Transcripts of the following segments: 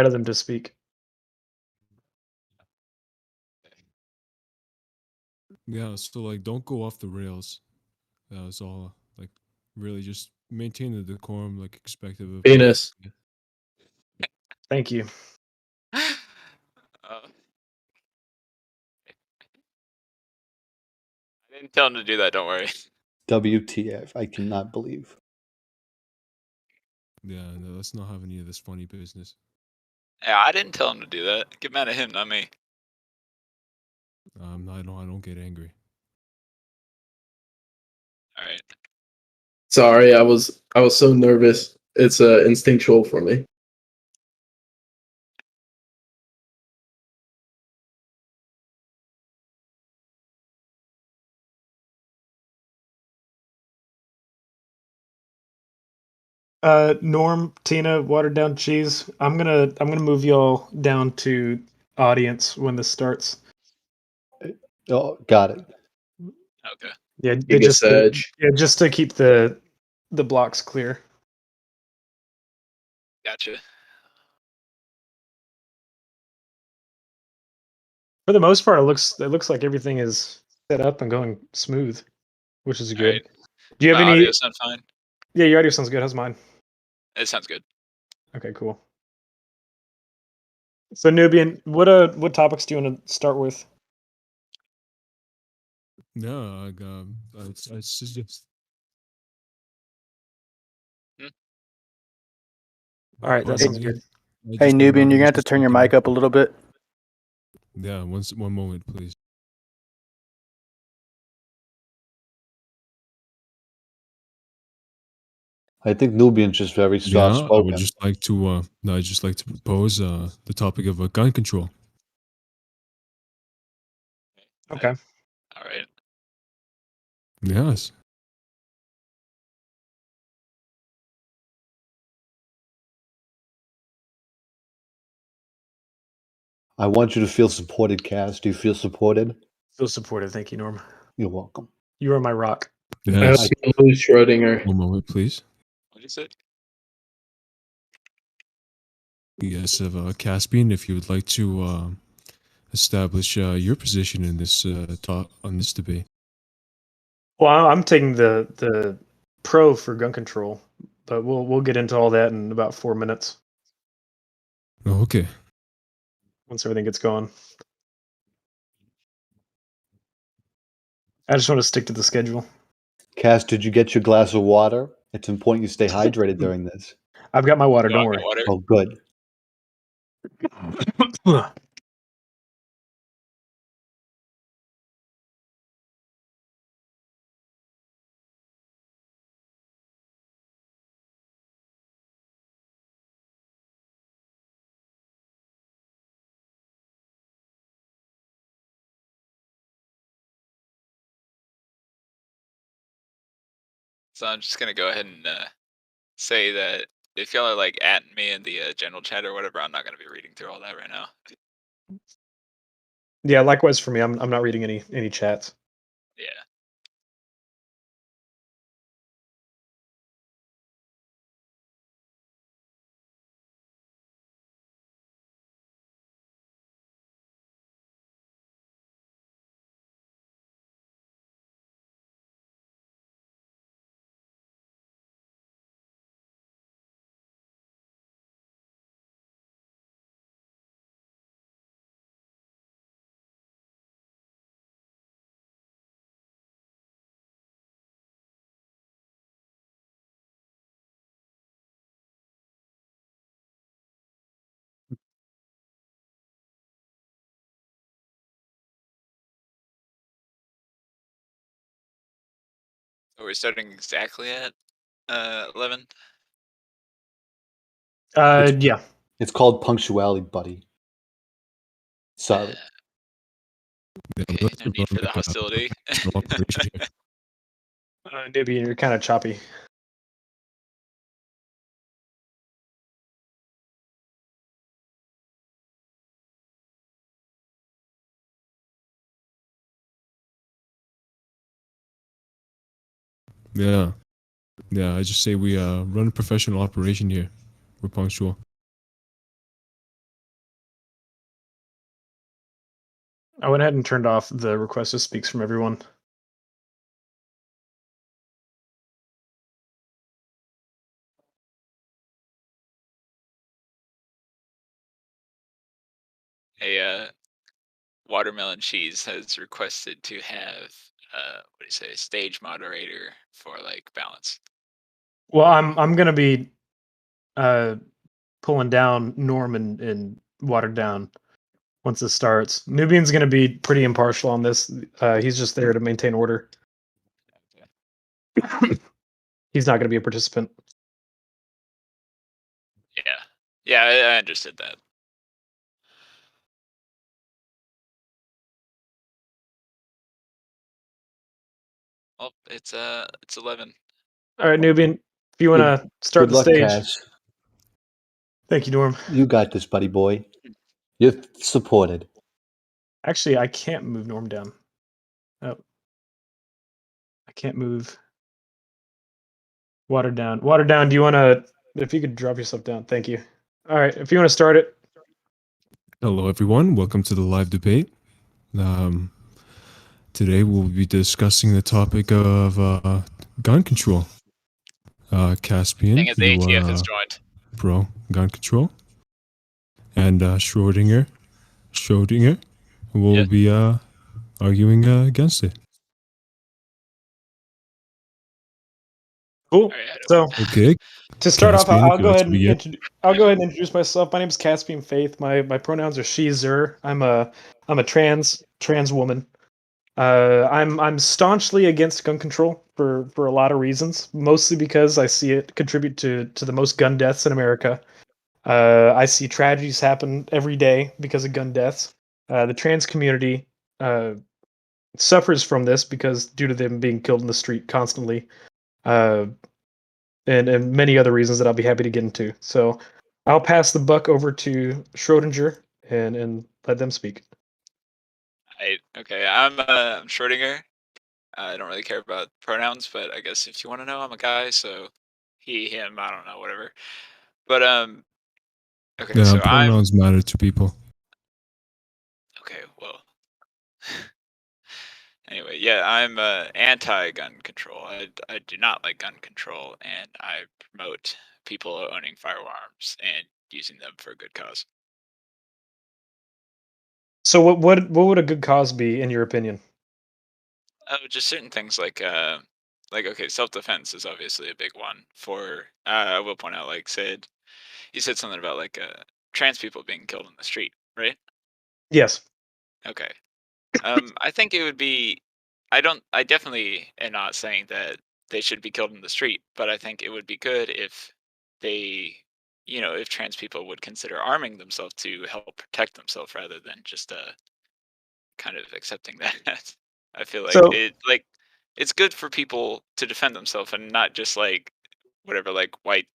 invited them to speak. Yeah, so like don't go off the rails. That was all. Like really just maintain the decorum like expected of Penis. Thank you. I didn't tell him to do that. Don't worry. WTF? I cannot believe. Yeah, no, let's not have any of this funny business. Yeah, I didn't tell him to do that. Get mad at him, not me. I don't get angry. All right. Sorry, I was so nervous. It's instinctual for me. Norm, Tina, watered down cheese. I'm gonna move y'all down to audience when this starts. Oh, got it. Okay. Yeah, Giga Sedge. just to keep the blocks clear. Gotcha. For the most part, it looks like everything is set up and going smooth, which is good. Alright. Do you have My any? audio sound fine? Yeah, your audio sounds good. How's mine? It sounds good. Okay, cool. So Nubian, what topics do you want to start with? No, I suggest. All right, that sounds good. Hey, Nubian, you're gonna have to turn your mic up a little bit. Yeah, one moment, please. I think Nubian's just very Yeah, soft I would spoken. just like to. I'd just like to propose the topic of gun control. Okay. All right. Yes. I want you to feel supported, Cass. Do you feel supported? Feel supported. Thank you, Norm. You're welcome. You are my rock. I Yes. hope you lose Schrodinger. One moment, please. What'd you say? Yes, of Caspian, if you would like to establish your position in this talk on this debate. Well, I'm taking the pro for gun control, but we'll get into all that in about 4 minutes Oh, okay. once everything gets going. I just want to stick to the schedule. Cass, did you get your glass of water? It's important you stay hydrated during this. I've got my water. You Don't want worry. water? Oh, good. So I'm just gonna go ahead and say that if y'all are like at me in the general chat or whatever, I'm not gonna be reading through all that right now. Yeah, likewise for me. I'm not reading any chats. Yeah. So we're starting exactly at 11. Yeah. It's called punctuality, buddy. Sorry. Yeah, Okay, let's no need for the like, hostility. professional operation here. Nubian, you're kind of choppy. Yeah. Yeah, I just say we run a professional operation here. We're punctual. I went ahead and turned off the request to speaks from everyone. Hey, Watermelon Cheese has requested to have what do you say, stage moderator for like balance. Well, I'm gonna be pulling down Norm and watered down once this starts. Nubian's gonna be pretty impartial on this. He's just there to maintain order. He's not gonna be a participant. Yeah, yeah, I understood that. Well, it's 11. All right, Nubian, if you wanna start Good the luck, stage. Cass. Thank you, Norm. You got this, buddy boy. You're supported. Actually, I can't move Norm down. Oh. I can't move. Watered down. Watered down, do you wanna if you could drop yourself down, thank you. Alright, if you wanna start it. Hello, everyone. Welcome to the live debate. Today we'll be discussing the topic of gun control. Caspian, Dang it, the ATF has joined. pro gun control, and Schrodinger will Yeah. be arguing against it. Cool. All right, So Okay. to start off, Caspian, I'll if you'd go like ahead to and begin. I'll go ahead and introduce myself. My name is Caspian Faith. My pronouns are she, her. I'm a trans woman. I'm staunchly against gun control for a lot of reasons. Mostly because I see it contribute to the most gun deaths in America. I see tragedies happen every day because of gun deaths. The trans community suffers from this because due to them being killed in the street constantly. Uh, and many other reasons that I'll be happy to get into. So I'll pass the buck over to Schrodinger and let them speak. Okay, I'm Schrodinger. I don't really care about pronouns, but I guess if you want to know, I'm a guy, so he, him, I don't know, whatever. But okay, Yeah, so pronouns matter to people. okay, well, anyway, yeah, I'm anti-gun control. I do not like gun control, and I promote people owning firearms and using them for a good cause. So what would a good cause be in your opinion? Oh, just certain things like okay, self-defense is obviously a big one. For I will point out, like said you said something about like trans people being killed in the street, right? Yes. Okay. I think it would be. I definitely am not saying that they should be killed in the street, but I think it would be good if they, if trans people would consider arming themselves to help protect themselves rather than just kind of accepting that. I feel like So it's good for people to defend themselves and not just like whatever like white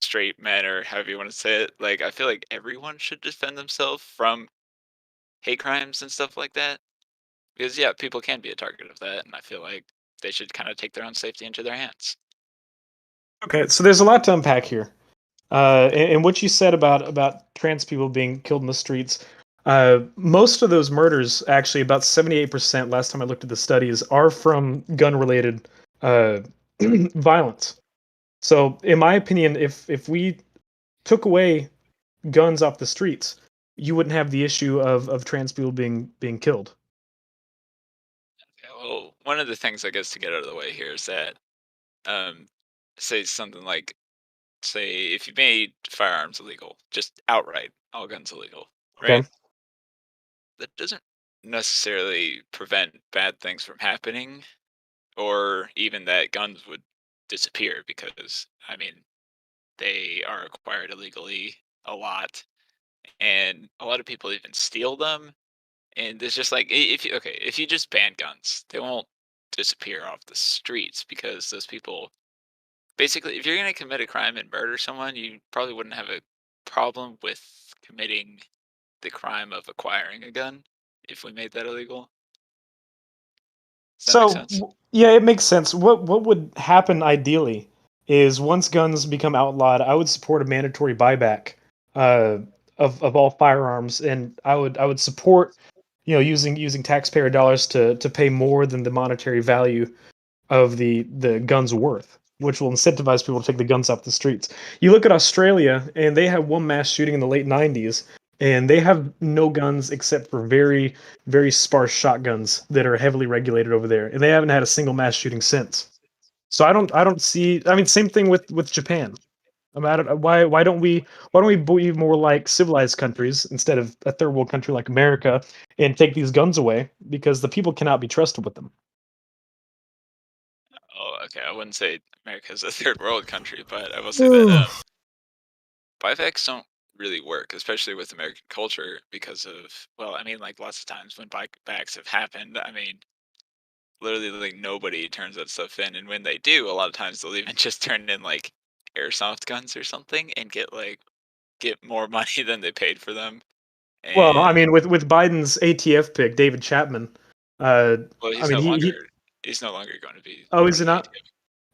straight men or however you want to say it. Like I feel like everyone should defend themselves from hate crimes and stuff like that. Because yeah, people can be a target of that, and I feel like they should kind of take their own safety into their hands. okay, so there's a lot to unpack here. And what you said about trans people being killed in the streets. Most of those murders, actually, about 78%, last time I looked at the studies, are from gun-related violence. So, in my opinion, if we took away guns off the streets, you wouldn't have the issue of trans people being killed. Yeah, well, one of the things I guess to get out of the way here is that, um, say something like, say if you made firearms illegal, just outright, all guns illegal, Okay. right? That doesn't necessarily prevent bad things from happening, or even that guns would disappear because, I mean, they are acquired illegally a lot, and a lot of people even steal them. And it's just like if you just ban guns, they won't disappear off the streets because those people basically, if you're gonna commit a crime and murder someone, you probably wouldn't have a problem with committing the crime of acquiring a gun if we made that illegal. Does that make So sense? yeah, it makes sense. What would happen ideally is once guns become outlawed, I would support a mandatory buyback uh, of all firearms, and I would support using taxpayer dollars to pay more than the monetary value of the gun's worth, which will incentivize people to take the guns off the streets. You look at Australia, and they had one mass shooting in the late '90s, and they have no guns except for very, very sparse shotguns that are heavily regulated over there, and they haven't had a single mass shooting since. So I don't see. I mean, same thing with Japan. Why don't we be more like civilized countries instead of a third world country like America and take these guns away because the people cannot be trusted with them. Oh, okay. I wouldn't say America's a third world country, but I will say that buybacks don't really work, especially with American culture, because of, well, I mean, like lots of times when buybacks have happened, I mean, literally like nobody turns that stuff in, and when they do, a lot of times they'll even just turn in like airsoft guns or something and get more money than they paid for them. Well, I And mean, with Biden's ATF pick, David Chapman. well, I mean, he's no longer going to be oh, is running it the not? ATF.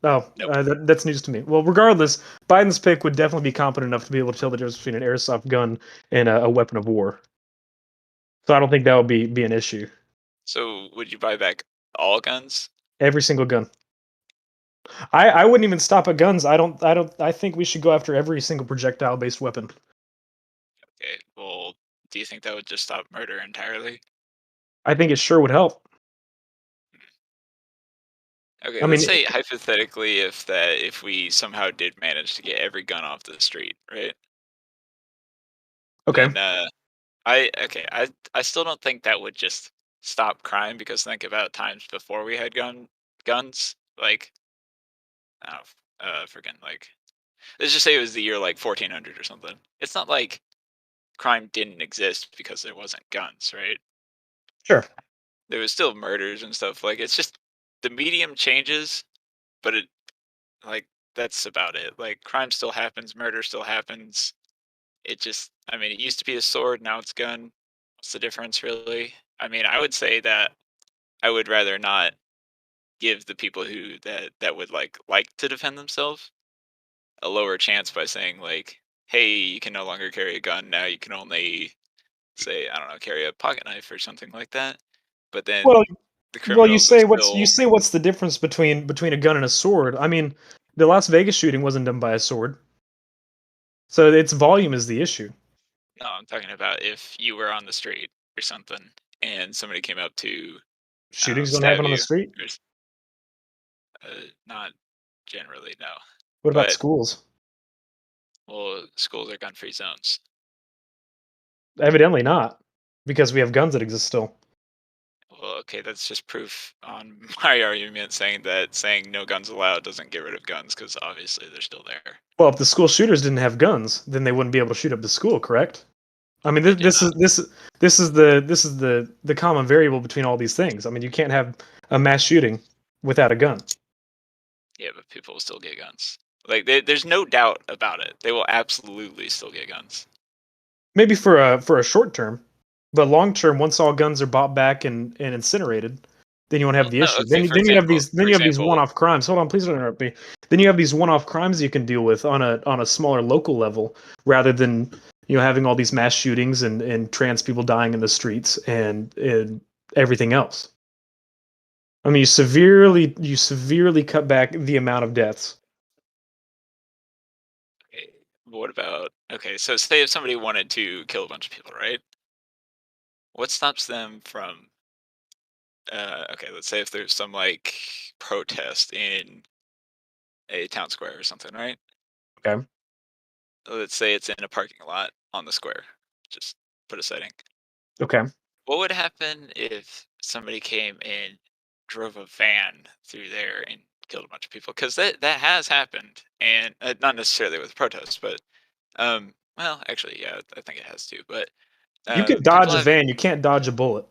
Oh, Nope. that's news to me. Well, regardless, Biden's pick would definitely be competent enough to be able to tell the difference between an airsoft gun and a weapon of war. So I don't think that would be an issue. So would you buy back all guns? Every single gun. I wouldn't even stop at guns. I think we should go after every single projectile based weapon. Okay. Well, do you think that would just stop murder entirely? I think it sure would help. Okay, I let's mean, say hypothetically if we somehow did manage to get every gun off the street, right? okay. Then I still don't think that would just stop crime, because think about times before we had guns, like I don't know, freaking like, let's just say it was the year like 1400 or something. It's not like crime didn't exist because there wasn't guns, right? Sure. There was still murders and stuff. Like, it's just the medium changes, but it, like, that's about it. Like, crime still happens, murder still happens. It just, I mean, it used to be a sword, now it's a gun. What's the difference, really? I mean, I would say that I would rather not give the people who that would like to defend themselves a lower chance by saying like, "Hey, you can no longer carry a gun. Now you can only say, I don't know, carry a pocket knife or something like that." But Well, then the you criminals would say still, what's the difference between a gun and a sword? I mean, the Las Vegas shooting wasn't done by a sword, so its volume is the issue. no, I'm talking about if you were on the street or something and somebody came up to, I don't know, Shootings don't stab happen on the you. street. Not generally, no. What about But schools? well, schools are gun-free zones. Evidently not, because we have guns that exist still. Well, okay, that's just proof on my argument saying no guns allowed doesn't get rid of guns, because obviously they're still there. Well, if the school shooters didn't have guns, then they wouldn't be able to shoot up the school, correct? I mean, They did not. this is the common variable between all these things. I mean, you can't have a mass shooting without a gun. Yeah, but people will still get guns. Like, there's no doubt about it. They will absolutely still get guns. Maybe for a short term, but long term, once all guns are bought back and incinerated, then you won't have Well, the no, issue. okay, Then you have for these one example, off crimes. Hold on, please don't interrupt me. Then you have these one off crimes you can deal with on a smaller local level, rather than having all these mass shootings and trans people dying in the streets and everything else. I mean, you severely cut back the amount of deaths. okay, what about, okay, so say if somebody wanted to kill a bunch of people, right? What stops them from, okay, let's say if there's some like protest in a town square or something, right? Okay. Let's say it's in a parking lot on the square. Just put a setting. Okay. What would happen if somebody came and drove a van through there and killed a bunch of people? Because that has happened, and not necessarily with protests, but well, actually, yeah, I think it has too. But You can people dodge a have, van, you can't dodge a bullet.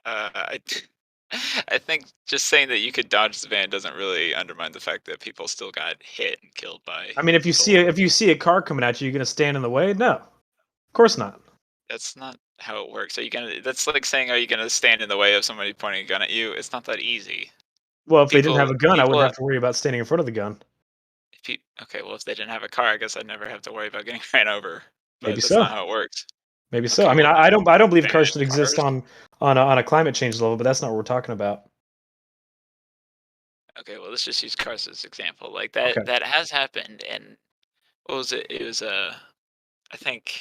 I, I think just saying that you could dodge the van doesn't really undermine the fact that people still got hit and killed by I mean, bullets. if you see a car coming at you, you're gonna stand in the way? No, of course not. That's not how it works. Are you gonna? That's like saying, are you gonna stand in the way of somebody pointing a gun at you? It's not that easy. Well, if they didn't have People, a gun, I wouldn't people. have to worry about standing in front of the gun. Okay, well, if they didn't have a car, I guess I'd never have to worry about getting ran over. Maybe But that's so. not how it works. Maybe so. Okay, I mean, well, I don't believe ban cars should exist cars. on a climate change level, but that's not what we're talking about. Okay, well, let's just use cars as example. Like Okay. that has happened, and what was it? It was I think,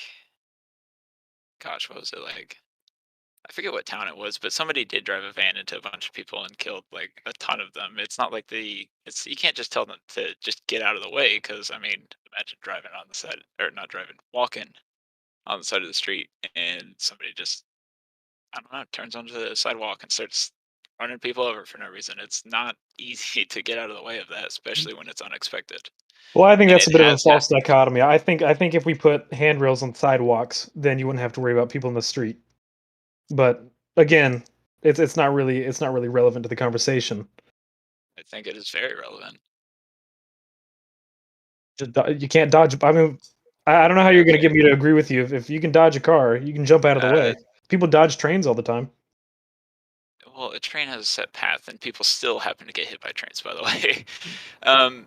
gosh, what was it like? I forget what town it was, but somebody did drive a van into a bunch of people and killed like a ton of them. It's not like it's you can't just tell them to just get out of the way because I mean, imagine driving on the side or not driving, walking on the side of the street and somebody just I don't know turns onto the sidewalk and starts running people over for no reason. It's not easy to get out of the way of that, especially when it's unexpected. Well, I think And that's it a bit of a has false happened. dichotomy. I think if we put handrails on sidewalks, then you wouldn't have to worry about people in the street. But again, it's not really relevant to the conversation. I think it is very relevant. You can't dodge. I mean, I don't know how you're going to Okay. get me to agree with you. If you can dodge a car, you can jump out of the Uh, way. People dodge trains all the time. well, a train has a set path, and people still happen to get hit by trains. By the way, um,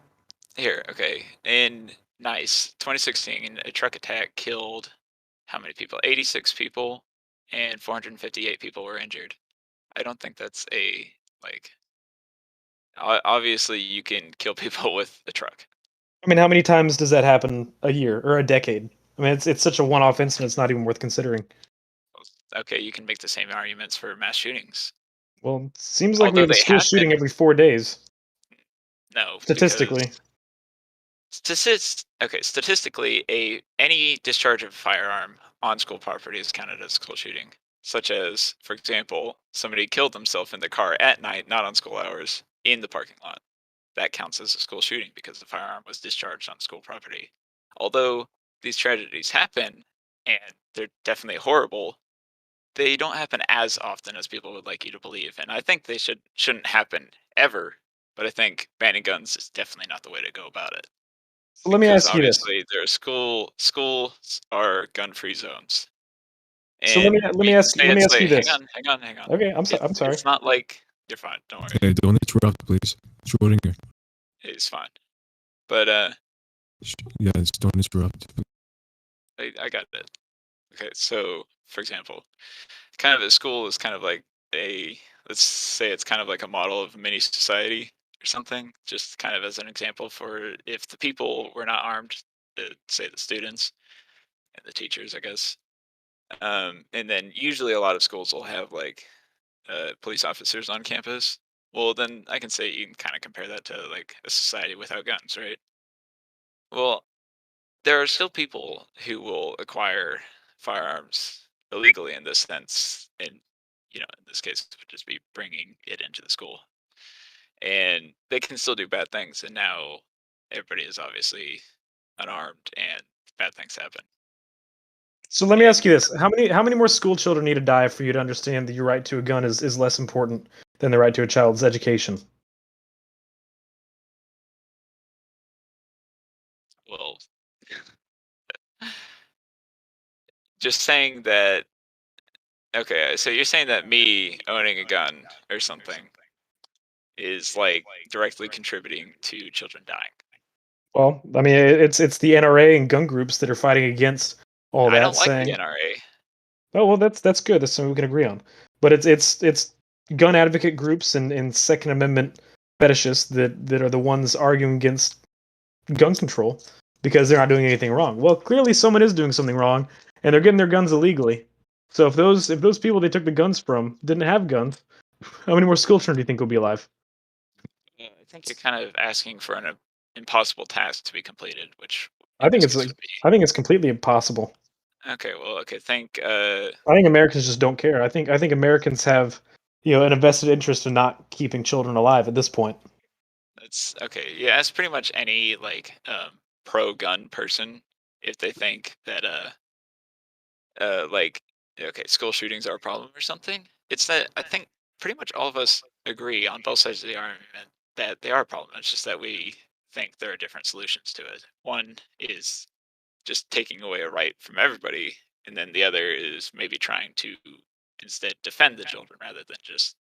here, okay, in Nice, 2016, a truck attack killed how many people? 86 people, and 458 people were injured. I don't think that's a like. Obviously, you can kill people with a truck. I mean, how many times does that happen a year or a decade? I mean, it's such a one-off incident. It's not even worth considering. Okay, you can make the same arguments for mass shootings, Well, it seems like we although have a they school shooting happen. every 4 days, No, because statistically. Statistically, any discharge of a firearm on school property is counted as school shooting. Such as, for example, somebody killed themselves in the car at night, not on school hours, in the parking lot. That counts as a school shooting because the firearm was discharged on school property. Although these tragedies happen, and they're definitely horrible, they don't happen as often as people would like you to believe. And I think they shouldn't happen ever. But I think banning guns is definitely not the way to go about it So let me because ask you this. obviously there are schools are gun-free zones, So let me and let we me can ask say let me it's ask you like, hang this. on, hang on, hang on. Okay, I'm sorry. It's not like you're fine. Don't worry, Hey, don't interrupt, please. Schrodinger. it's fine. But Yes, don't interrupt. I got it. Okay, so for example, kind of a school is kind of like a let's say it's kind of like a model of a mini society or something. Just kind of as an example for if the people were not armed, say the students and the teachers, I guess. And then usually a lot of schools will have like police officers on campus. Well, then I can say you can kind of compare that to like a society without guns, right? Well, there are still people who will acquire firearms illegally in this sense, and in this case, it would just be bringing it into the school, and they can still do bad things. And now everybody is obviously unarmed, and bad things happen. So let me ask And you this: how many more school children need to die for you to understand that your right to a gun is less important than the right to a child's education? well, just saying that. Okay, so you're saying that me owning a gun or something is like directly contributing to children dying. Well, I mean, it's the NRA and gun groups that are fighting against all I that, don't like the saying, NRA. "Oh, well, that's good. That's something we can agree on." But it's gun advocate groups and Second Amendment fetishists that are the ones arguing against gun control because they're not doing anything wrong. Well, clearly someone is doing something wrong, and they're getting their guns illegally. So if those people they took the guns from didn't have guns, how many more school children do you think will be alive? Yeah, I think you're kind of asking for an impossible task to be completed, which I in think this it's case like would be I think it's completely impossible. okay. Well, okay. Think. I think Americans just don't care. I think Americans have, an invested interest in not keeping children alive at this point. That's okay. Yeah, it's pretty much any like pro-gun person if they think that like okay, school shootings are a problem or something. It's that I think pretty much all of us agree on both sides of the argument that they are a problem. It's just that we think there are different solutions to it. One is just taking away a right from everybody, and then the other is maybe trying to instead defend the children rather than just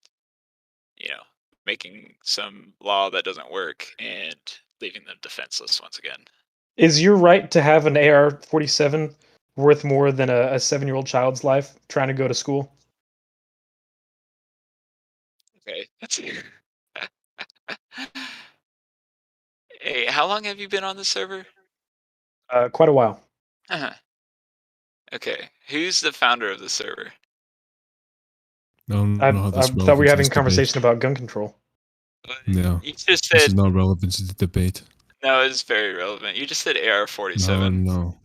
you know making some law that doesn't work and leaving them defenseless once again. Is your right to have an AR-47 worth more than a 7-year-old child's life trying to go to school? Okay, that's Hey, how long have you been on the server? Quite a while. Uh-huh. Okay, who's the founder of the server? I don't I, know how I this thought we relevant were to having this a conversation debate. about gun control. No, You just this said is not relevant to the debate. no. It's very relevant. You just said No, AR-47. no.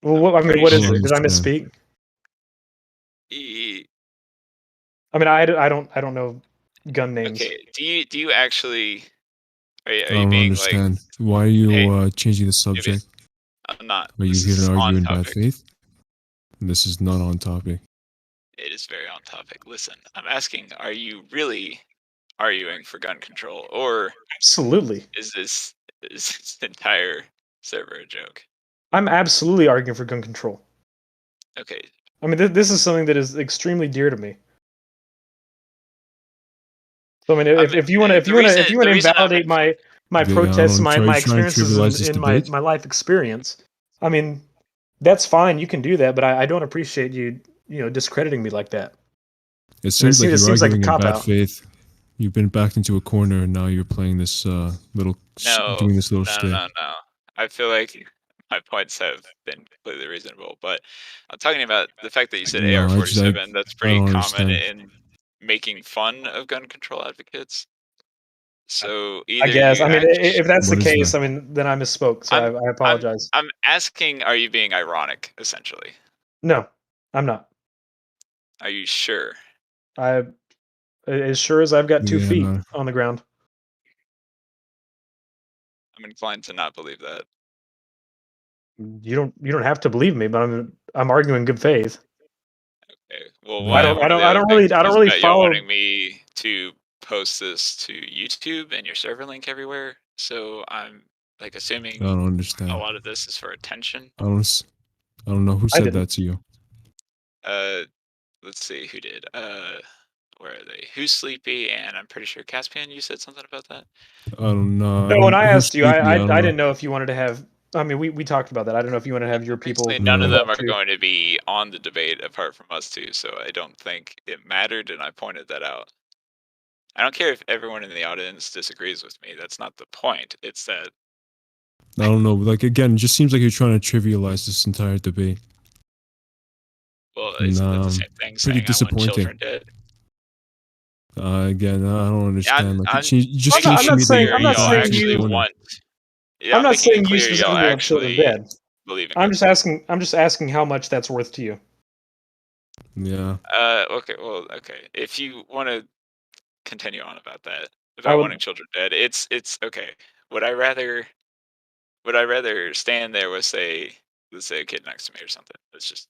Well, I'm I mean, pretty what I is don't it? Did I understand. misspeak? E- I mean, I don't know gun names. Okay, do you actually are I you don't being like, understand. Why are you hey, changing the if it, subject? I'm not. Are you This here to is argue on in bad topic. faith? This is not on topic. It is very on topic. Listen, I'm asking, are you really arguing for gun control, or Absolutely. is this entire server a joke? I'm absolutely arguing for gun control. Okay, I mean, this is something that is extremely dear to me. So I mean, if you want to the reason I'm invalidate my Yeah, I protests, don't try my trying to experiences trivialize this in debate. my life experience, I mean, that's fine. You can do that, but I don't appreciate you discrediting me like that. It I mean, seems like it you're seems like a arguing in cop bad out. faith. You've been backed into a corner, and now you're playing this no, doing this little no, shtick. no. I feel like my points have been completely reasonable, but I'm talking about the fact that you said No, AR-47. That's I pretty don't common understand. in making fun of gun control advocates. So I either guess. you I mean, actually, if that's the What is case, that? I mean, then I misspoke. So I'm I I'm apologize. I'm asking, are you being ironic? Essentially, No, I'm not. are you sure? I as sure as I've got 2 feet Yeah, on the ground. I'm inclined to not believe that. You don't have to believe me, but I'm arguing good faith. Okay. Well, no. one of the other things I don't was really about you follow. wanting me to post this to YouTube and your server link everywhere. So I'm like I assuming don't a understand. lot of this is for attention. I don't know who I said didn't. that to you. Uh, let's see who did. Where are they? Who's sleepy? And I'm pretty sure Caspian, you said something about that. I don't know. I No, when don't. I Who's asked you, sleepy? I don't I know. didn't know if you wanted to have. I mean, we talked about that. I don't know if you want to have your people Basically, none of No. them involved are too. going to be on the debate apart from us two, so I don't think it mattered, and I pointed that out. I don't care if everyone in the audience disagrees with me. That's not the point. It's that, I don't know. Like again, it just seems like you're trying to trivialize this entire debate. well, And isn't that the same thing pretty saying I want disappointing. children dead? Again, I don't Yeah, understand. Like, I'm you just making can't show it me that you're clear I'm not y'all backed saying into a actually you. corner. want. Yeah, I'm I'm not making it saying you clear y'all specifically want children actually dead. believe in I'm gun just control. asking. I'm just asking how much that's worth to you. Yeah. Okay, well, okay. If you want to continue on about that, I about wanting would. children dead, it's okay. Would I rather stand there with, say, let's say a kid next to me or something? Let's just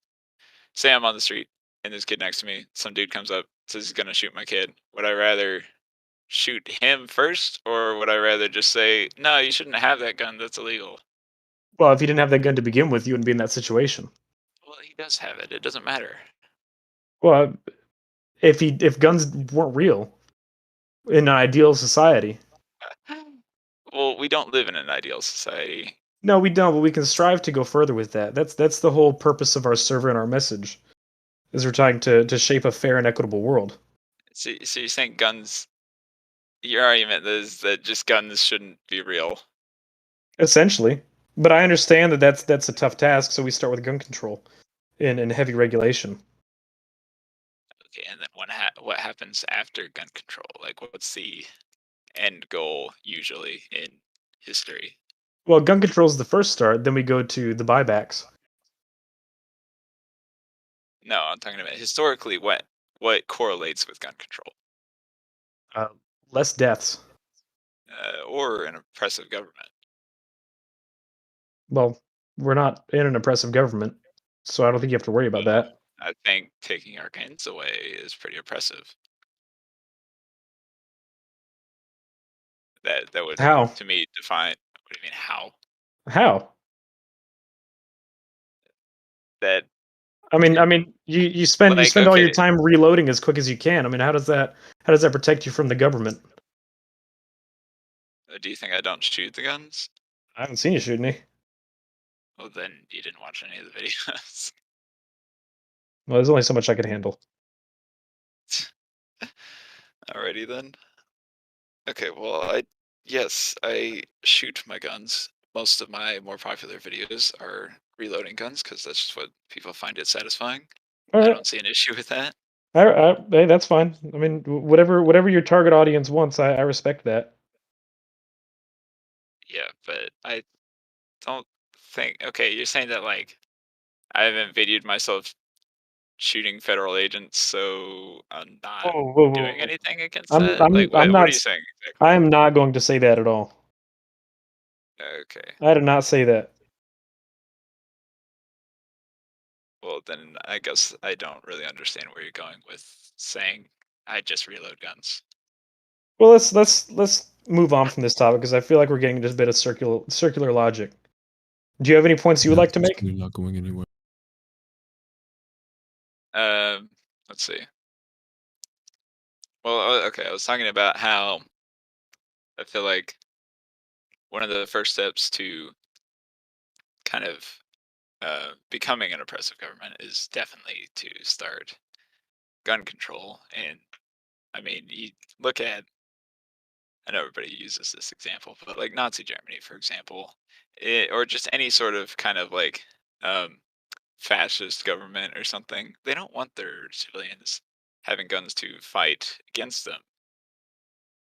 say I'm on the street and this kid next to me, some dude comes up, says he's gonna shoot my kid. Would I rather shoot him first, or would I rather just say, no, you shouldn't have that gun, that's illegal? Well, if you didn't have that gun to begin with, you wouldn't be in that situation. Well, he does have it. It doesn't matter. Well, if guns weren't real in an ideal society, Well, we don't live in an ideal society. no, we don't. But we can strive to go further with that. That's the whole purpose of our server and our message. Is we're trying to shape a fair and equitable world. So you're saying guns? Your argument is that just guns shouldn't be real. Essentially. But I understand that that's a tough task, so we start with gun control and heavy regulation. Okay, and then what happens after gun control? Like, what's the end goal usually in history? Well, gun control is the first start, then we go to the buybacks. No, I'm talking about historically. What correlates with gun control, Uh, Less deaths. or an oppressive government? Well, we're not in an oppressive government, so I don't think you have to worry about Well, that. I think taking our guns away is pretty oppressive. That would, How? to me, define. What do you mean? How? How? That You like, spend all your okay, time reloading as quick as you can. I mean, how does that protect you from the government? do you think I don't shoot the guns? I haven't seen you shoot any. Well, then you didn't watch any of the videos. Well, there's only so much I could handle. Alrighty then. Okay, well, I shoot my guns. Most of my more popular videos are reloading guns because that's just what people find it satisfying. All I right. don't see an issue with that. Hey, that's fine. I mean, whatever your target audience wants, I respect that. Yeah, but I don't think. Okay, you're saying that like I haven't videoed myself shooting federal agents, so I'm not Whoa, doing whoa. anything against I'm that. Like, I'm I'm what are not. you saying exactly? I am not going to say that at all. Okay, I did not say that. well then I guess I don't really understand where you're going with saying I just reload guns. Well, let's move on from this topic because I feel like we're getting just a bit of circular logic. Do you have any points you would Yeah, like to it's make? really not going anywhere. Let's see. Well, okay, I was talking about how I feel like one of the first steps to kind of becoming an oppressive government is definitely to start gun control. And I mean, you look at, I know everybody uses this example, but like Nazi Germany, for example, or just any sort of kind of like um, fascist government or something, they don't want their civilians having guns to fight against them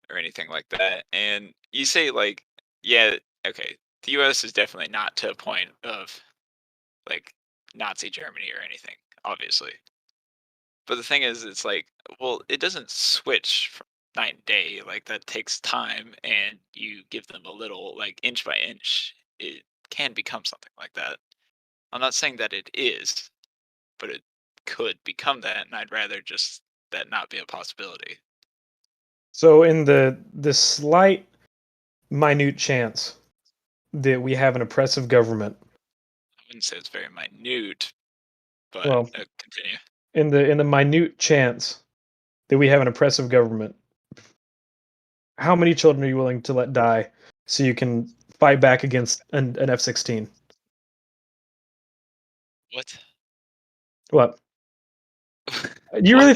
or anything like that. And you say like, yeah, okay, the U.S. is definitely not to a point of like Nazi Germany or anything, obviously. But the thing is, it's like, well, it doesn't switch from night and day. Like that takes time, and you give them a little, like inch by inch, it can become something like that. I'm not saying that it is, but it could become that, and I'd rather just that not be a possibility. So, in the slight, minute chance that we have an oppressive government, I wouldn't say it's very minute, but well, continue. in the minute chance that we have an oppressive government, how many children are you willing to let die so you can fight back against an F-16? What? What? What? Do you really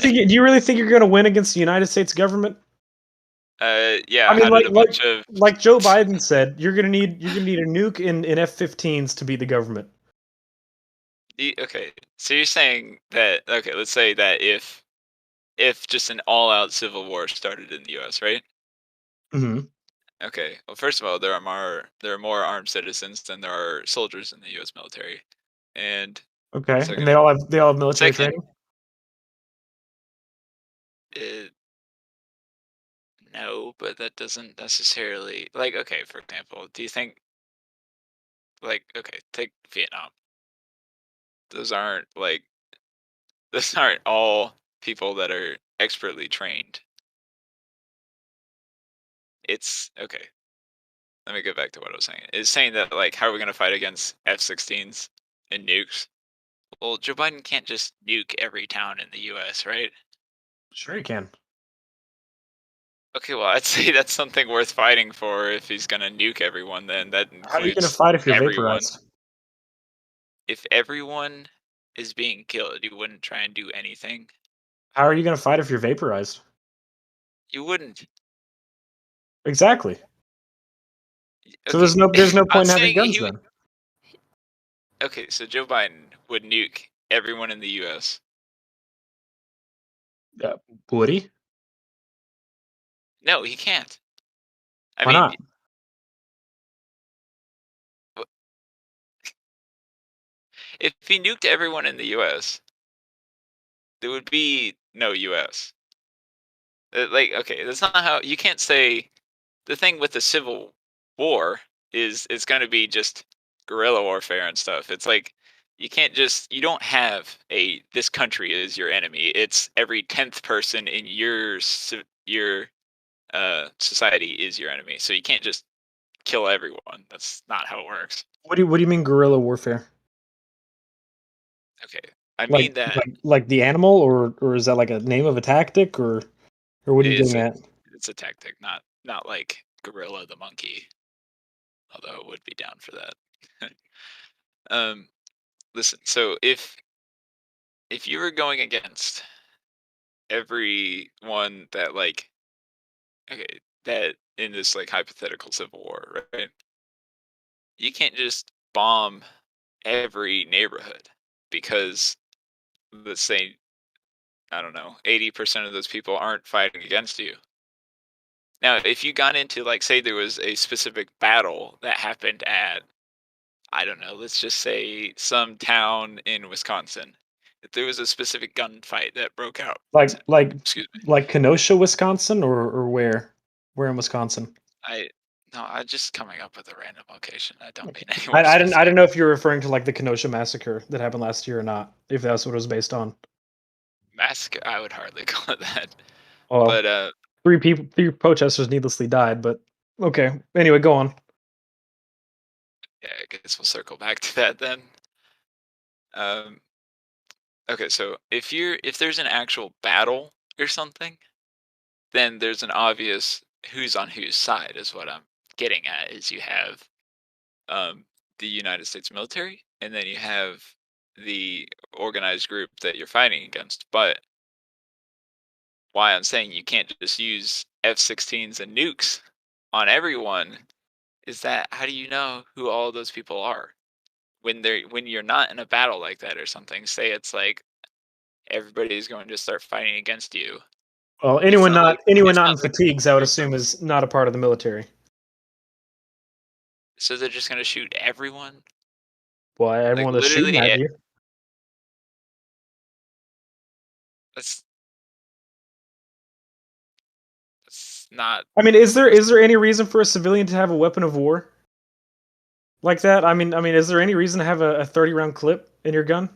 think you're going to win against the United States government? Yeah. I mean, How did a bunch of like Joe Biden said, you're gonna need a nuke in F-15s to beat the government. Okay, so you're saying that okay, let's say that if just an all-out civil war started in the U.S., right? Hmm. Okay, well, first of all, there are more armed citizens than there are soldiers in the U.S. military, and Okay, and second, they all have military second, training. uh, no, but that doesn't necessarily like okay. For example, do you think like okay, take Vietnam? Those aren't like those aren't all people that are expertly trained. It's okay. Let me go back to what I was saying. It's saying that like how are we gonna fight against F-16s and nukes? Well, Joe Biden can't just nuke every town in the US, right? Sure, you can. Okay, well I'd say that's something worth fighting for if he's gonna nuke everyone, then that How are you gonna includes fight if you're everyone. vaporized? If everyone is being killed, you wouldn't try and do anything. How are you gonna fight if you're vaporized? You wouldn't. Exactly. So Okay. there's no I'm point in having saying guns he would then. okay, so Joe Biden would nuke everyone in the US. Yeah. Would he? No, he can't. I Why mean, not? if he nuked everyone in the US, there would be no US. Like, okay, that's not how you can't say the thing with the Civil War is it's going to be just guerrilla warfare and stuff. It's like you don't have a this country is your enemy. It's every 10th person in your society is your enemy. So you can't just kill everyone. That's not how it works. What do you mean guerrilla warfare? Okay, I Like mean that like the animal, or is that like a name of a tactic, or what are you it's getting a at? it's a tactic, not like gorilla the monkey. Although I would be down for that. Listen. So if you were going against everyone that okay, that in this like hypothetical civil war, right? You can't just bomb every neighborhood because let's say I don't know, 80% of those people aren't fighting against you. Now, if you got into like say there was a specific battle that happened at I don't know, let's just say some town in Wisconsin. If there was a specific gunfight that broke out, Like like excuse me. like Kenosha, Wisconsin, or where? Where in Wisconsin? I no, I just coming up with a random location. I don't mean Okay. anywhere I didn't specific. know if you were referring to like the Kenosha massacre that happened last year or not. If that's what it was based on. Massacre, I would hardly call it that. Well, But 3 protesters needlessly died, but okay. Anyway, go on. yeah, I guess we'll circle back to that then. Um, okay, so if there's an actual battle or something, then there's an obvious who's on whose side is what I'm getting at. Is you have the United States military, and then you have the organized group that you're fighting against. But why I'm saying you can't just use F-16s and nukes on everyone is that how do you know who all those people are when you're not in a battle like that or something? Say it's like everybody's going to start fighting against you. Well, It's not like anyone it's not in not like fatigues, I would group of, assume, is not a part of the military. so they're just going to shoot everyone. Well, Like everyone that's shooting literally, at you. that's not. I mean, is there any reason for a civilian to have a weapon of war like that? I mean, is there any reason to have a 30-round clip in your gun?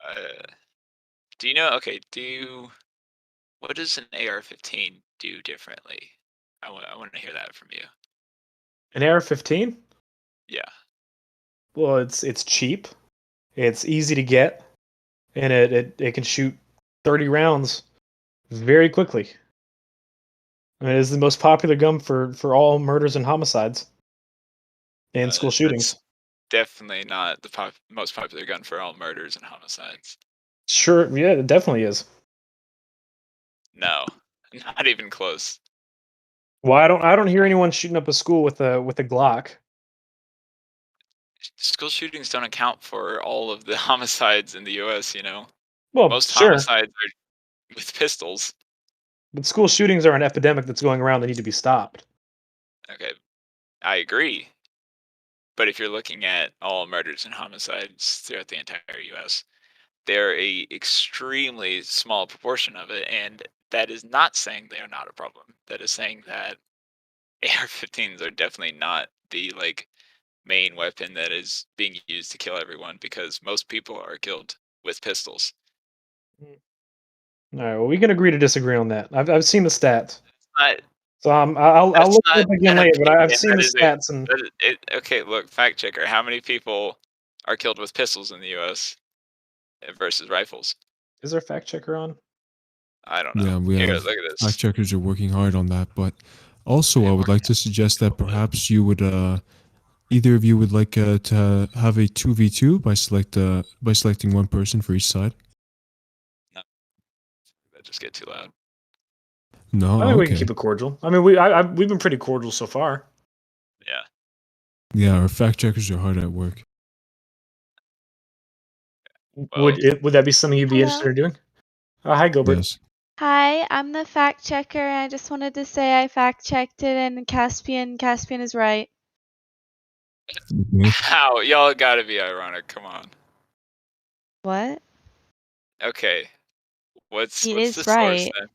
Uh, do you know? Okay, do you? What does an AR-15 do differently? I want to hear that from you. An AR-15? Yeah. Well, it's cheap, it's easy to get, and it can shoot 30 rounds very quickly. I mean, it's the most popular gun for all murders and homicides and school That's shootings. definitely not the most popular gun for all murders and homicides. Sure, yeah, it definitely is. No, not even close. Well, I don't hear anyone shooting up a school with a Glock. School shootings don't account for all of the homicides in the U.S. You know, Well, most sure, homicides are with pistols. but school shootings are an epidemic that's going around. They need to be stopped. Okay, I agree. But if you're looking at all murders and homicides throughout the entire U.S., they're a extremely small proportion of it, and that is not saying they are not a problem. That is saying that AR-15s are definitely not the main weapon that is being used to kill everyone because most people are killed with pistols. All right, well, we can agree to disagree on that. I've seen the stats, Not so I'll that's look it not up again later. But okay. I've And seen the stats, and okay. Look, fact checker. How many people are killed with pistols in the U.S. versus rifles? is there a fact checker on? I don't know. Yeah, we Here, have look at fact this. checkers are working hard on that. But also, I I'm would like working to suggest that perhaps you would, either of you would like to have a 2v2 by selecting one person for each side. no, that just get too loud. No, I think we can okay. keep it cordial. I mean, we've been pretty cordial so far. Yeah. Yeah, our fact checkers are hard at work. Well, Would that be something you'd be interested Hello. in doing? Hi, Gilbert. Yes. Hi, I'm the fact checker, and I just wanted to say I fact checked it, and Caspian is right. Okay. how y'all gotta be ironic. Come on. What? Okay. He What's the is source right. then?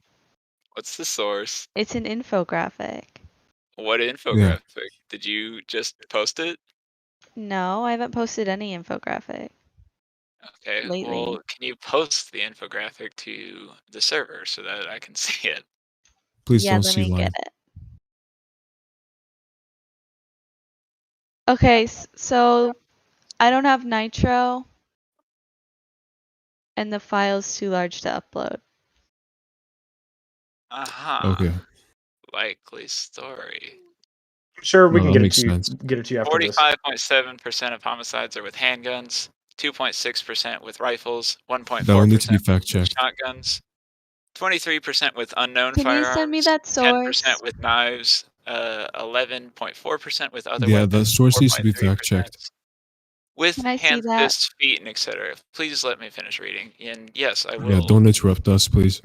What's the source? It's an infographic. What Yeah. infographic? Did you just post it? No, I haven't posted any infographic Okay, lately. well, can you post the infographic to the server so that I can see it? Please Yeah, don't let see me get live. it. Okay, so I don't have Nitro, and the file's too large to upload. Aha. Okay. Likely story. I'm sure we No, can that get it makes to you. sense. Get it to you after this. 45.7% of homicides are with handguns, 2.6% with rifles, That will need to 1.4% be fact with checked. shotguns, 23% with unknown Can you send me firearms, that 10% source? with knives, 11.4% with other Yeah, the weapons, source needs to be 4.3% fact checked. with Can I see hands, that? fists, feet, and etc. Please let me finish reading. And yes, I will. Yeah, don't interrupt us, please.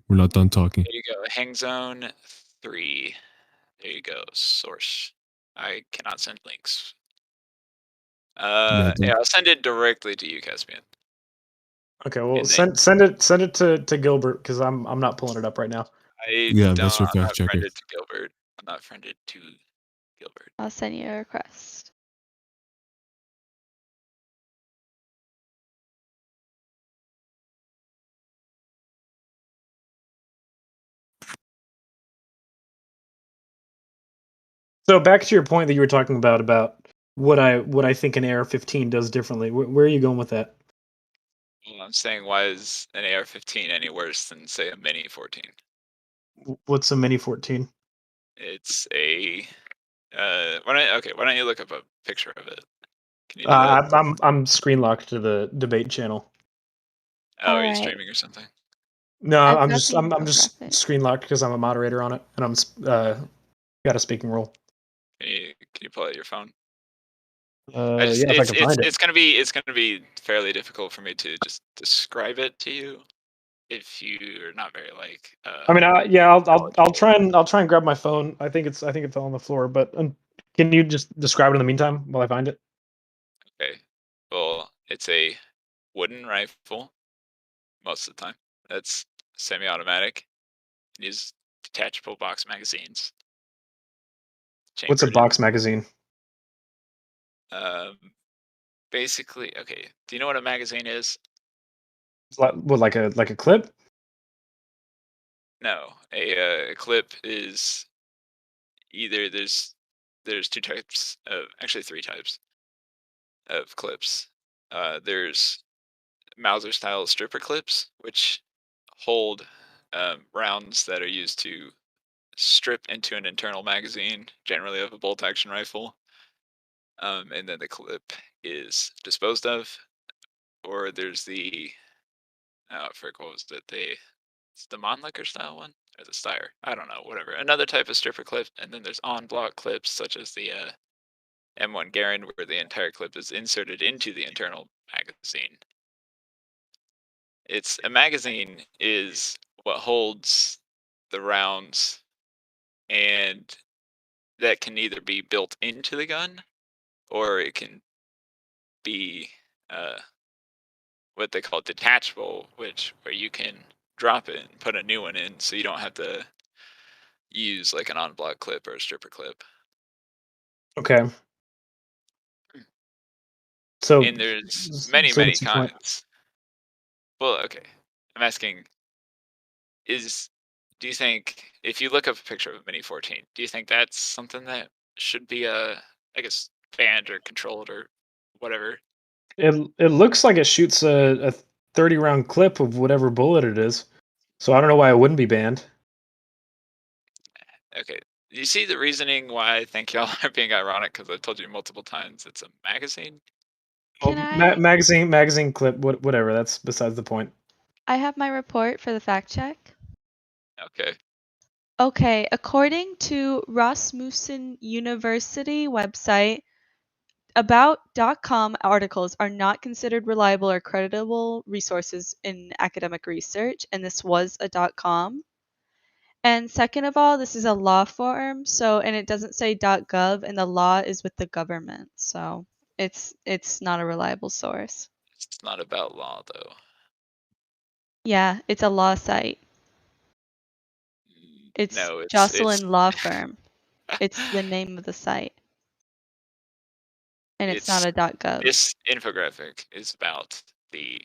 We're not done talking. There you go. Hang zone 3. There you go. Source. I cannot send links. Yeah, Yeah, I'll send it directly to you, Caspian. Okay, well, And then send it to Gilbert because I'm not pulling it up right now. Yeah, that's your I'm fact not checker. friended to Gilbert. I'm not friended to Gilbert. I'll send you a request. So back to your point that you were talking about what I think an AR-15 does differently. Where are you going with that? Well, I'm saying, why is an AR-15 any worse than, say, a Mini 14? What's a Mini 14? It's a why don't you look up a picture of it? Can you do that? I'm screen locked to the debate channel. Oh, are you Alright. streaming or something? No, I've I'm got just the I'm just infographic. screen locked because I'm a moderator on it and I'm got a speaking role. Can you pull out your phone? Yeah, if I can find it. It's gonna be fairly difficult for me to just describe it to you if you're not very like. I mean, yeah, I'll try and grab my phone. I think it fell on the floor, but can you just describe it in the meantime while I find it? Okay. Well, it's a wooden rifle most of the time. That's semi-automatic. It uses detachable box magazines. What's a Chambered box magazine? basically, okay. Do you know what a magazine is? What, like a clip? No, a clip is either there's two types of, actually three types of clips. There's Mauser style stripper clips, which hold rounds that are used to strip into an internal magazine, generally of a bolt action rifle. And then the clip is disposed of. Or there's the I forget, what was it? It's the Monlicker style one or the Steyr. I don't know, whatever. Another type of stripper clip, and then there's on block clips such as the M1 Garand, where the entire clip is inserted into the internal magazine. A magazine is what holds the rounds, and that can either be built into the gun or it can be what they call detachable, where you can drop it and put a new one in, so you don't have to use like an on block clip or a stripper clip. Okay. So And there's many what's your point? kinds. Well, okay. I'm asking, do you think, if you look up a picture of a Mini 14, do you think that's something that should be I guess, banned or controlled or whatever? It looks like it shoots a 30 round clip of whatever bullet it is. So I don't know why it wouldn't be banned. Okay. You see the reasoning why I think y'all are being ironic, because I've told you multiple times it's a magazine. Well, Can I? magazine clip, whatever. That's besides the point. I have my report for the fact check. Okay. Okay, according to Rasmussen University website, about.com articles are not considered reliable or creditable resources in academic research, and this was a .com. And second of all, this is a law firm, and it doesn't say .gov, and the law is with the government, so it's not a reliable source. It's not about law, though. Yeah, it's a law site. It's No, it's Jocelyn Law Firm. It's the name of the site. And it's not a .gov. This infographic is about the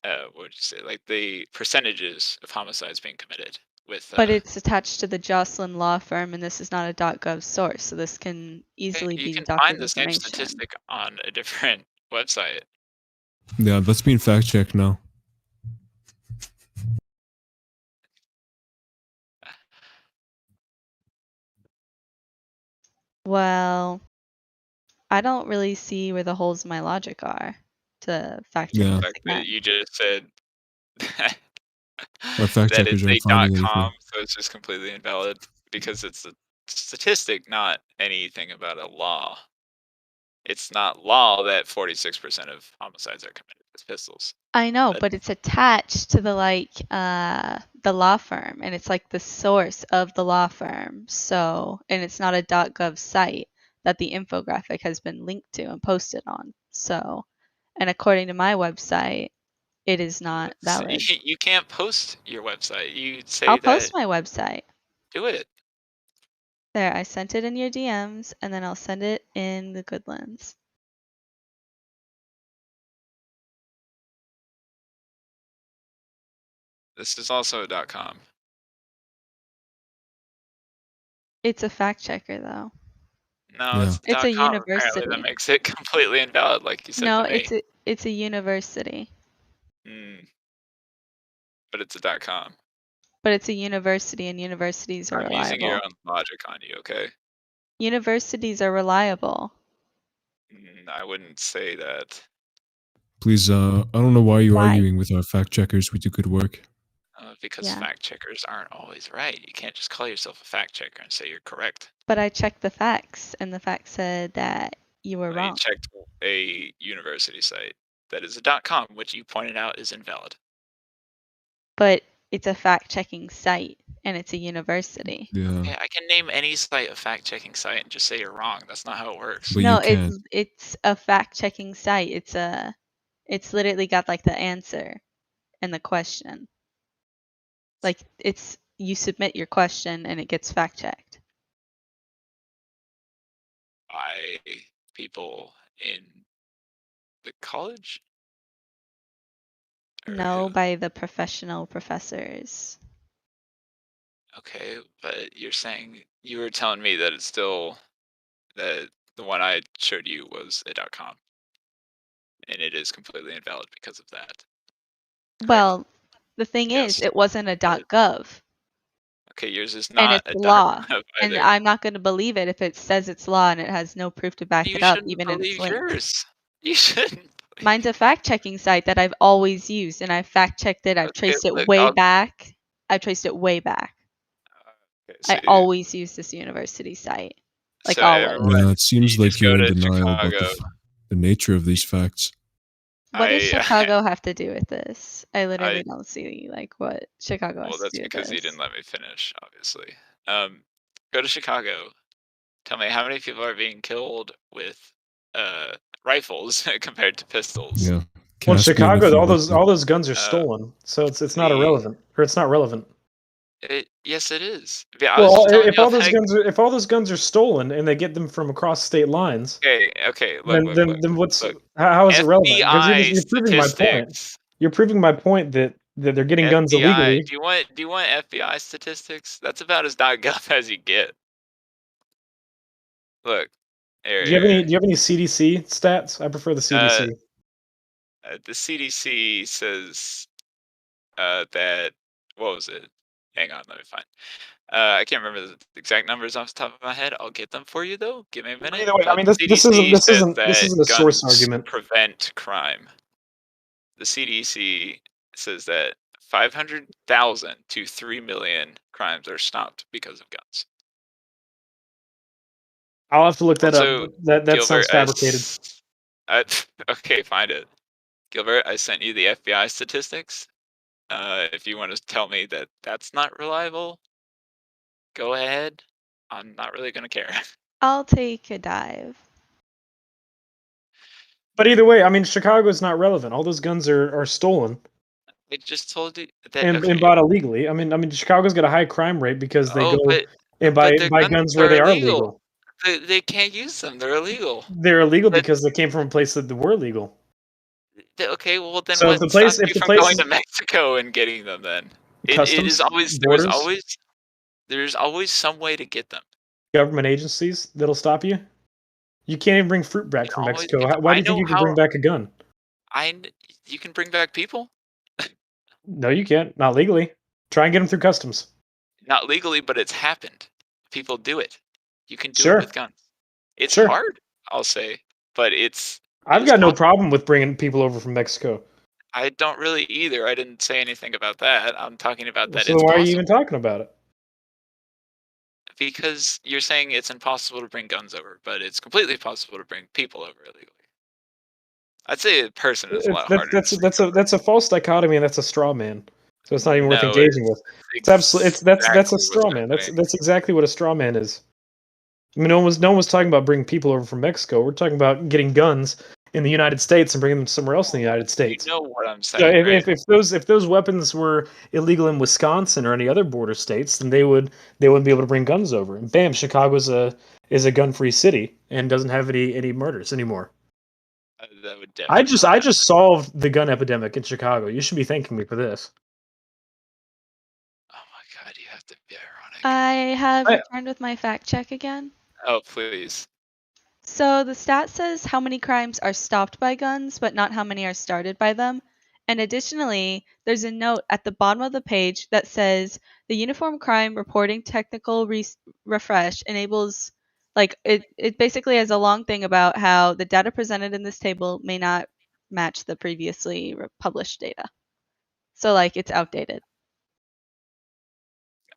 what would you say, like the percentages of homicides being committed with. But it's attached to the Jocelyn Law Firm, and this is not a .gov source, so this can easily you be can doctored find the same information. statistic on a different website. Yeah, that's being fact checked now. Well, I don't really see where the holes in my logic are to fact check Yeah. this The fact that again. you just said Our fact that checkers it's aren't a finding .com, anything. so it's just completely invalid because it's a statistic, not anything about a law. It's not law that 46% of homicides are committed with pistols. I know, But but it's attached to the the law firm, and it's like the source of the law firm. So, and it's not a .gov site that the infographic has been linked to and posted on. So, and according to my website, it is not valid. you can't post your website. You say I'll that post my website. do it. There, I sent it in your DMs, and then I'll send it in the Goodlands. This is also a .com. It's a fact checker, though. No, Yeah. it's It's a a .com. Apparently, that university. makes it completely invalid, like you said No, to me. it's a university. But it's a .com. But it's a university, and universities are I'm using your reliable. own logic on you, okay? Universities are reliable. I wouldn't say that. Please, I don't know why you're Why? arguing with our fact checkers. We do good work. Because Yeah. fact checkers aren't always right. You can't just call yourself a fact checker and say you're correct. But I checked the facts, and the facts said that you were You wrong. checked a university site that is a .com, which you pointed out is invalid. But it's a fact checking site, and it's a university. Yeah. Yeah, I can name any site a fact checking site and just say you're wrong. That's not how it works. But No, you can't. it's a fact checking site. It's literally got like the answer and the question. Like you submit your question and it gets fact checked. By people in the college? Or No, who? by the professional professors. Okay, but you were telling me that it's still that the one I showed you was a .com, and it is completely invalid because of that. Well, the thing Yes. is, it wasn't a But- .gov, Okay, yours is and not it's a law. .gov And either. I'm not going to believe it if it says it's law and it has no proof to back You it up, shouldn't even if it's believe linked. yours. You shouldn't. Mine's a fact checking site that I've always used, and I've fact checked it. I've Okay, traced it look, way back. I've traced it way back. Okay, I always use this university site. Like so always. everyone, Yeah, it seems you like just go you're in to denial about Chicago. the nature of these facts. What does I- Chicago have to do with this? I literally don't see like what Chicago has Well, to that's do with because this. you didn't let me finish, obviously. Go to Chicago. Tell me how many people are being killed with rifles compared to pistols. Yeah. Well, in Caspian, if Chicago, you all would those like all those guns are uh, stolen, so it's not the- irrelevant, or it's not relevant. Yes, it is. Yeah, I was Well, just telling if you all those how- if all those guns are stolen and they get them from across state lines, Okay. Look. then what's look. how is it relevant? Because FBI you're proving my point. statistics. You're proving my point that they're getting guns FBI. illegally. Do you want FBI statistics? That's about as .gov as you get. Look. Here, Do you have any CDC stats? I prefer the CDC. The CDC says that what was it? Hang on, let me find. I can't remember the exact numbers off the top of my head. I'll get them for you though. Give me a minute. Either way, I But mean the this CDC says isn't a source guns argument. prevent crime. The CDC says that 500,000 to 3 million crimes are stopped because of guns. I'll have to look that Also, up. That Gilbert, sounds fabricated. okay, find it. Gilbert, I sent you the FBI statistics. If you want to tell me that that's not reliable, go ahead. I'm not really going to care. I'll take a dive. But either way, I mean Chicago's not relevant. All those guns are stolen I just told you that. and bought illegally. I mean Chicago's got a high crime rate because they go and buy their guns where they are legal. They can't use them. They're illegal. They're illegal because they came from a place that were legal. Okay, well then So if what the place- stops if you the from place going is- to Mexico and getting them then? It Customs, is always borders, there's always some way to get them. government agencies that'll stop you. You can't even bring fruit back from always- Mexico. Why do you think you can bring back a gun? You can bring back people, No, you can't. Not legally. Try and get them through customs. not legally, but it's happened. People do it. You can do Sure. it with guns. It's Sure. hard, I'll say, but it's I've it's got no possible. problem with bringing people over from Mexico. I don't really either. I didn't say anything about that. I'm talking about that So then it's why are you even possible talking about it? because you're saying it's impossible to bring guns over, but it's completely possible to bring people over illegally. I'd say a person is a lot harder to bring over. That's a false dichotomy, and that's a straw man. So it's not even worth No, engaging with. It's absolutely that's a exactly what's straw man. happening. That's exactly what a straw man is. I mean, no one was talking about bringing people over from Mexico. We're talking about getting guns in the United States and bringing them somewhere else in the United You States. know what I'm So saying, right? if those weapons were illegal in Wisconsin or any other border states, then they wouldn't be able to bring guns over. And bam, Chicago's is a gun free city and doesn't have any murders anymore. That would I definitely not just solved the gun epidemic in Chicago. You should be thanking me for this. Oh my god, you have to be ironic. I have I- returned with my fact check again. Oh, please. So the stat says how many crimes are stopped by guns, but not how many are started by them. And additionally, there's a note at the bottom of the page that says the Uniform Crime Reporting Technical Refresh enables, like, it basically has a long thing about how the data presented in this table may not match the previously published data. So, like, it's outdated.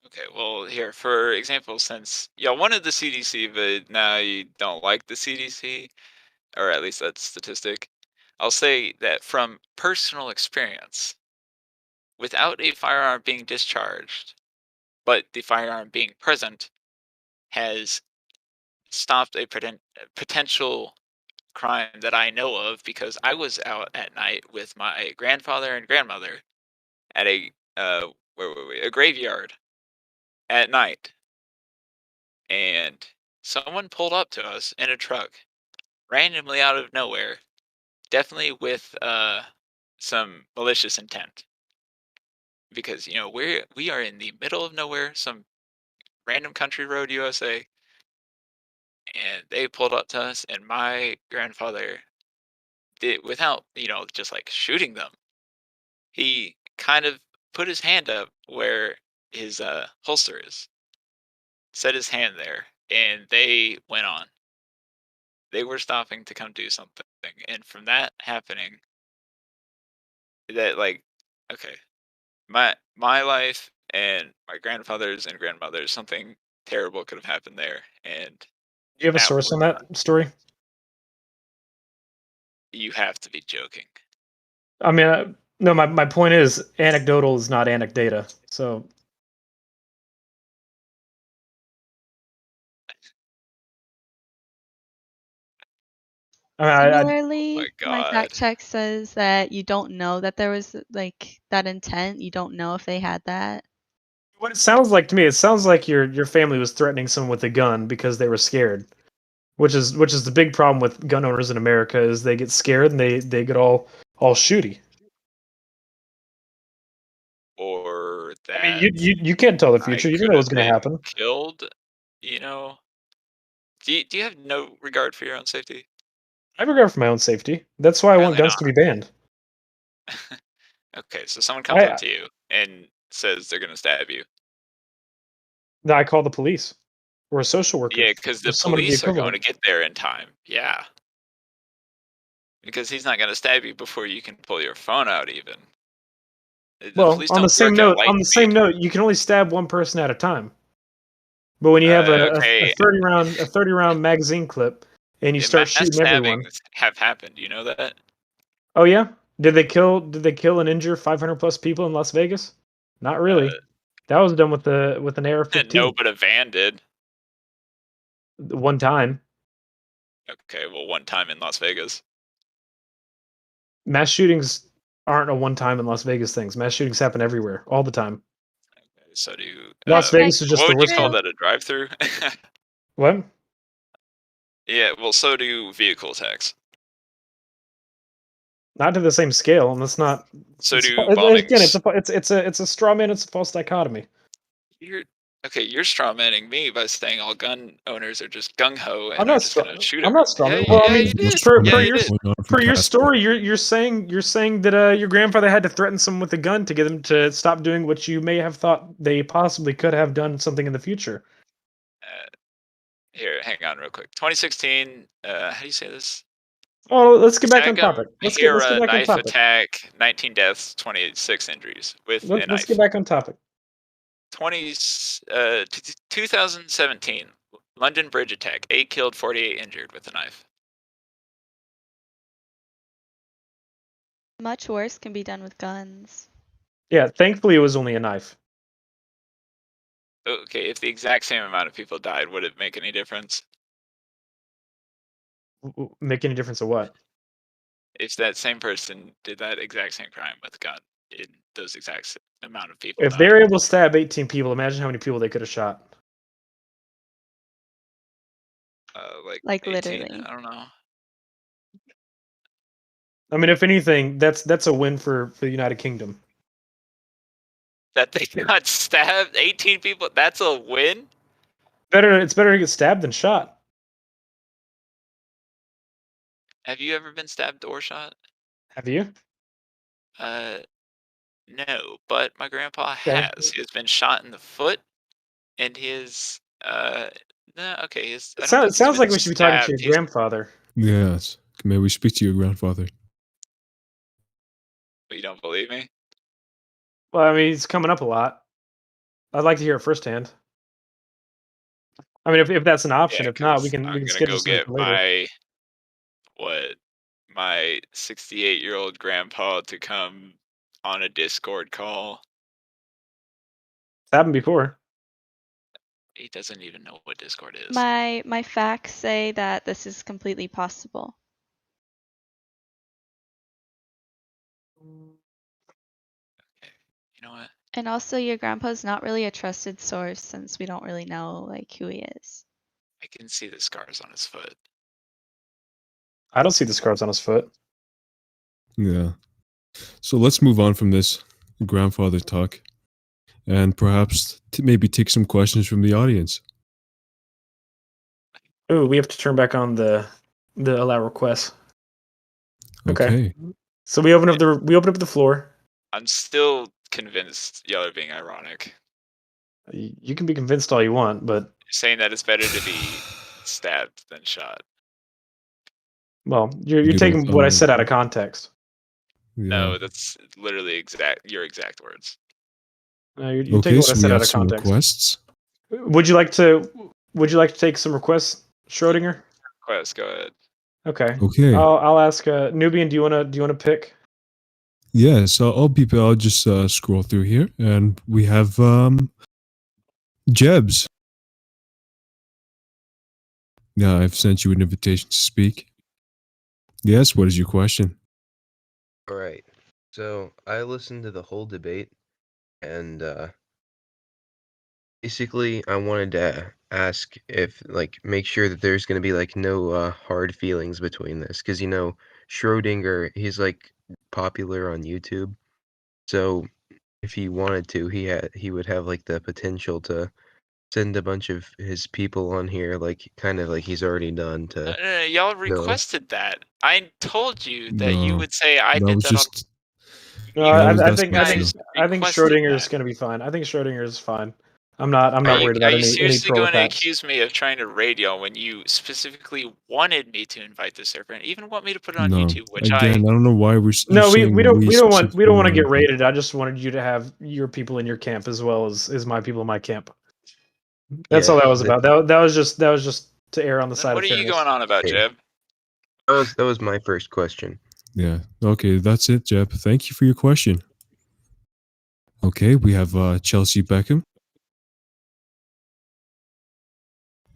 Okay, well, here, for example, since y'all wanted the CDC, but now you don't like the CDC, or at least that statistic, I'll say that from personal experience, without a firearm being discharged, but the firearm being present, has stopped a potential crime that I know of because I was out at night with my grandfather and grandmother at a where were we? A graveyard at night, and someone pulled up to us in a truck randomly out of nowhere, definitely with some malicious intent. Because we are in the middle of nowhere, some random country road, USA, and they pulled up to us, and my grandfather did without just like shooting them. He kind of put his hand up where his holster is, set his hand there, and they went on. They were stopping to come do something, and from that happening, that like, okay, my life and my grandfather's and grandmother's, something terrible could have happened there, and Do you have a that source was on that story? you have to be joking. I mean, no. My point is anecdotal is not anecdata. So I mean, Oh Similarly, my my god. fact check says that you don't know that there was like that intent. You don't know if they had that. what it sounds like to me, it sounds like your family was threatening someone with a gun because they were scared. Which is the big problem with gun owners in America is they get scared and they get all shooty. Or I mean, that you can't tell the I future. You don't could know have what's going to been happen. killed, you know? Do you have no regard for your own safety? I have regard for my own safety. That's why I want Apparently guns not. to be banned. Okay, so someone comes up I to you and says they're gonna stab you. I call the police or a social worker Yeah, because or the someone of the police are going to equivalent. get there in time. Yeah, because he's not gonna stab you before you can pull your phone out even. The Well, police don't work at light on the same speed. note, you can only stab one person at a time. But when you have a Okay, 30 round magazine clip and you start mass shooting everyone. stabbings have happened. You know that? Oh yeah? Did they kill and injure 500 plus people in Las Vegas? Not really. That was done with an No, AR-15 but a van did. one time. Okay, well, one time in Las Vegas. Mass shootings aren't a one time in Las Vegas things. Mass shootings happen everywhere, all the time. Okay, so do Las Hashtag Vegas is just what the would you worst call one. true. that? A drive-through? What? Yeah, well, so do vehicle attacks. Not to the same scale, and that's not. So do Again, bombings. it's a straw man. It's a false dichotomy. You're okay. You're strawmanning me by saying all gun owners are just gung ho I'm and are not just gonna shoot I'm not everyone. straw man. Well, I Yeah, mean, you did. per Yeah, your you did. Going on from per your Casper. story, you're saying that your grandfather had to threaten someone with a gun to get them to stop doing what you may have thought they possibly could have done something in the future. Uh, Here, hang on real quick. 2016. How do you say this? Oh, let's get back on Sagum topic. Let's get Hira back on knife topic. attack. 19 deaths, 26 injuries with a Let's knife. get back on topic. 2017. London Bridge attack. 8 killed, 48 injured with a knife. Much worse can be done with guns. Yeah, thankfully it was only a knife. Okay, if the exact same amount of people died, would it make any difference? Make any difference of what? If that same person did that exact same crime with a gun, those exact amount of people If died. they were able to stab 18 people, imagine how many people they could have shot. Like 18, literally. I don't know. I mean, if anything, that's a win for the United Kingdom. That they got stabbed, 18 people, that's a win? It's better to get stabbed than shot. Have you ever been stabbed or shot? Have you? No, but my grandpa Okay. has. He has been shot in the foot, and his no, okay, his. I It don't think he's sounds been like we should be talking to stabbed. your grandfather. Yes. May we speak to your grandfather? But you don't believe me? Well, I mean, he's coming up a lot. I'd like to hear it firsthand. I mean, if that's an option. Yeah, If not, we 'cause can I'm gonna schedule go something get for later. my 68-year-old grandpa to come on a Discord call. It's happened before. He doesn't even know what Discord is. My facts say that this is completely possible. You know what? And also, your grandpa's not really a trusted source since we don't really know like who he is. I can see the scars on his foot. I don't see the scars on his foot. Yeah. So let's move on from this grandfather talk and perhaps maybe take some questions from the audience. Oh, we have to turn back on the allow requests. Okay. So we open up the floor. I'm still convinced y'all are being ironic. You can be convinced all you want, but You're saying that it's better to be stabbed than shot. well, you're You taking don't what I follow- said out of context. Yeah. No, that's literally your exact words. You're Okay, taking what I so said we out have of some context. requests. Would you like to take some requests, Schrodinger? Quest, go ahead. Okay. Okay. I'll ask Nubian. Do you wanna pick? Yeah, so I'll just scroll through here, and we have Jebs. Yeah, I've sent you an invitation to speak. Yes, what is your question? All right. So I listened to the whole debate, and basically I wanted to ask if, like, make sure that there's going to be like no hard feelings between this, because Schrodinger, he's like popular on YouTube, so if he wanted to, he would have like the potential to send a bunch of his people on here, like kind of like he's already done to. Y'all requested that. I told you that you No, would say I that did was that just No, That was- I that's think not true. Schrodinger is that. going to be fine. I think Schrodinger is fine. I'm not Are worried you about any seriously troll going to attacks. accuse me of trying to radio when you specifically wanted me to invite the server and even want me to put it on no. YouTube, which Again, I don't know why we're. No, you're saying we don't want specifically to get wanted. raided. I just wanted you to have your people in your camp as well as my people in my camp. That's all that was about. That was just to err on the then side what of are you fairness. going on about, Hey. Jeb? That was my first question. Yeah. Okay, that's it, Jeb. Thank you for your question. Okay, we have Chelsea Beckham.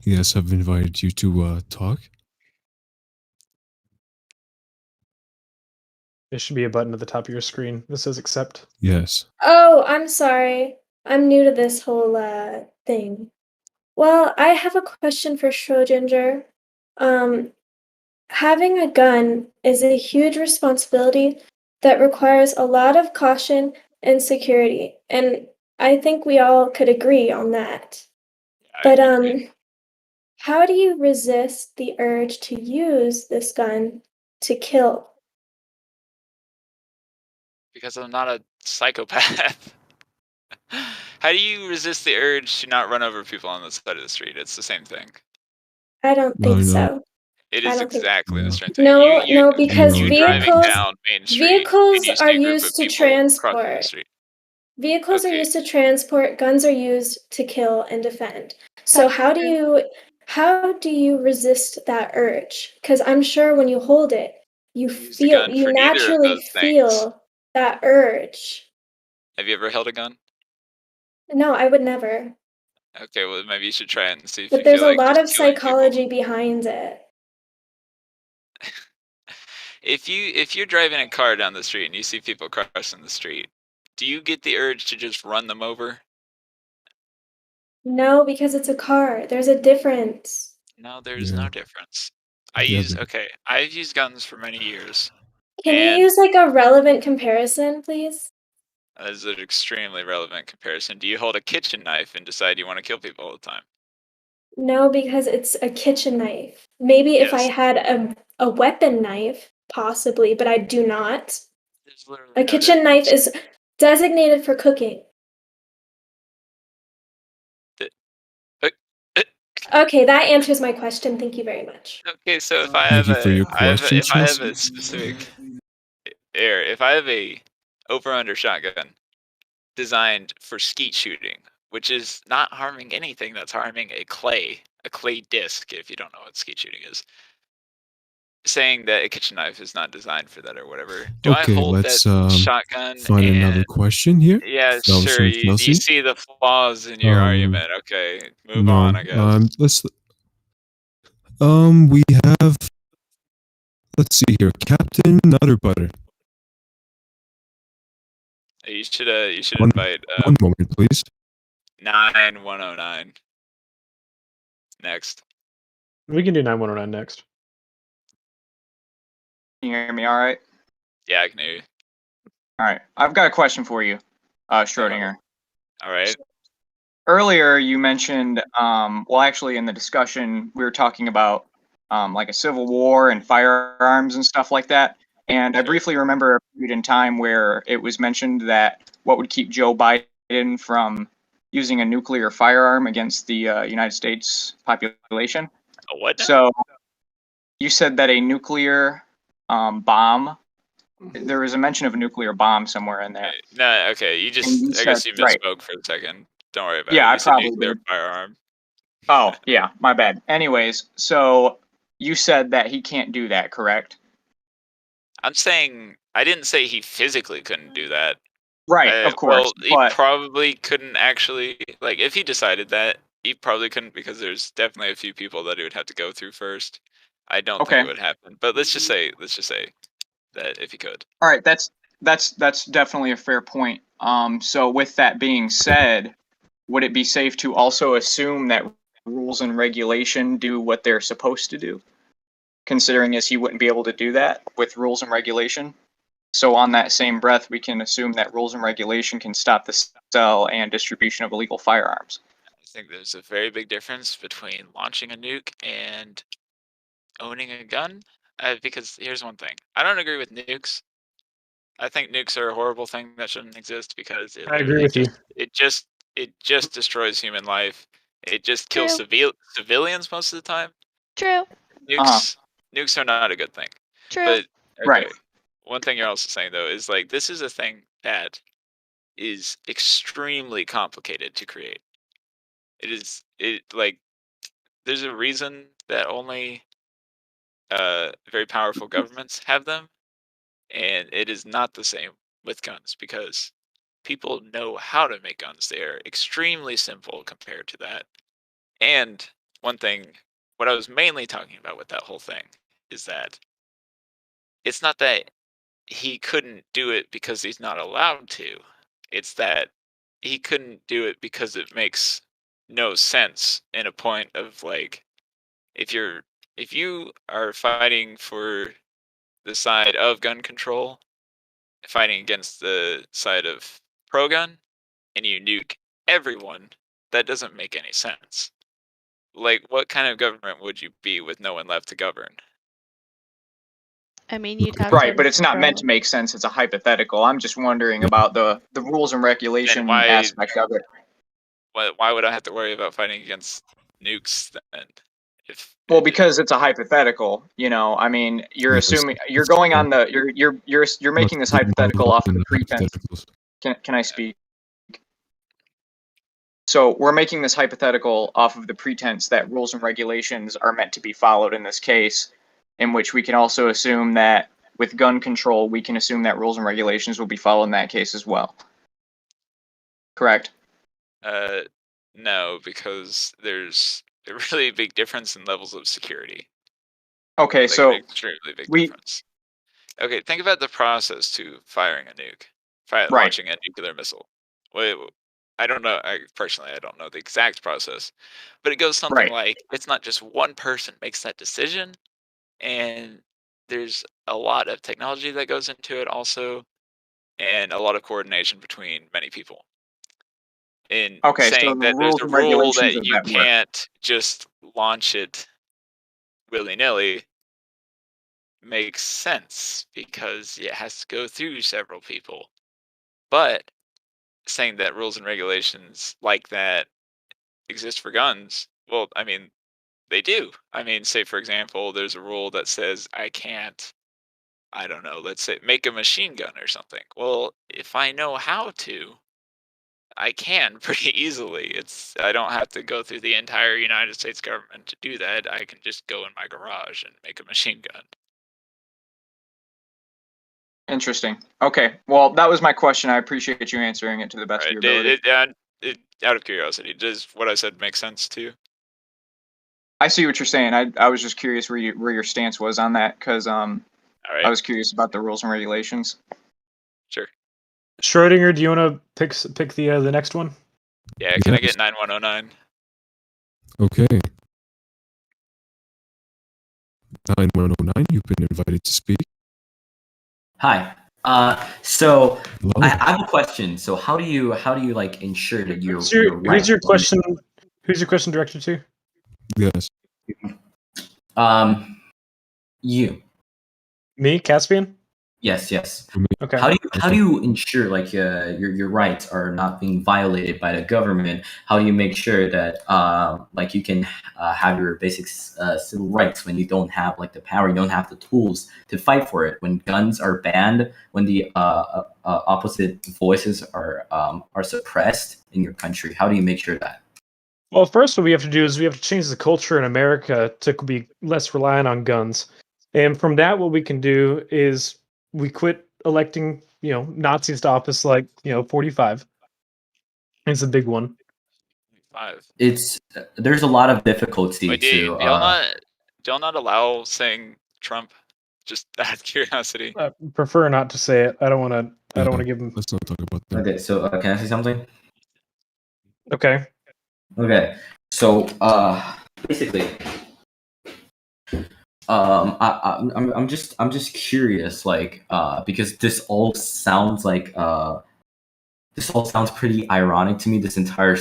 Yes, I've invited you to talk. There should be a button at the top of your screen that says accept. Yes. Oh, I'm sorry. I'm new to this whole thing. Well, I have a question for Schrodinger. Having a gun is a huge responsibility that requires a lot of caution and security, and I think we all could agree on that. But how do you resist the urge to use this gun to kill? Because I'm not a psychopath. How do you resist the urge to not run over people on the side of the street? It's the same thing. I don't No, think no. so. It I is don't think- exactly the No. same thing. No, You no, because you driving vehicles down Main Street vehicles and you are see a group used of to people crossing the transport. street. Vehicles are Okay. used to transport, guns are used to kill and defend. So That's how do true. you resist that urge? Because I'm sure when you hold it, you Use the gun for neither of naturally those things. feel that urge. Have you ever held a gun? No, I would never. Okay, well maybe you should try it and see if But you there's feel a like lot just of killing people. psychology behind it. If you're driving a car down the street and you see people crossing the street, do you get the urge to just run them over? No, because it's a car. There's a difference. No, there's Yeah. no difference. Yeah, I've used guns for many years. Can you And use like a relevant comparison, please? that is an extremely relevant comparison. Do you hold a kitchen knife and decide you want to kill people all the time? No, because it's a kitchen knife. Maybe if I Yes. had a weapon knife, possibly, but I do not. There's literally A no kitchen knife difference. is designated for cooking. Uh, uh, Okay, that answers my question. Thank you very much. Okay, so if I Thank have you for a your I have a- question, if I have Chelsea. a specific if I have a over-under shotgun designed for skeet shooting, which is not harming anything, that's harming a clay disc, if you don't know what skeet shooting is. Saying that a kitchen knife is not designed for that or whatever. Do I Okay, hold let's that shotgun find another and question here. yeah, That was sure. from You Chelsea. see the flaws in your argument. Okay, move No, on, I guess. we have. Let's see here, Captain Nutter Butter. You should One- invite One moment, please. 9109 next. We can do 9109 next. Can you hear me all right? Yeah, I can hear you. All right. I've got a question for you, Schrodinger. All right. Earlier, you mentioned, well, actually, in the discussion, we were talking about like a civil war and firearms and stuff like that. And I briefly remember a period in time where it was mentioned that what would keep Joe Biden from using a nuclear firearm against the United States population. What? So you said that a nuclear bomb. There was a mention of a nuclear bomb somewhere in there. No, okay. I guess you right. misspoke for a second. Don't worry about Yeah, it. I You said probably nuclear did. firearm. Oh, yeah, my bad. Anyways, so you said that he can't do that, correct? I'm saying I didn't say he physically couldn't do that. Right, of course. Well, he But probably couldn't actually. Like, if he decided that, he probably couldn't because there's definitely a few people that he would have to go through first. I don't think Okay. it would happen. But let's just say that if he could. all right, that's definitely a fair point. So with that being said, would it be safe to also assume that rules and regulation do what they're supposed to do? Considering as he wouldn't be able to do that with rules and regulation. So on that same breath, we can assume that rules and regulation can stop the sale and distribution of illegal firearms. I think there's a very big difference between launching a nuke and owning a gun. Because here's one thing: I don't agree with nukes. I think nukes are a horrible thing that shouldn't exist because it I agree with you. it just destroys human life. It just kills True. civilians most of the time. True. Nukes are not a good thing. True. But okay. Right. One thing you're also saying though is like this is a thing that is extremely complicated to create. There's a reason that only very powerful governments have them, and it is not the same with guns because people know how to make guns. They are extremely simple compared to that. And one thing, what I was mainly talking about with that whole thing is that it's not that he couldn't do it because he's not allowed to. It's that he couldn't do it because it makes no sense in a point of like if you are fighting for the side of gun control, fighting against the side of pro gun, and you nuke everyone, that doesn't make any sense. Like, what kind of government would you be with no one left to govern? I mean, you'd have Right, to but it's not meant to control- make sense. It's a hypothetical. I'm just wondering about the rules and regulation why- aspect of it. Why would I have to worry about fighting against nukes then? Well, because it's a hypothetical, I mean, you're Yes, assuming you're it's going fine. on the you're making this hypothetical off of the pretense. Can I speak? So we're making this hypothetical off of the pretense that rules and regulations are meant to be followed in this case, in which we can also assume that with gun control, we can assume that rules and regulations will be followed in that case as well. Correct? No, because there's a really big difference in levels of security. Okay, Like so an extremely big we difference. Okay, think about the process to firing a nuke, Right. launching a nuclear missile. Wait, I don't know. I don't know the exact process, but it goes something Right. like it's not just one person makes that decision, and there's a lot of technology that goes into it also, and a lot of coordination between many people. In Okay, so saying the that there's rules a and rule regulations that of you that work. can't just launch it willy-nilly makes sense because it has to go through several people. But saying that rules and regulations like that exist for guns, well, I mean, they do. I mean, say for example, there's a rule that says I can't, I don't know, let's say make a machine gun or something. Well, if I know how to, I can pretty easily. I don't have to go through the entire United States government to do that. I can just go in my garage and make a machine gun. Interesting. Okay, well, that was my question. I appreciate you answering it to the best of Right. your ability. Out of curiosity, does what I said make sense to you? I see what you're saying. I was just curious where your stance was on that because All right. I was curious about the rules and regulations. Sure. Schrodinger, do you want to pick the next one? Yeah. Can I Yes. get 9109? Okay. 9109, you've been invited to speak. Hi. So Hello. I have a question. So how do you like ensure that you're Who's your right? question? Who's your question directed to? Yes. You. Me, Caspian. Yes. Okay. How do you ensure like your rights are not being violated by the government? How do you make sure that like you can have your basic civil rights when you don't have like the power, you don't have the tools to fight for it? When guns are banned, when the opposite voices are suppressed in your country, how do you make sure that? Well, first, what we have to do is we have to change the culture in America to be less reliant on guns. And from that, what we can do is we quit electing, Nazis to office like, 45. It's a big one. 5. There's a lot of difficulty Wait, to. do y'all not allow saying Trump? Just out of curiosity. I prefer not to say it. I don't want to. I don't want to give him. Let's not talk about that. Okay, so can I say something? Okay. Okay, so basically, I'm just curious, like, because this all sounds pretty ironic to me. This entire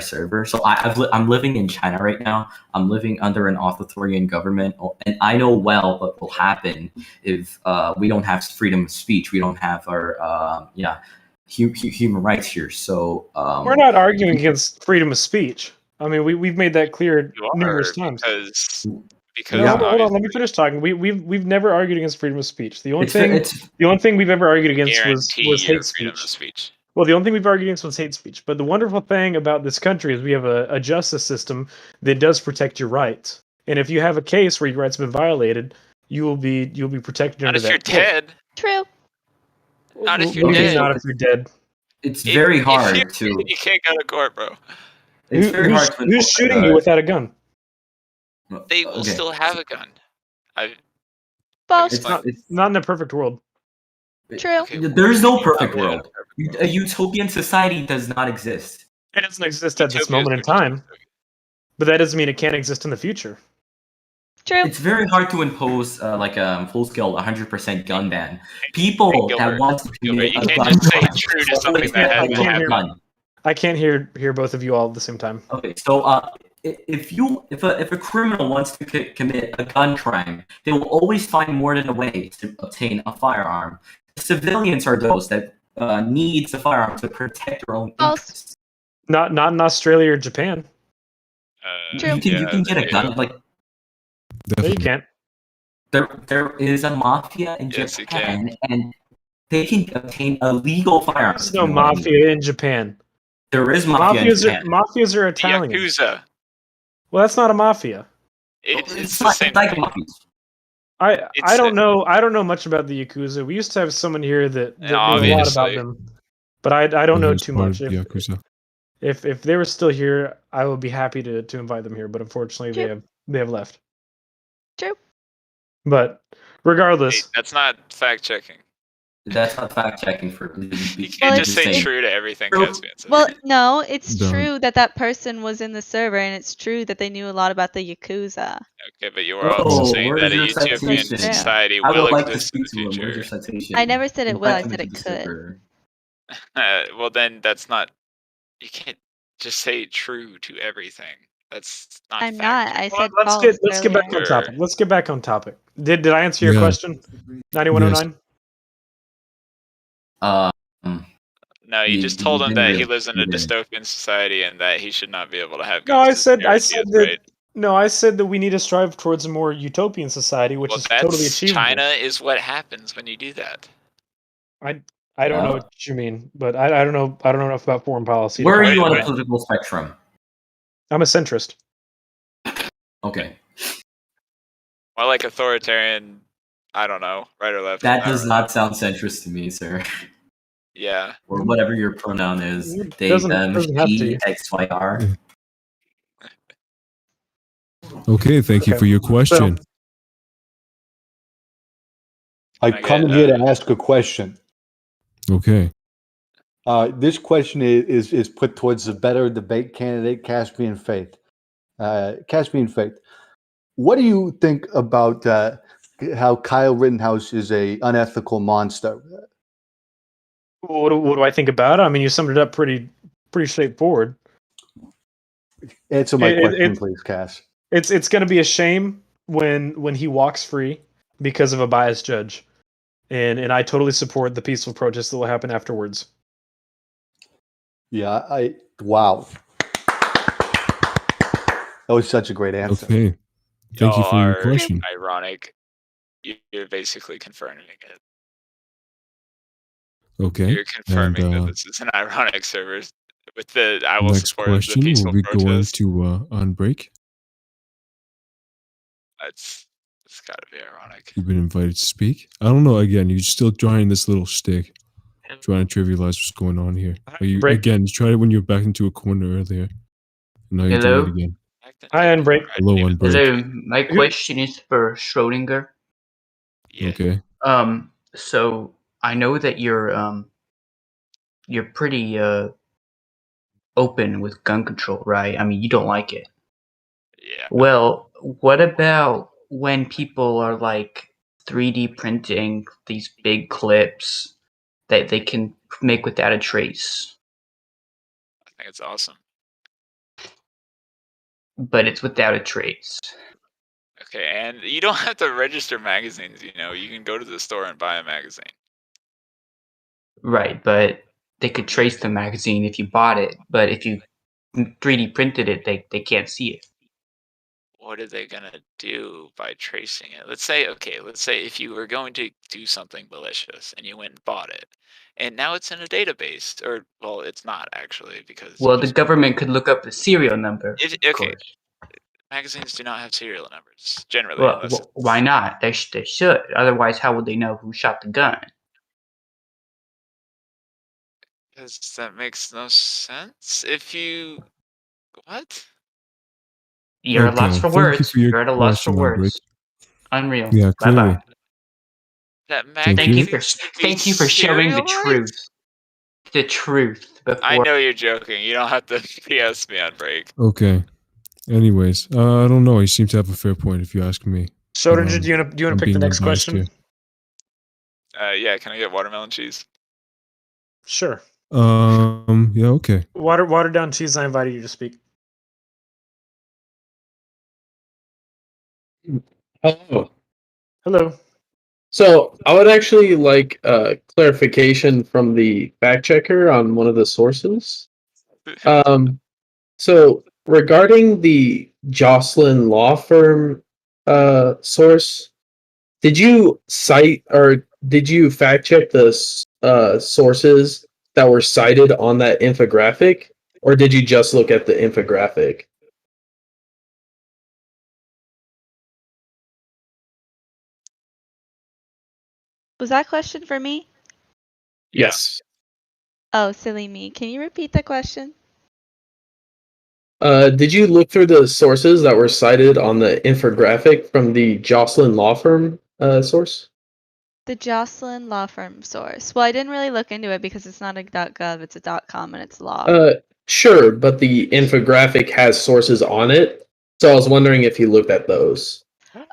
server. So I'm living in China right now. I'm living under an authoritarian government, and I know well what will happen if we don't have freedom of speech. We don't have our human rights here. So We're not arguing against freedom of speech. I mean, we've made that clear You numerous are times. because No, hold on. Let me obviously finish talking. We've never argued against freedom of speech. The only it's thing we've ever argued against was guarantee your hate freedom of speech. speech. Well, the only thing we've argued against was hate speech. But the wonderful thing about this country is we have a justice system that does protect your rights. And if you have a case where your rights have been violated, you'll be protected Not under if that. you're dead. True. Not if What you're do you mean dead. not if you're dead? it's very If hard you're to. dead, you can't go to court, bro. It's very hard to. Who's enforce, shooting you without a gun? They will okay. still have a gun. Both. It's not. It's Not in a perfect world. True. Okay, There's no perfect yeah, world. A utopian society does not exist. It doesn't exist at this Utopias moment in are just time, but that doesn't mean it can't exist in the future. True. It's very hard to impose like a full-scale 100% gun ban. People Gilbert, that want to Gilbert, commit you a can't gun just say crime true to will something always that get hasn't away with a happened. gun. I can't hear both of you all at the same time. Okay, so if a criminal wants to commit a gun crime, they will always find more than a way to obtain a firearm. Civilians are those that needs a firearm to protect their own False. interests. Not in Australia or Japan. True. You can get a gun. Like No, you Definitely. can't. there is a mafia in Yes, you Japan, and they can obtain illegal firearms. There's if no you know what I mean. mafia in Japan. There is mafia in Japan. Mafias are The Italian. Yakuza. Well, that's not a mafia. It's the not same like thing. mafia. I It's don't know. I don't know much about the Yakuza. We used to have someone here that knew a lot about Obviously. them, but I don't know He was too part much. of the Yakuza. If they were still here, I would be happy to invite them here. But unfortunately, True. they have left. True. But Hey, regardless, that's not fact checking. That's not fact checking for. You can't just say true to everything Caspian says. Well, no, it's Don't. true that person was in the server, and it's true that they knew a lot about the Yakuza. Okay, but you were also saying where's that a your utopian citation? society I will would like to exist in speak the to him. Where's future. your citation? I never said it will. I Invite him said into it the could. server. Well, then that's not. You can't just say true to everything. That's not. I'm fact not. checking. I said let's false get back on earlier. topic. Let's get back on topic. Did I answer your Yeah. question? 9109. No, you You- just you told him didn't that he really- lives in you a didn't. dystopian society and that he should not be able to have No, guns. I to said secure his that. right. No, I said that we need to strive towards a more utopian society, which Well, is that's totally achievable. China is what happens when you do that. I don't know Yeah. what you mean, but I don't know. I don't know enough about foreign policy. to Where are comment you on on the that. political spectrum? I'm a centrist. Okay, More like authoritarian. I don't know, right or left. that I does don't not sound centrist to me, sir. Yeah. Or whatever your pronoun is. It They, doesn't them, have he, to. X, Y, R. Okay, thank you Okay. for your question. I Can I come get, here to ask a question. Okay. This question is put towards the better debate candidate, Caspian Faith. Caspian Faith, what do you think about how Kyle Rittenhouse is a unethical monster? What do I think about it? I mean, you summed it up pretty straightforward. Answer my question, It- please, Cass. It's going to be a shame when he walks free because of a biased judge, and I totally support the peaceful protest that will happen afterwards. Yeah, wow. That was such a great answer. Okay. Thank you for your are question. ironic. You're basically confirming it. Okay. You're confirming And, that this is an ironic server with the I will Next support the question peaceful will be going protest. to on break. It's got to be ironic. You've been invited to speak. I don't know. Again, you're still trying this little stick, trying to trivialize what's going on here. Are you Break. again? You tried it when you were backed into a corner earlier. And now you're doing Hello? it again. Hi, on break. Hello, on break. Hello, my question is for Schrodinger. Yeah. Okay. So I know that you're pretty open with gun control, right? I mean, you don't like it. Yeah. Well, what about when people are like 3D printing these big clips that they can make without a trace, I think it's awesome. but it's without a trace? Okay, and you don't have to register magazines. You know, you can go to the store and buy a magazine. Right, but they could trace the magazine if you bought it, but if you 3D printed it, they can't see it. What are they gonna do by tracing it? Let's say if you were going to do something malicious and you went and bought it, and now it's in a database, or well, it's not actually because Well, the government could look up the serial number. It, of okay, course. magazines do not have serial numbers generally. Well, Unless why not? They should. Otherwise, how would they know who shot the gun? because that makes no sense. If you what? You're at a loss Okay, for thank you words. for your You're at a loss for question, Albrecht. words. Unreal. Yeah, Bye clearly. bye. That Thank Thank you you. for magazines should be thank you for sharing the serialized? truth. The truth before. I know you're joking. You don't have to PS me on break. Okay. Anyways, I don't know. You seem to have a fair point, if you ask me. Schrodinger, do you want to I'm pick the being next unbiased question? here. Yeah, can I get watermelon cheese? Sure. Yeah. Okay. Watered down cheese. I invited you to speak. Hello. Hello. So I would actually like clarification from the fact checker on one of the sources. So regarding the Jocelyn law firm source, did you cite or did you fact check the sources that were cited on that infographic, or did you just look at the infographic? Was that question for me? Yes. Oh, silly me. Can you repeat the question? Did you look through the sources that were cited on the infographic from the Jocelyn law firm source? The Jocelyn law firm source. Well, I didn't really look into it because it's not a .gov, it's a .com, and it's law. Sure, but the infographic has sources on it, so I was wondering if you looked at those.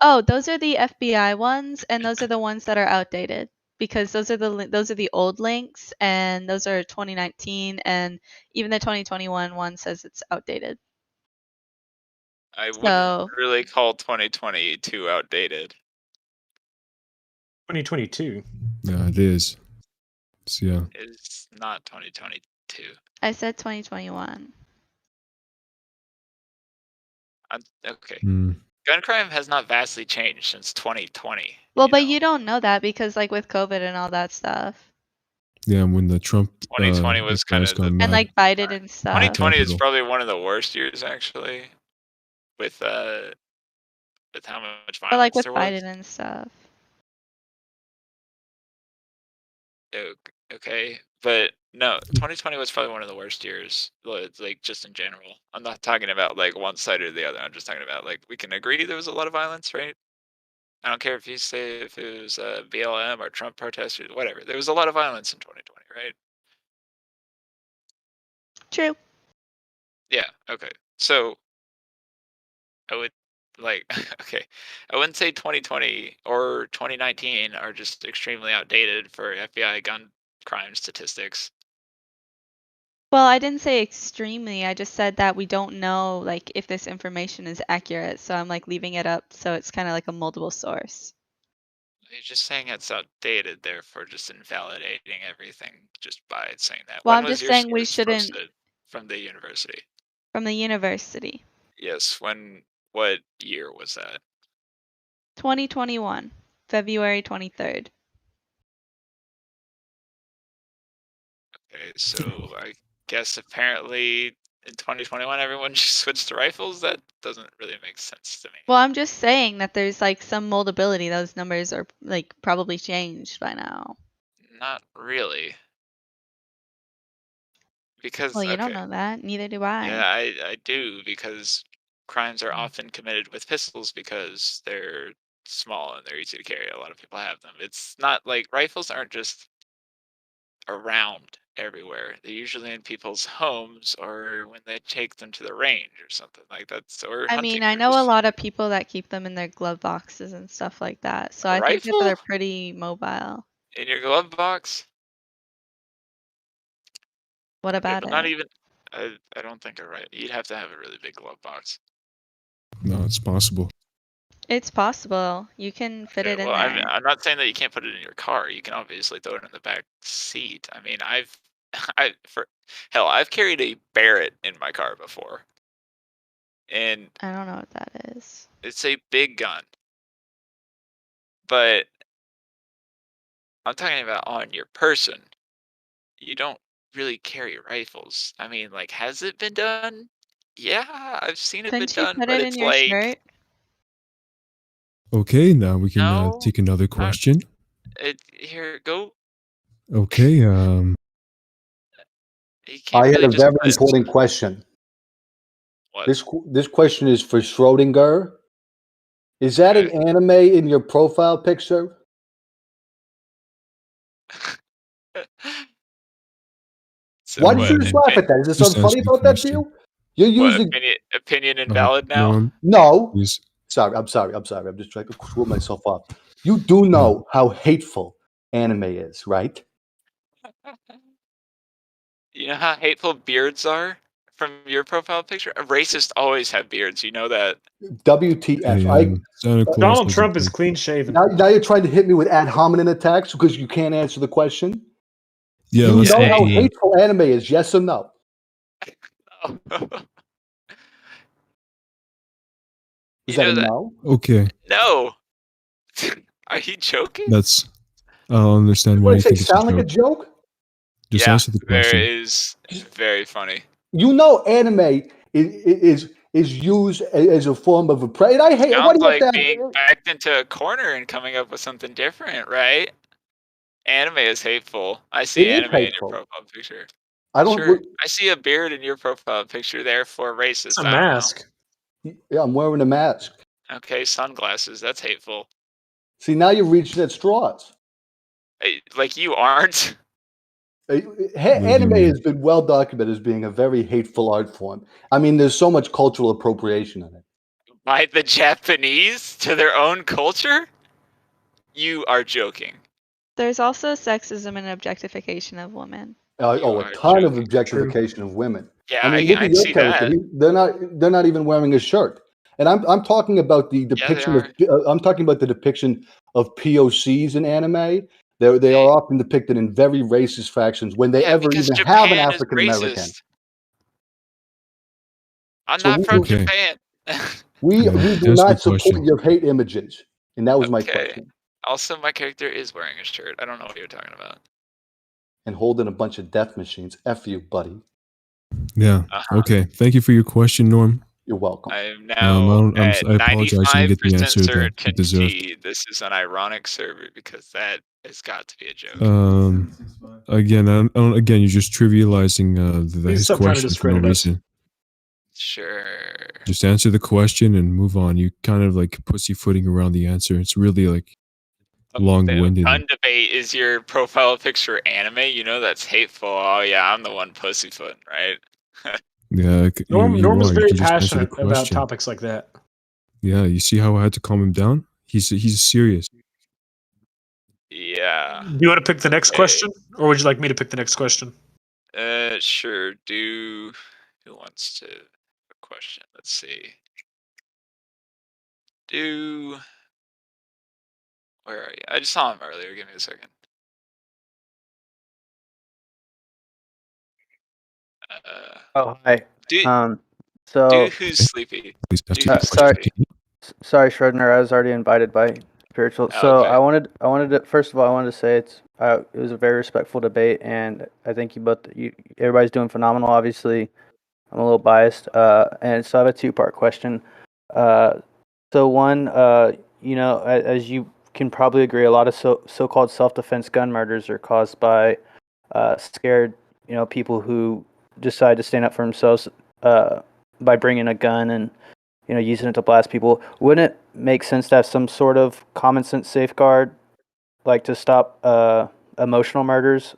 Oh, those are the FBI ones, and those are the ones that are outdated because those are the old links, and those are 2019, and even the 2021 one says it's outdated. I wouldn't So really call 2022 outdated. 2022. Yeah, it is. So, yeah. It's not 2022. I said 2021. Okay. Hmm. Gun crime has not vastly changed since 2020. Well, but you don't know that because like with COVID and all that stuff. Yeah, when the Trump 2020 was kind guys of got the, mad. And like Biden and stuff. 2020 is Capital. probably one of the worst years actually, with how much But like violence with there was. Biden and stuff. Okay, but no, 2020 was probably one of the worst years, like just in general. I'm not talking about like one side or the other. I'm just talking about like we can agree there was a lot of violence, right? I don't care if you say if it was BLM or Trump protesters, whatever. There was a lot of violence in 2020, right? True. Yeah. Okay. So I would like okay, I wouldn't say 2020 or 2019 are just extremely outdated for FBI gun crime statistics. Well, I didn't say extremely. I just said that we don't know like if this information is accurate. So I'm like leaving it up so it's kind of like a multiple source. You're just saying it's outdated, therefore just invalidating everything just by saying that. Well, When I'm was just your saying we source shouldn't posted from the university? from the university. Yes, what year was that? 2021, February 23rd. Okay, so I guess apparently in 2021 everyone just switched to rifles? That doesn't really make sense to me. Well, I'm just saying that there's like some moldability. Those numbers are like probably changed by now. Not really. Because Well, you don't okay. know that. Neither do I. Yeah, I do, because crimes are often committed with pistols because they're small and they're easy to carry. A lot of people have them. It's not like rifles aren't just around everywhere. They're usually in people's homes or when they take them to the range or something like that. Or I hunting mean, I or know a just lot of people that keep them in their glove boxes and stuff like that. So a I think that rifle they're pretty mobile. in your glove box. What Okay, about but not it? even. I don't think a right. You'd have to have a really big glove box. No, it's possible. It's possible. You can fit Okay, it in well, there. I'm not saying that you can't put it in your car. You can obviously throw it in the back seat. I mean, I've carried a Barrett in my car before, and I don't know what that is. it's a big gun, but I'm talking about on your person. You don't really carry rifles. I mean, like, has it been done? Yeah, I've seen it been Couldn't you done, put but it it's in your like, shirt? Okay, now we can no, take another question. here, go. Okay, You can't I had really a just very put important question. what? This question is for Schrodinger. Is that an Okay. anime in your profile picture? So Why did what? you just laugh at that? Is there just something answer funny the about that to question. you? You're What using opinion invalid now? Ron, no. please. Sorry, I'm sorry. I'm just trying to screw myself up. You do know how hateful anime is, right? You know how hateful beards are from your profile picture? Racists always have beards. You know that. WTF? Hey, Santa Claus Donald has a Trump is beard. clean shaven. Now you're trying to hit me with ad hominem attacks because you can't answer the question. Yeah, You let's know move how to hateful anime is, yes or no? Is You that know a that? no? Okay, No. Are you joking? that's. I'll understand why What you did I think say? it's a Sound like a joke. joke? Just Yeah, answer the there question. is very funny. You know, anime is used as a form of oppression. I hate. What Sounds do you like have being to? backed into a corner and coming up with something different, right? Anime is hateful. I see It is anime in your hateful. profile picture. I don't. Sure. I see a beard in your profile picture, therefore It's racist. a I don't know. mask. Yeah, I'm wearing a mask. Okay, sunglasses, that's hateful. See, now you're reaching at straws. Like you aren't. What do you Anime mean? has been well documented as being a very hateful art form. I mean, there's so much cultural appropriation in it. By the Japanese to their own culture? You are joking. There's also sexism and objectification of women. You A are ton of joking. objectification of women. Yeah, I mean, look at I'd your see character. that. They're not even wearing a shirt. And I'm talking about the Yeah, they depiction of are. I'm talking about the depiction of POCs in anime. They are often depicted in very racist factions when they Yeah, ever because even have an Japan is African American. racist. I'm So not from Okay. Japan. we Yeah, do to answer the not support question. your hate images, and that was my Okay. question. Also, my character is wearing a shirt. I don't know what you're talking about. And holding a bunch of death machines. F you, buddy. Yeah. Uh-huh. Okay. Thank you for your question, Norm. You're welcome. I am now at I apologize. You didn't get the 95% answer that you deserved. certainty this is an ironic server because that has got to be a joke. Again, you're just trivializing He's his still trying to question for no discredit us. reason. Sure. Just answer the question and move on. You kind of like pussyfooting around the answer. It's really like long-winded. Gun debate is your profile picture anime. You know that's hateful. Oh yeah, I'm the one pussyfooting, right? Yeah, Norm is you very can just answer the passionate about question. topics like that. Yeah, you see how I had to calm him down? He's serious. Yeah. Do you want to pick the next Okay. question, or would you like me to pick the next question? Sure. Who wants to question? Let's see. Where are you? I just saw him earlier. Give me a second. Oh, hi. Do So, who's sleepy? Please Do answer the who's sorry, sleepy? sorry, Schrodinger. I was already invited by Spiritual. Oh, So okay. I wanted to, first of all, I wanted to say it was a very respectful debate, and I think everybody's doing phenomenal. Obviously, I'm a little biased, and so I have a two-part question. So one, as you can probably agree, a lot of so-called self-defense gun murders are caused by scared, people who decide to stand up for themselves by bringing a gun and using it to blast people. Wouldn't it make sense to have some sort of common sense safeguard, like to stop emotional murders,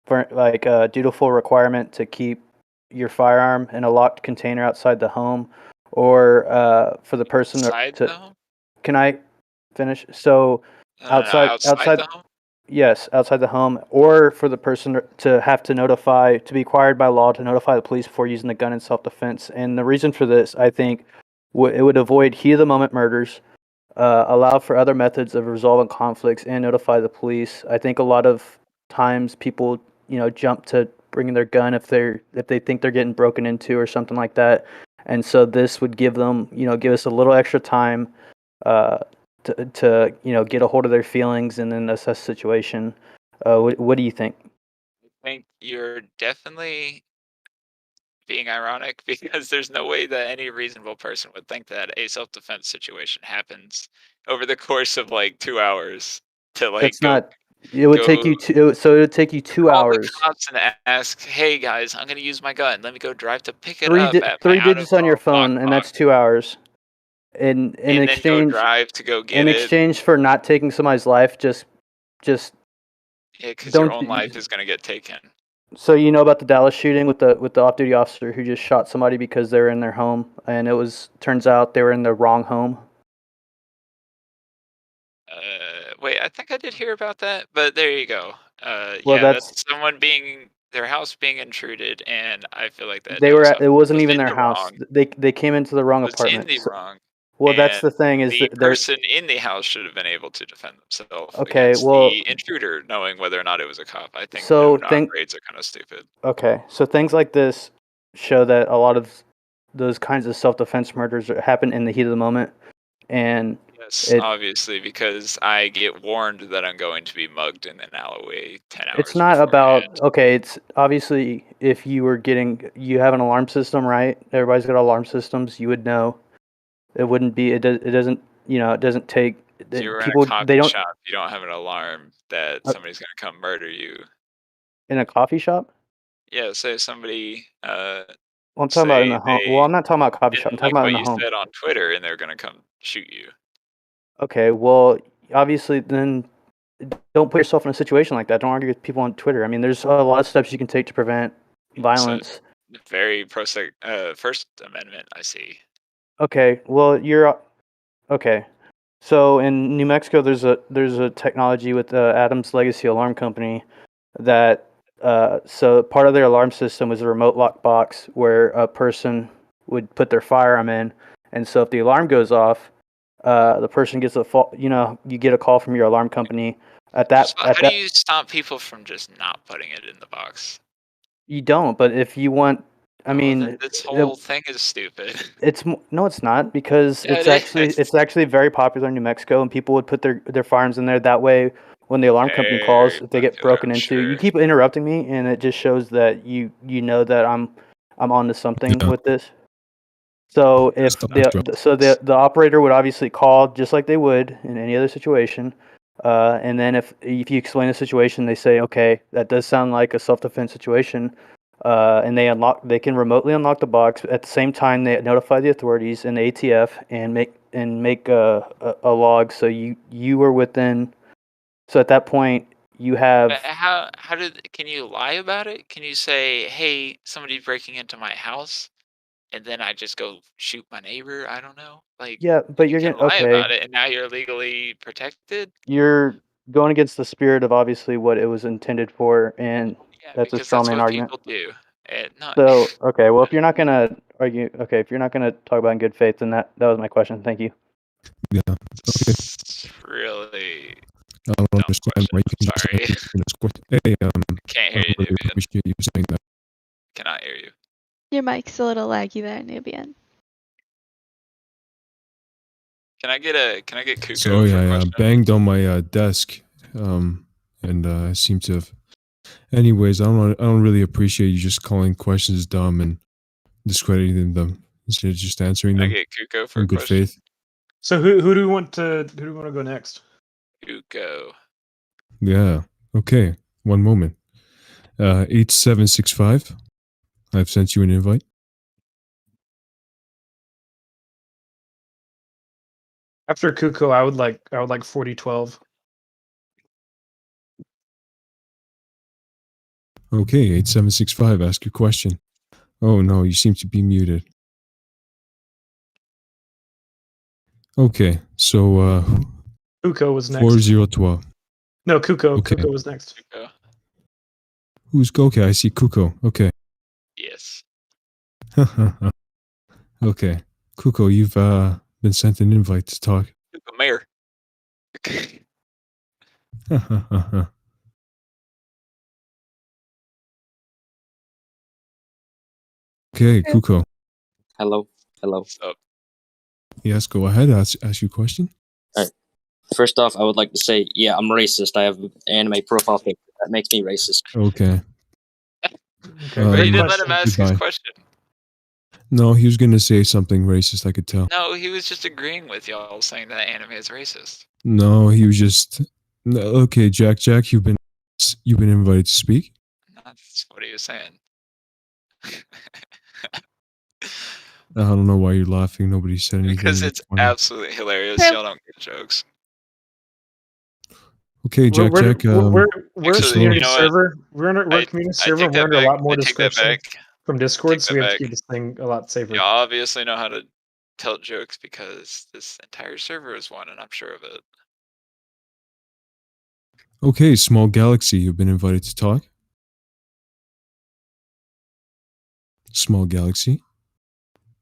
for like a dutiful requirement to keep your firearm in a locked container outside the home, or for the person Inside the home? Can I finish? So No, outside the home. Yes, outside the home, or for the person to have to be required by law to notify the police before using the gun in self-defense. And the reason for this, I think, it would avoid heat of the moment murders, allow for other methods of resolving conflicts, and notify the police. I think a lot of times people, jump to bringing their gun if they think they're getting broken into or something like that. And so this would give us a little extra time to get a hold of their feelings and then assess the situation. What do you think? I think you're definitely being ironic because there's no way that any reasonable person would think that a self-defense situation happens over the course of like 2 hours to like That's go not. It would take go you two. So it would take you 2 call the hours. cops and ask, "Hey guys, I'm gonna use my gun. Let me go drive to pick it Three up at my three out of digits on your home phone, and lockbox, that's 2 hours. In and then go exchange, drive to go get it." exchange for not taking somebody's life, just Yeah, because your don't. own life is gonna get taken. So you know about the Dallas shooting with the off-duty officer who just shot somebody because they were in their home, and turns out they were in the wrong home. Wait, I think I did hear about that, but there you go. Well, Yeah, that's someone their house being intruded, and I feel like that They were Dallas at, it officer wasn't was even in their the house. wrong. They came into the wrong Was in apartment. the wrong. Well, that's And the thing is the that they're person in the house should have been able to defend themselves okay. against Well, the intruder, knowing whether or not it was a cop. I think so no knock raids are kind of stupid. okay, so things like this show that a lot of those kinds of self-defense murders happen in the heat of the moment, and Yes, obviously, because I get warned that I'm going to be mugged in an alleyway 10 hours it's not beforehand. about okay. It's obviously if you have an alarm system, right? Everybody's got alarm systems. You would know. It wouldn't be. It doesn't. It doesn't take. If you were in a People coffee they don't shop, you don't have an alarm that somebody's going to come murder you. in a coffee shop. Yeah, say somebody, Well, I'm talking about in the home. Well, I'm not talking about coffee shop. I'm didn't talking like about in what the you home. said on Twitter, and they're going to come shoot you. Okay, well, obviously, then don't put yourself in a situation like that. Don't argue with people on Twitter. I mean, there's a lot of steps you can take to prevent violence. Very First Amendment, I see. Okay, well, okay. So in New Mexico, there's a technology with Adams Legacy Alarm Company that so part of their alarm system was a remote lock box where a person would put their firearm in, and so if the alarm goes off, the person gets you get a call from your alarm company. How do you stop people from just not putting it in the box? You don't, but if you want, I mean, This whole thing is stupid. no, it's not because Yeah, it's it is. it's actually very popular in New Mexico, and people would put their firearms in there. That way, when the alarm company calls, if they get broken into, you keep interrupting me, and it just shows that you know that I'm onto something with this. So if the operator would obviously call just like they would in any other situation, and then if you explain the situation, they say, okay, that does sound like a self-defense situation, and they can remotely unlock the box. At the same time, they notify the authorities and the ATF and make a log. So you were within. So at that point, you have. But can you lie about it? Can you say, hey, somebody's breaking into my house, and then I just go shoot my neighbor? I don't know. Yeah, but You you're can gonna lie about it, and now you're legally protected. You're going against the spirit of obviously what it was intended for, and Yeah, that's a because straw that's man what argument. people do. Not So okay, well, if you're not gonna argue, okay, if you're not gonna talk about in good faith, then that was my question. Thank you. Yeah. Okay. It's really I don't understand why you can sorry. just answer this question. Hey, Can't I hear you, really Nubian. appreciate you saying that. Cannot hear you. Your mic's a little laggy there, Nubian. Can I get Kuko Sorry, for a I question? banged on my desk, and I seem to have. Anyways, I don't really appreciate you just calling questions dumb and discrediting them instead of just answering Can I them get Kuko for in a good question? faith. So who do we want to go next? Kuko. Yeah. Okay. One moment. 8765. I've sent you an invite. After Kuko, I would like 4012. Okay, 8765. Ask your question. Oh no, you seem to be muted. Okay, so Kuko was next. 4012. No, Kuko. Okay. Kuko was next. Kuko. Who's okay? I see Kuko. Okay. Yes. Okay. Kuko, you've been sent an invite to talk. Kuko Mayor. Okay, Kuko. Hello. What's up? Yes, go ahead. Ask your question. All right. First off, I would like to say, yeah, I'm racist. I have an anime profile picture. That makes me racist. Okay. Okay, But great you didn't let question. him ask his question. No, he was going to say something racist, I could tell. No, he was just agreeing with y'all saying that anime is racist. No, he was just okay, Jack, you've been invited to speak. That's what he was saying. I don't know why you're laughing. Nobody said anything. Because it's funny. absolutely hilarious. Y'all don't get jokes. Okay, Jack. We're a community you know server. We're a community server. We're under a lot more I take that description back. from Discord, so we have to back. keep this thing a lot safer. Y'all obviously know how to tell jokes because this entire server is one, and I'm sure of it. Okay, Small Galaxy, you've been invited to talk. Small Galaxy.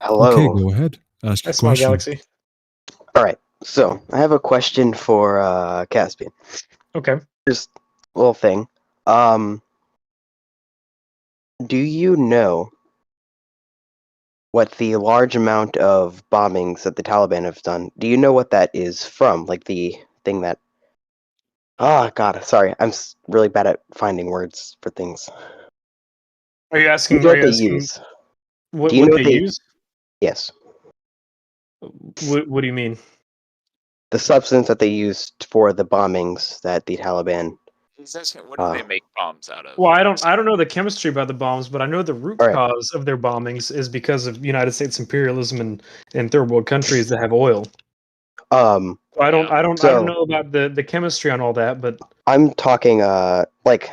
Hello. Okay, go ahead. Ask your Small question. Galaxy. All right. So I have a question for Caspian. Okay. Just a little thing. Do you know what the large amount of bombings that the Taliban have done, do you know what that is from? Like the thing that... Oh, God, sorry. I'm really bad at finding words for things. Are you Do you asking? know Are what you they asking use? what Do you know what what they they... use? Yes. What do you mean? The substance that they used for the bombings that the Taliban... He's asking, what do they make bombs out of? Well, I don't know the chemistry about the bombs, but I know the root All right. cause of their bombings is because of United States imperialism and third world countries that have oil. So I don't So know about the chemistry on all that, but I'm talking like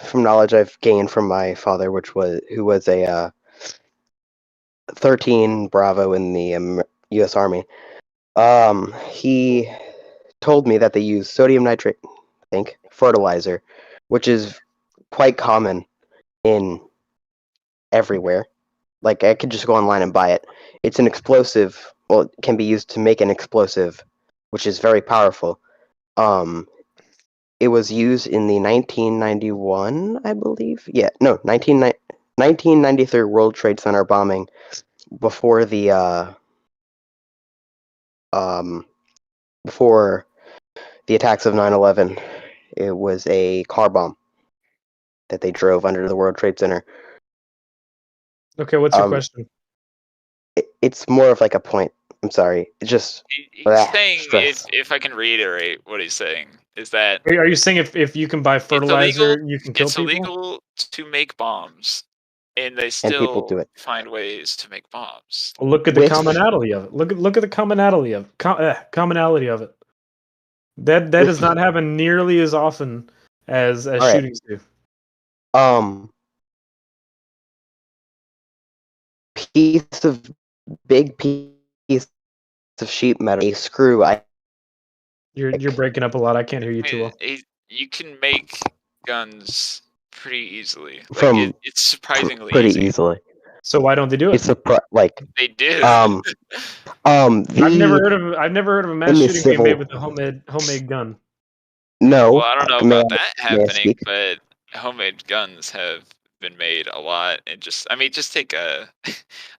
from knowledge I've gained from my father, who was a 13 Bravo in the U.S. Army. He told me that they use sodium nitrate, I think, fertilizer, which is quite common in everywhere. Like, I could just go online and buy it. It's an explosive. Well, it can be used to make an explosive, which is very powerful. It was used in the 1991, I believe. Yeah, no, 1993 World Trade Center bombing before the before the attacks of 9/11. It was a car bomb that they drove under the World Trade Center. okay. What's your question? It's more of like a point. I'm sorry. It's just He's saying, stress. if I can reiterate what he's saying, is that Are you saying if you can buy fertilizer, you can kill it's people? illegal to make bombs, and they And people still do it. find ways to make bombs. Well, look at the commonality of it. Look at the commonality of commonality of it. That does not happen nearly as often as All right. shootings do. Big piece of sheet metal, a screw. You're breaking up a lot. I can't hear you too well. You can make guns pretty easily. Like From it's surprisingly pretty easy. easily. So why don't they do it? It's like They do. I've never heard of a mass in the shooting being made civil- with a homemade gun. No. Well, I don't know may about that may I happening, speak? but homemade guns have been made a lot, and just take a. I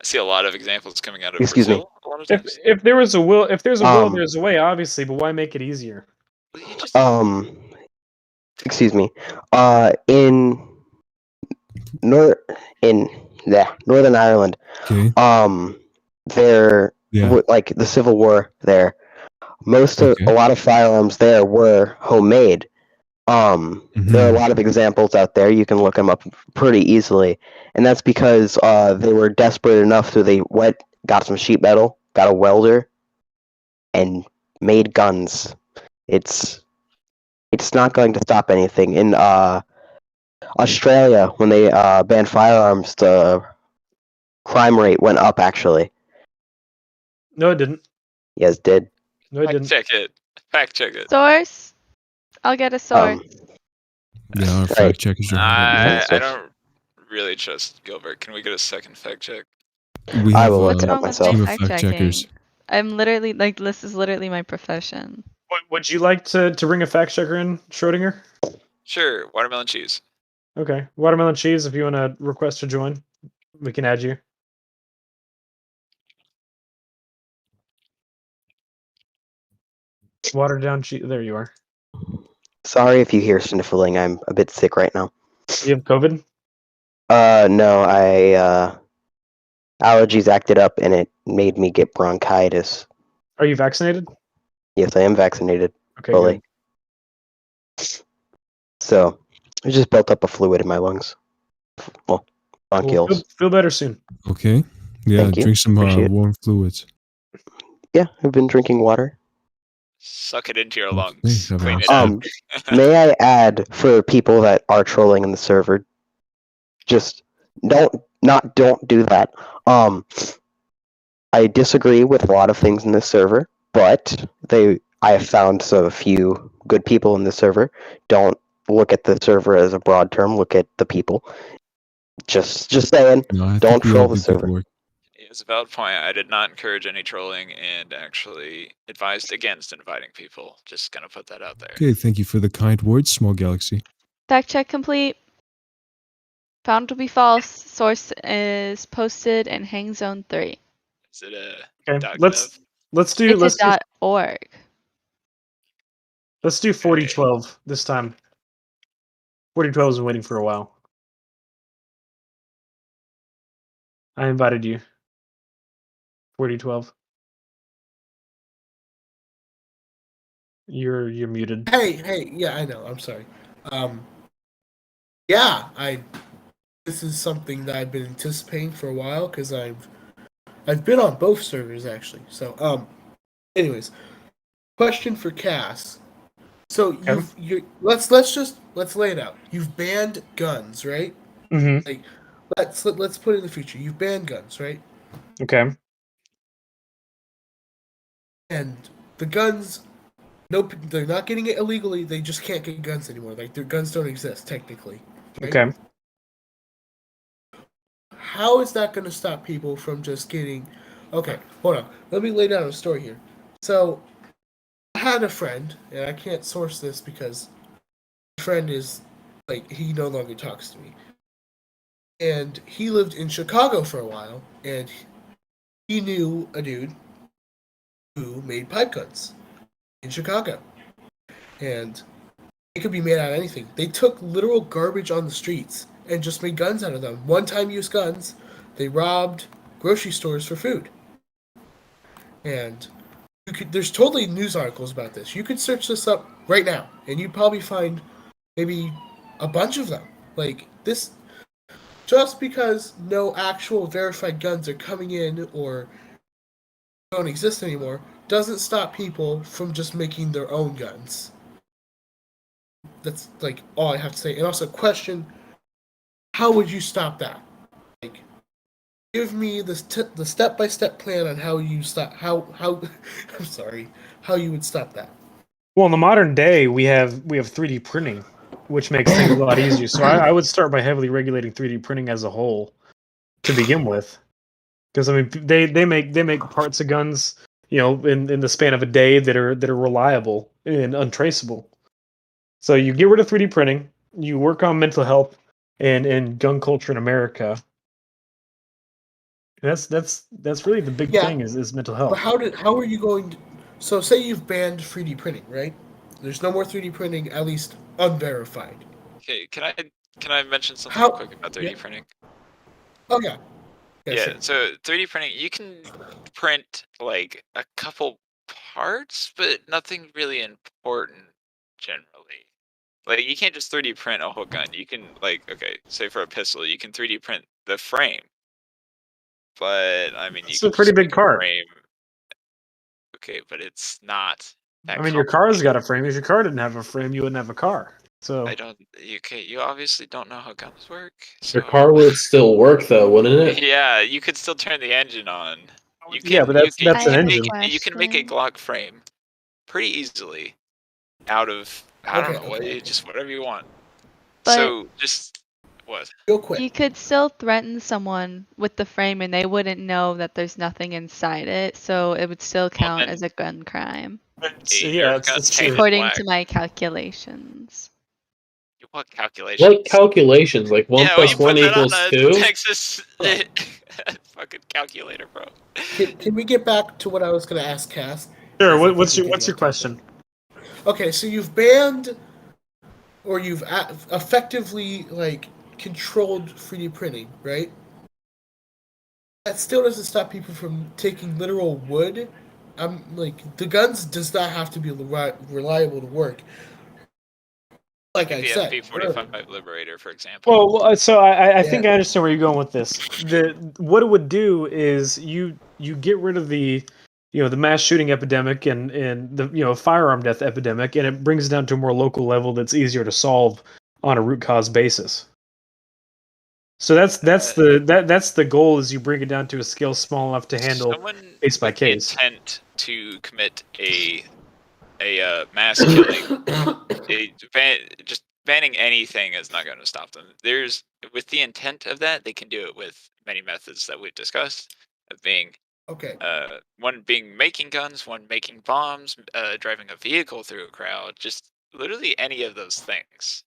see a lot of examples coming out of Excuse me. Brazil. A lot of times. If there was a will, there's Um, a way, obviously. But why make it easier? Excuse me. In Northern Ireland, Okay. there Yeah. like the Civil War there. A lot of firearms there were homemade. There are a lot of examples out there. You can look them up pretty easily, and that's because they were desperate enough, so they got some sheet metal, got a welder, and made guns. It's not going to stop anything. In Australia, when they banned firearms, the crime rate went up. Actually, No, it didn't. yes, it did. No, it didn't. Fact check it. Source? I'll get a source. Yeah, our fact checkers are hard. I don't really trust Gilbert. Can we get a second fact check? We have What's a wrong with team my of fact fact checking? checkers. I'm literally like, this is literally my profession. Would you like to bring a fact checker in, Schrodinger? Sure. Watermelon cheese. Okay, watermelon cheese. If you want to request to join, we can add you. Watered down cheese. There you are. Sorry if you hear sniffling. I'm a bit sick right now. You have COVID? No, allergies acted up and it made me get bronchitis. Are you vaccinated? Yes, I am vaccinated Okay, fully. So, I just built up a fluid in my lungs. Well, bronchioles. Well, feel better soon. Okay. Yeah, Thank you. drink some Appreciate it. warm fluids. Yeah, I've been drinking water. Suck it into your lungs. have Clean an it up. May I add, for people that are trolling in the server, just don't do that. I disagree with a lot of things in this server, but I have found a few good people in the server. Don't look at the server as a broad term. Look at the people. Just saying. No, I Don't think we all troll the do good server. work. It's a valid point. I did not encourage any trolling and actually advised against inviting people. Just gonna put that out there. Okay, thank you for the kind words, Small Galaxy. Fact check complete. Found to be false. Source is posted in Hang Zone 3. Is it a Okay, .gov? let's do It's a .org. let's do 4012 this time. 4012 has been waiting for a while. I invited you. 4012. You're muted. Hey, yeah, I know. I'm sorry. Yeah, this is something that I've been anticipating for a while because I've been on both servers actually. So anyways, question for Cass. So let's lay it out. You've banned guns, right? Mm-hmm. Like let's put it in the future. You've banned guns, right? Okay. And the guns, nope, they're not getting it illegally. They just can't get guns anymore. Like their guns don't exist technically. Right? Okay. How is that going to stop people from just getting? Okay, hold on. Let me lay down a story here. So I had a friend, and I can't source this because my friend is like he no longer talks to me. And he lived in Chicago for a while, and he knew a dude who made pipe guns in Chicago. And it could be made out of anything. They took literal garbage on the streets and just made guns out of them. One-time use guns. They robbed grocery stores for food. And there's totally news articles about this. You could search this up right now, and you'd probably find maybe a bunch of them. Like this, just because no actual verified guns are coming in or don't exist anymore, doesn't stop people from just making their own guns. That's like all I have to say. And also, question: how would you stop that? Like, give me the step-by-step plan on how you stop. How I'm sorry, how you would stop that. Well, in the modern day, we have 3D printing, which makes things a lot easier. So I would start by heavily regulating 3D printing as a whole to begin with, because I mean they make parts of guns, in the span of a day that are reliable and untraceable. So you get rid of 3D printing, you work on mental health and gun culture in America. That's really the big thing is mental health. But how are you going? So say you've banned 3D printing, right? There's no more 3D printing, at least unverified. Okay, can I mention something quick about 3D printing? Oh yeah. Yeah, so 3D printing, you can print like a couple parts, but nothing really important generally. Like you can't just 3D print a whole gun. You can say for a pistol, you can 3D print the frame. But I mean, it's a pretty big car. Frame. Okay, but it's not. I mean, your car's got a frame. If your car didn't have a frame, you wouldn't have a car. So I don't. Okay, you obviously don't know how guns work. Your car would still work though, wouldn't it? Yeah, you could still turn the engine on. You can, yeah, but that's an engine. You can make a Glock frame pretty easily out of I don't know, just whatever you want. But so just what? Real quick. You could still threaten someone with the frame, and they wouldn't know that there's nothing inside it, so it would still count as a gun crime. It's true. According to my calculations. What calculations? What calculations? Like 1 plus 1 equals 2? Texas fucking calculator, bro. Can we get back to what I was going to ask Cass? Sure. What's your question? Okay, so you've banned, or you've effectively controlled 3D printing, right? That still doesn't stop people from taking literal wood. The guns does not have to be reliable to work. Like I said, P45 Liberator, for example. Well, so I think I understand where you're going with this. What it would do is you get rid of the mass shooting epidemic and the firearm death epidemic, and it brings it down to a more local level that's easier to solve on a root cause basis. So that's the goal, is you bring it down to a scale small enough to handle case by case. Intent to commit a mass killing, just banning anything is not going to stop them. With the intent of that, they can do it with many methods that we've discussed, of being one being making guns, one making bombs, driving a vehicle through a crowd, just literally any of those things.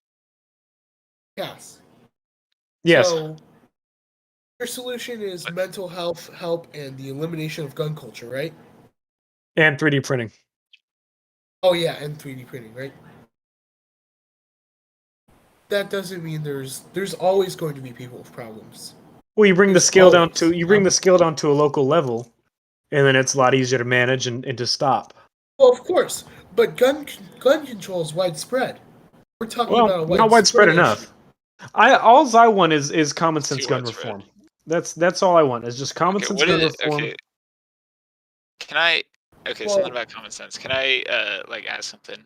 Yes. Yes. So your solution is mental health help and the elimination of gun culture, right? And 3D printing. Oh yeah, and 3D printing, right? That doesn't mean there's always going to be people with problems. Well, you bring the There's scale down always. to a local level, and then it's a lot easier to manage and to stop. Well, of course, but gun control is widespread. We're talking Well, about a not widespread issue. enough. All I want is common sense Too gun widespread. reform. That's all I want is just common Okay, sense what gun is reform. okay? Can I? Okay, Well- something about common sense. Can I like ask something?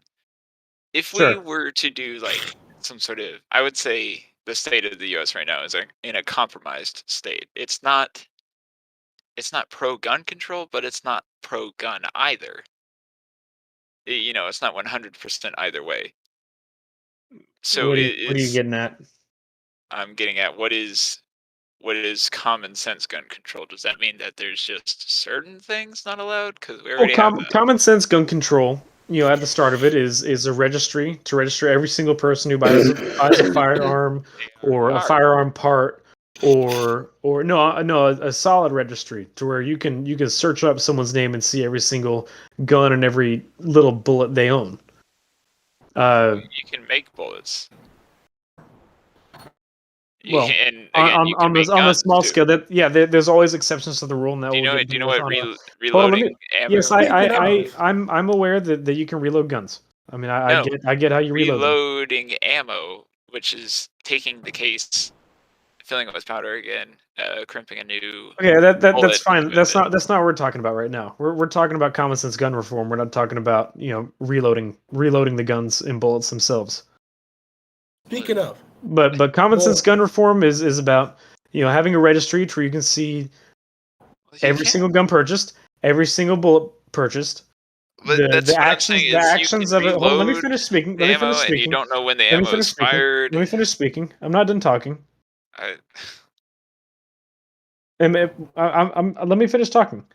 If we Sure. were to do like some sort of, I would say the state of the U.S. right now is in a compromised state. It's not pro gun control, but it's not pro gun either. You know, it's not 100% either way. So What are you getting at? I'm getting at what is common sense gun control? Does that mean that there's just certain things not allowed? Because we Well, already have that. common sense gun control. At the start of it is a registry to register every single person who buys a firearm or a firearm part or a solid registry to where you can search up someone's name and see every single gun and every little bullet they own. You can make bullets. Well, and again, you can make on the guns small too. scale, there's always exceptions to the rule, and that Do you will know? get Do you know dealt what with on a- Hold on, let reloading me. ammo? Yes, Speaking of- I'm aware that you can reload guns. I mean, I No, get how you reload them. reloading ammo, which is taking the case, filling it with powder again, crimping a new. Okay, that's bullet fine. with That's it. not what we're talking about right now. We're talking about common sense gun reform. We're not talking about reloading the guns and bullets themselves. Speaking of, But common sense gun reform is about having a registry where you can see every single gun purchased, every single bullet purchased. But that's what I'm saying The is actions you of can it. Hold on, let me reload finish speaking. the ammo, and you don't know when the Let me ammo finish is speaking. fired. Let me finish speaking. I'm not done talking. I, Let me finish talking.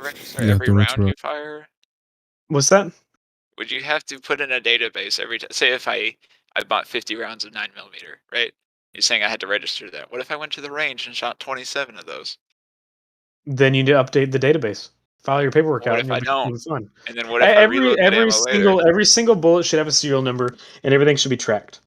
register Yeah, every don't round you interrupt. fire. What's that? Would you have to put in a database every time? Say if I bought 50 rounds of 9mm, right? You're saying I had to register that. What if I went to the range and shot 27 of those? Then you need to update the database. File your paperwork What out, if and I you'll be don't? fine. And then what if I reload that ammo later? Every single bullet should have a serial number, and everything should be tracked.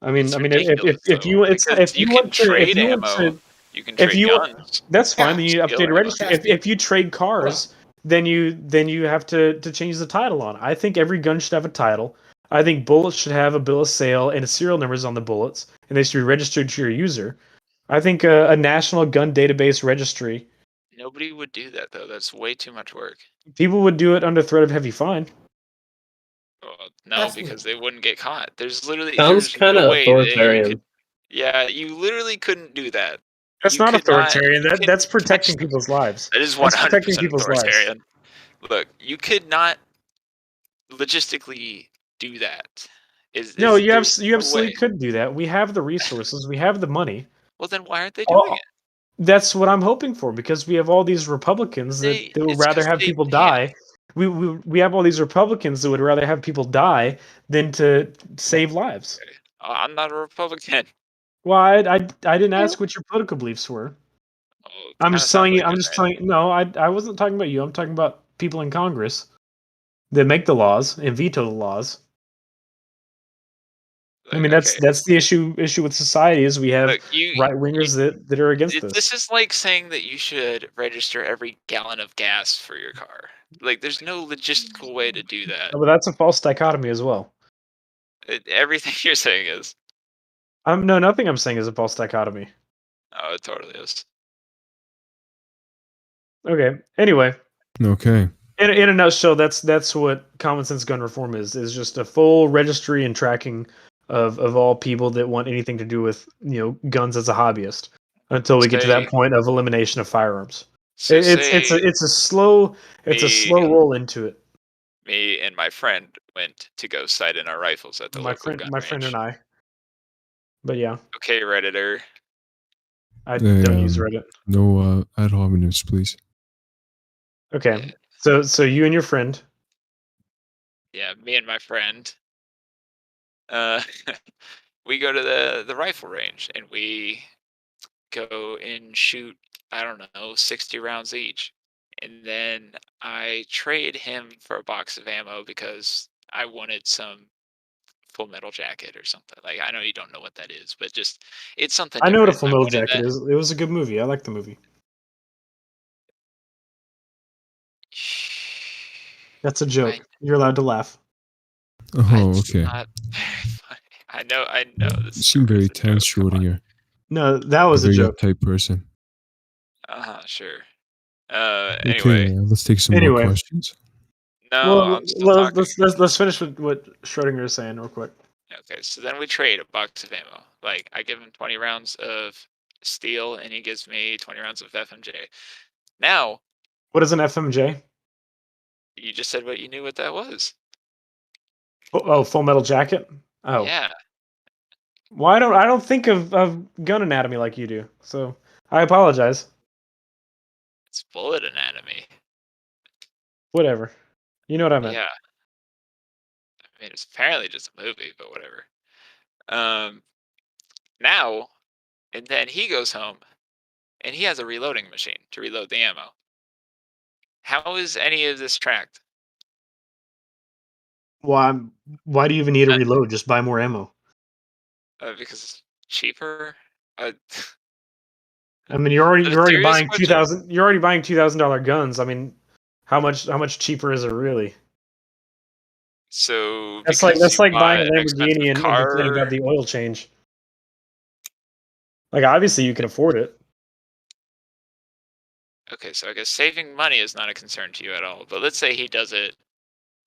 It's ridiculous, if you though, because you can trade ammo, you can trade guns. that's fine. Then you Steal update a ammo. registry. If you trade cars, then you have to change the title on it. I think every gun should have a title. I think bullets should have a bill of sale and serial numbers on the bullets, and they should be registered to your user. I think a national gun database registry. Nobody would do that, though. That's way too much work. People would do it under threat of heavy fine. Well, no, because they wouldn't get caught. There's literally Sounds there's kind no of way that you authoritarian. could. Yeah, you literally couldn't do that. That's You not could not- authoritarian. you couldn't That's protecting catch- people's lives. That is That's protecting 100% people's lives. authoritarian. Look, you could not logistically do that. No, you there's no absolutely way. could do that. We have the resources. We have the money. Well, then why aren't they doing it? That's what I'm hoping for because we have all these Republicans that would it's rather 'cause have they people can't. die. We have all these Republicans that would rather have people die than to save lives. I'm not a Republican. Well, I didn't ask what your political beliefs were. I'm kinda just sounds telling you. like I'm it, just man. telling you. No, I wasn't talking about you. I'm talking about people in Congress that make the laws and veto the laws. I mean, okay. that's the issue with society is we have Look, right wingers that are against this. This is like saying that you should register every gallon of gas for your car. Like, there's no logistical way to do that. But that's a false dichotomy as well. Everything you're saying is. No, nothing I'm saying is a false dichotomy. Oh, it totally is. Okay. Anyway, Okay. in a nutshell, that's what common sense gun reform is just a full registry and tracking of all people that want anything to do with guns as a hobbyist until we get to that point of elimination of firearms. So It's a slow roll into it. Me and my friend went to go sight in our rifles at the local gun My range. friend and I. But yeah. Okay, Redditor. I don't use Reddit. No ad hominems, please. Okay. So you and your friend. Yeah, me and my friend. we go to the rifle range and we go and shoot, I don't know, 60 rounds each. And then I trade him for a box of ammo because I wanted some Full Metal Jacket or something. Like, I know you don't know what that is, but just it's something I know what a different. Full I Metal wanted Jacket that. is. It was a good movie. I like the movie. That's a I joke. You're allowed to laugh. Oh, It's okay. not very funny. I know the You seem story very is a joke. tense, Come on. Schrodinger. No, that A was a very joke. uptight person. Sure. Okay, Anyway, let's take some more Anyway, questions. no, well, I'm still talking. let's finish with what Schrodinger is saying real quick. Okay, so then we trade a box of ammo. Like, I give him 20 rounds of steel, and he gives me 20 rounds of FMJ. Now, What is an FMJ? you just said what you knew what that was. Oh, Full Metal Jacket. Oh, Yeah, well, I don't think of gun anatomy like you do. So I apologize. it's bullet anatomy. Whatever. You know what I meant. Yeah, I mean, it's apparently just a movie, but whatever. Um, now, and then he goes home, and he has a reloading machine to reload the ammo. How is any of this tracked? Why do you even need to Uh, reload? Just buy more ammo. because it's cheaper? Uh, I mean, the serious question. You're already buying $2,000 guns. I mean, how much cheaper is it really? So because That's you like buying bought a an Lamborghini expensive and complaining car. about the oil change. Like obviously you can afford it. Okay, so I guess saving money is not a concern to you at all. But let's say he does it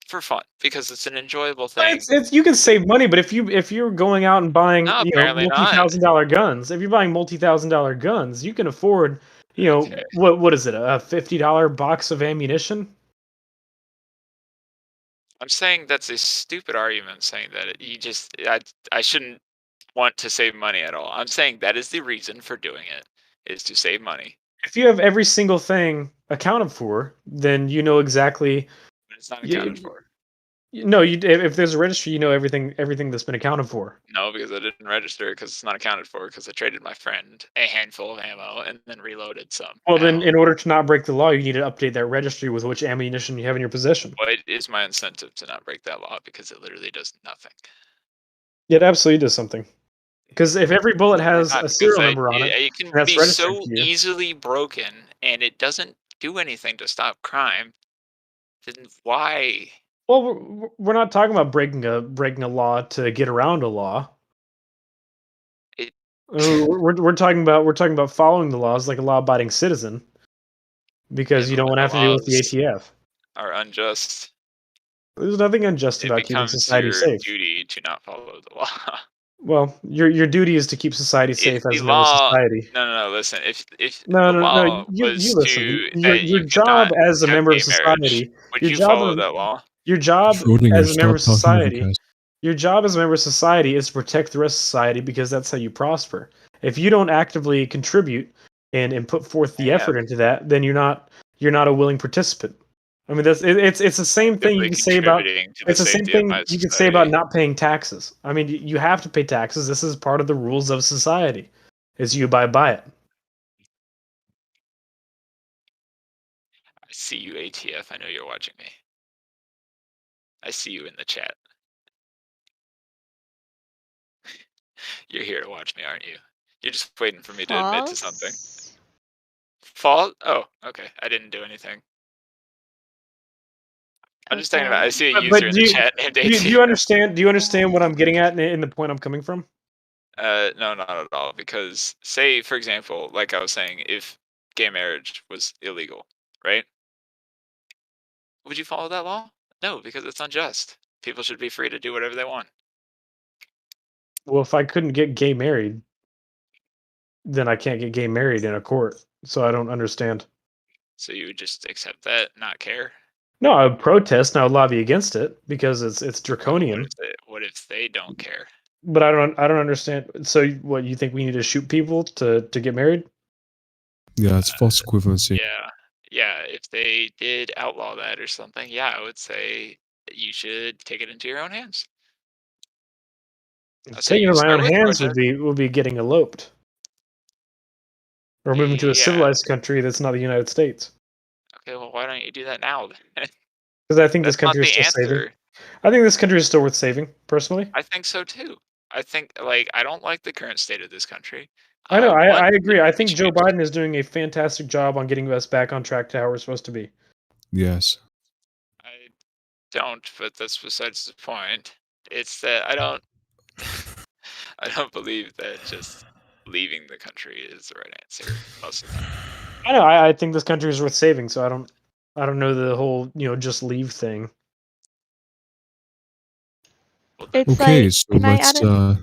for fun because it's an enjoyable thing. It's you can save money, but if you're going out and buying, No, apparently not. multi-thousand-dollar guns, if you're buying multi-thousand-dollar guns, you can afford, Okay. what is it, a $50 box of ammunition? I'm saying that's a stupid argument saying that you just I shouldn't want to save money at all. I'm saying that is the reason for doing it is to save money. If you have every single thing accounted for, then you know exactly. But it's not accounted You, for. no, if there's a registry, you know everything that's been accounted for. No, because I didn't register because it's not accounted for because I traded my friend a handful of ammo and then reloaded some Well, then, out. in order to not break the law, you need to update that registry with which ammunition you have in your possession. What is my incentive to not break that law because it literally does nothing? It absolutely does something. Because if every bullet Or has not a because serial number on it, it and can that's be registered so to you, easily broken and it doesn't do anything to stop crime. Then why? well, we're not talking about breaking a law to get around a law. It We're talking about following the laws like a law-abiding citizen, yeah, because you but don't when want to the have to deal with the laws ATF. are unjust, There's nothing unjust it about keeping becomes society your safe. duty to not follow the law. Well, your duty is to keep society If safe the as a member of law society. no, listen, if No, the no, no. law You was listen. to that Your you could job not as a have member of gay marriage, society, would your you job follow that law? your job Schrodinger, as a member stop of talking over society, Cass. your job as a member of society is to protect the rest of society because that's how you prosper. If you don't actively contribute and put forth the I effort am into that, then you're not a willing participant. I mean, it's the same thing you actively can say about contributing to the it's the same safety of thing my you can say about society. not paying taxes. I mean, you have to pay taxes. This is part of the rules of society. Is you abide by it. I see you, ATF. I know you're watching me. I see you in the chat. You're here to watch me, aren't you? You're just waiting for me to admit to something. False. Fault? Oh, okay. I didn't do anything. I'm just talking about. I Okay. see a But user in the chat named do ATF. you understand? Do you understand what I'm getting at in the point I'm coming from? No, not at all. Because, say, for example, like I was saying, if gay marriage was illegal, right? Would you follow that law? No, because it's unjust. People should be free to do whatever they want. Well, if I couldn't get gay married, then I can't get gay married in a court. So I don't understand. So you would just accept that, not care. No, I would protest and I would lobby against it because it's Well, draconian. what if they don't care? But I don't understand. So what you think we need to shoot people to get married? Yeah, it's false equivalency. Yeah. If they did outlaw that or something, yeah, I would say that you should take it into your own hands. I say Taking you it in my start own with hands protest. would be getting eloped or moving to a Yeah. civilized country that's not the United States. Okay, well, why don't you do that now then? Because I think this That's not country is the still saving. answer. I think this country is still worth saving, personally. I think so too. I think I don't like the current state of this country. I know. want I it agree. I to be think Joe changed. Biden is doing a fantastic job on getting us back on track to how we're supposed to be. Yes. I don't, but that's besides the point. It's that I don't I don't believe that just leaving the country is the right answer most of the time. I know. I think this country is worth saving. So I don't know the whole just leave thing. Well, then, It's Okay, like, so can I let's add a?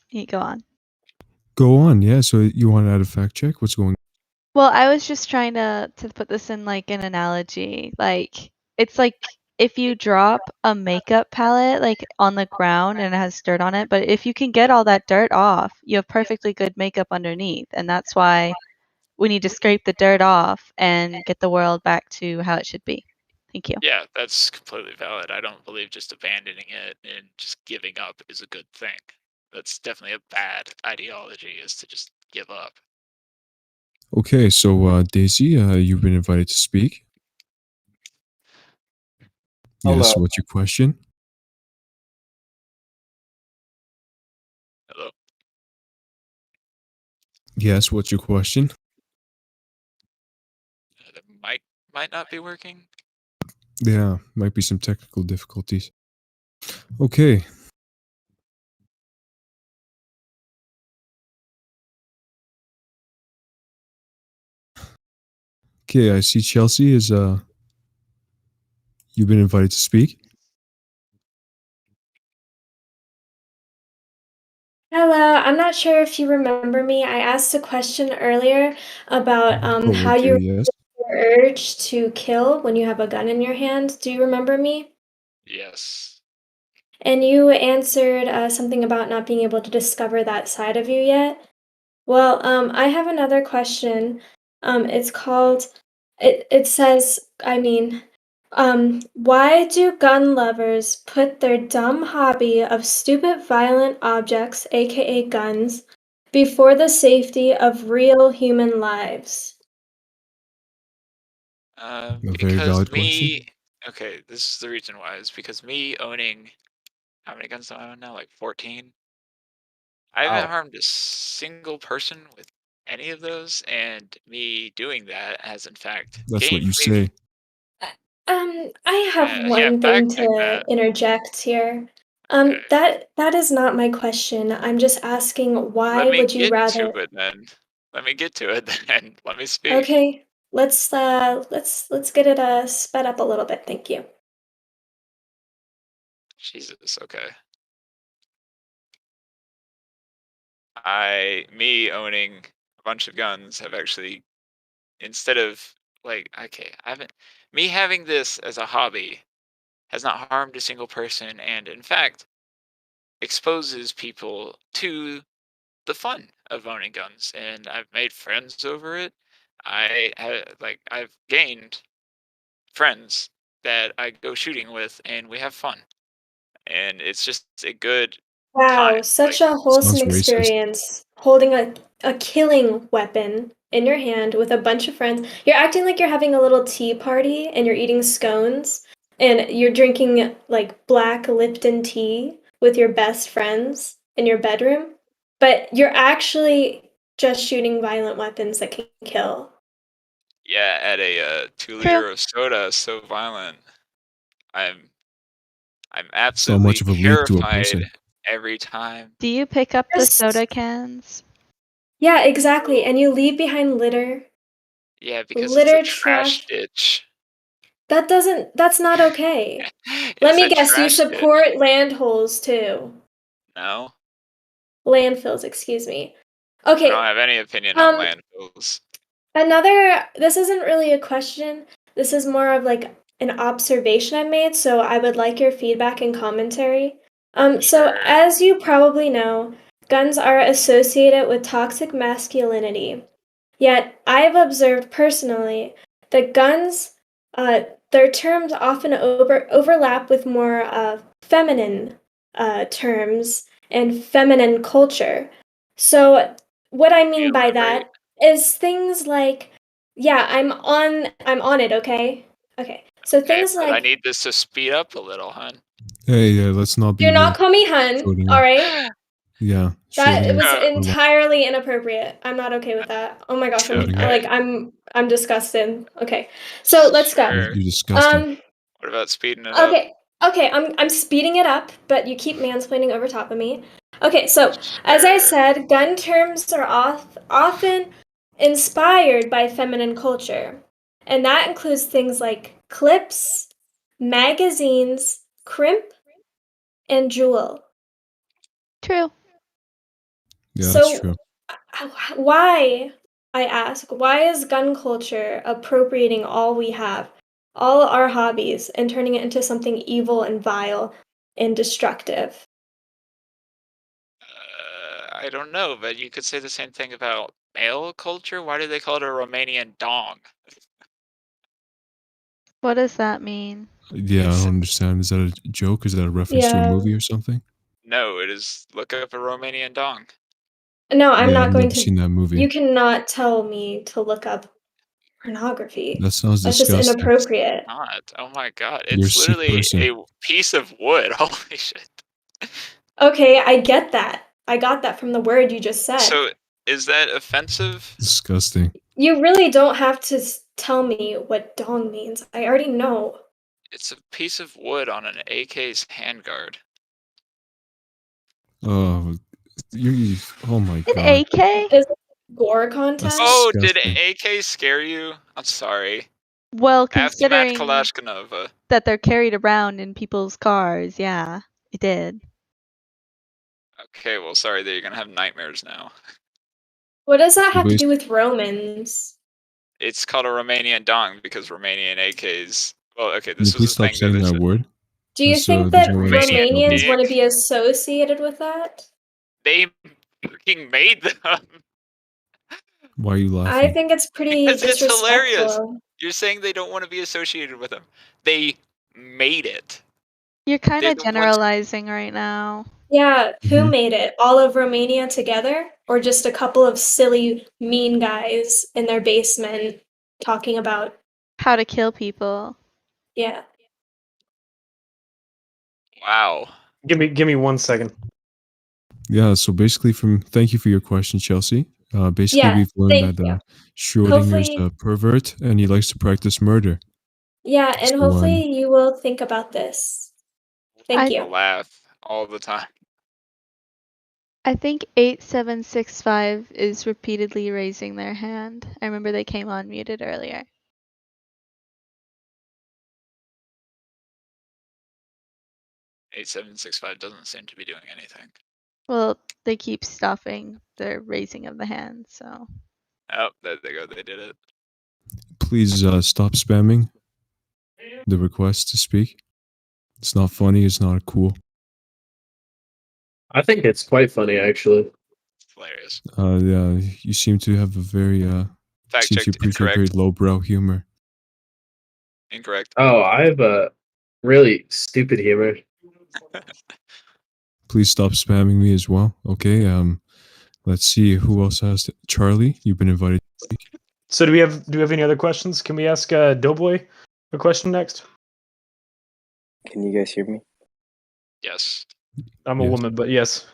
You go on. go on. Yeah, so you want to add a fact check? What's going on? Well, I was just trying to put this in like an analogy. Like it's like if you drop a makeup palette like on the ground and it has dirt on it, but if you can get all that dirt off, you have perfectly good makeup underneath, and that's why we need to scrape the dirt off and get the world back to how it should be. Thank you. yeah, that's completely valid. I don't believe just abandoning it and just giving up is a good thing. That's definitely a bad ideology, is to just give up. Okay, so Daisy, you've been invited to speak. Yes, Hello. what's your question? Hello. Yes, what's your question? The mic might not be working. Yeah, might be some technical difficulties. Okay. Okay, I see Chelsea is you've been invited to speak. Hello, I'm not sure if you remember me. I asked a question earlier about Oh, how okay, you yes. your urge to kill when you have a gun in your hand. Do you remember me? Yes. And you answered something about not being able to discover that side of you yet. Well, I have another question. It's called, it says, why do gun lovers put their dumb hobby of stupid violent objects, aka guns, before the safety of real human lives? A very Because valid question. okay, this is the reason why. Is because me owning, how many guns do I own now? Like 14. I haven't Wow. harmed a single person with any of those, and me doing that has in fact That's what gained you me. say. I have Yeah, one thing fact check to that. interject here. Okay, That is not my question. I'm just asking let why me would you get to rather. it then. Let me get to it then. Let me speak. Okay, let's get it sped up a little bit. Thank you. Jesus. Okay. Me owning a bunch of guns have actually, instead of okay, I haven't, me having this as a hobby has not harmed a single person, and in fact exposes people to the fun of owning guns, and I've made friends over it. I've gained friends that I go shooting with, and we have fun, and it's just a good time. Wow, such a wholesome Sounds racist. experience holding a killing weapon in your hand with a bunch of friends. You're acting like you're having a little tea party and you're eating scones and you're drinking like black Lipton tea with your best friends in your bedroom, but you're actually just shooting violent weapons that can kill. Yeah, at a 2 True. liter of soda, so violent. I'm I'm It's not much absolutely of a leap to a terrified person. every time. Do you pick up the Just soda cans? yeah, exactly. And you leave behind litter, Yeah, because it's a litter trash trash. ditch. That's not okay. Let It's me a guess, you trash ditch. support land holes too. No, Landfills, excuse me. I don't Okay, have any opinion on um, landfills. this isn't really a question. This is more of like an observation I made, so I would like your feedback and commentary. So Sure. as you probably know, guns are associated with toxic masculinity. Yet I've observed personally that guns, uh, their terms often overlap with more feminine terms, and feminine culture. So what I mean by Elaborate. that is things like, yeah, I'm on it, okay? Okay. So Okay, things but I like, need this to speed up a little, hun. Hey, let's not be do not rude. call me hun, Schrodinger. all right? Yeah, That it Schrodinger. was Uh, entirely inappropriate. I'm not okay with that. Oh my gosh, Okay. I'm disgusted. Okay. So let's go. Sure. You're disgusting. What about speeding it up? Okay, I'm speeding it up, but you keep mansplaining over top of me. Okay, so as I said, gun terms are often inspired by feminine culture, and that includes things like clips, magazines, crimp, and jewel. True. Yeah, that's So true. why, I ask, why is gun culture appropriating all we have, all our hobbies, and turning it into something evil and vile and destructive? I don't know, but you could say the same thing about male culture. Why do they call it a Romanian dong? What does that mean? Yeah, I don't understand. Is that a joke? Is that a reference to a Yeah. movie or something? No, it is. Look up a Romanian dong. No, I'm Yeah, not I've going never to. seen that movie. You cannot tell me to look up pornography. That sounds That's just disgusting. inappropriate. Not. Oh my god, You're a it's sick literally person. a piece of wood. Holy shit. Okay, I get that. I got that from the word you just said. So, is that offensive? Disgusting. You really don't have to tell me what dong means. I already know. It's a piece of wood on an AK's handguard. Oh, oh my An god. AK? Is it gore contest? Oh, did Disgusting. AK scare you? I'm sorry. Well, Ask Matt considering Kalashnikov. that they're carried around in people's cars, yeah, it did. Okay, well, sorry that you're gonna have nightmares now. What does that So have to do with Romans? It's called a Romanian dong because Romanian AKs. Well, okay, Can you this was please the stop thing that saying they that said. word? Do you That's, think there's that no way that's Romanian Romanians acceptable. want to be associated with that? They freaking made them Why are you I laughing? think it's pretty because it's hilarious. disrespectful. You're saying they don't want to be associated with them. They made it. You're kind They're of the ones. generalizing right now. Yeah, who Mhm. made it? All of Romania together? Or just a couple of silly, mean guys in their basement talking about, How to kill people. yeah. Wow. Give me 1 second. Yeah, so basically thank you for your question, Chelsea. Basically Yeah, we've learned thank that you. Schrodinger's a Hopefully, pervert and he likes to practice murder. yeah, and So hopefully you will think about this. Thank I you. I laugh all the time. think 8765 is repeatedly raising their hand. I remember they came on muted earlier. $8765 doesn't seem to be doing anything. Well, they keep stopping the raising of the hand, so. Oh, there they go. They did it. please stop spamming the request to speak. It's not funny, it's not cool. I think it's quite funny, actually. It's hilarious. Yeah, you seem to have a very Fact seems to checked. appreciate very Incorrect. lowbrow humor. Incorrect. Oh, I have a really stupid humor. Please stop spamming me as well. Okay. Let's see who else has Charlie. You've been invited. So do we have any other questions? Can we ask Doughboy a question next? Can you guys hear me? Yes. I'm a Yes. woman, but yes.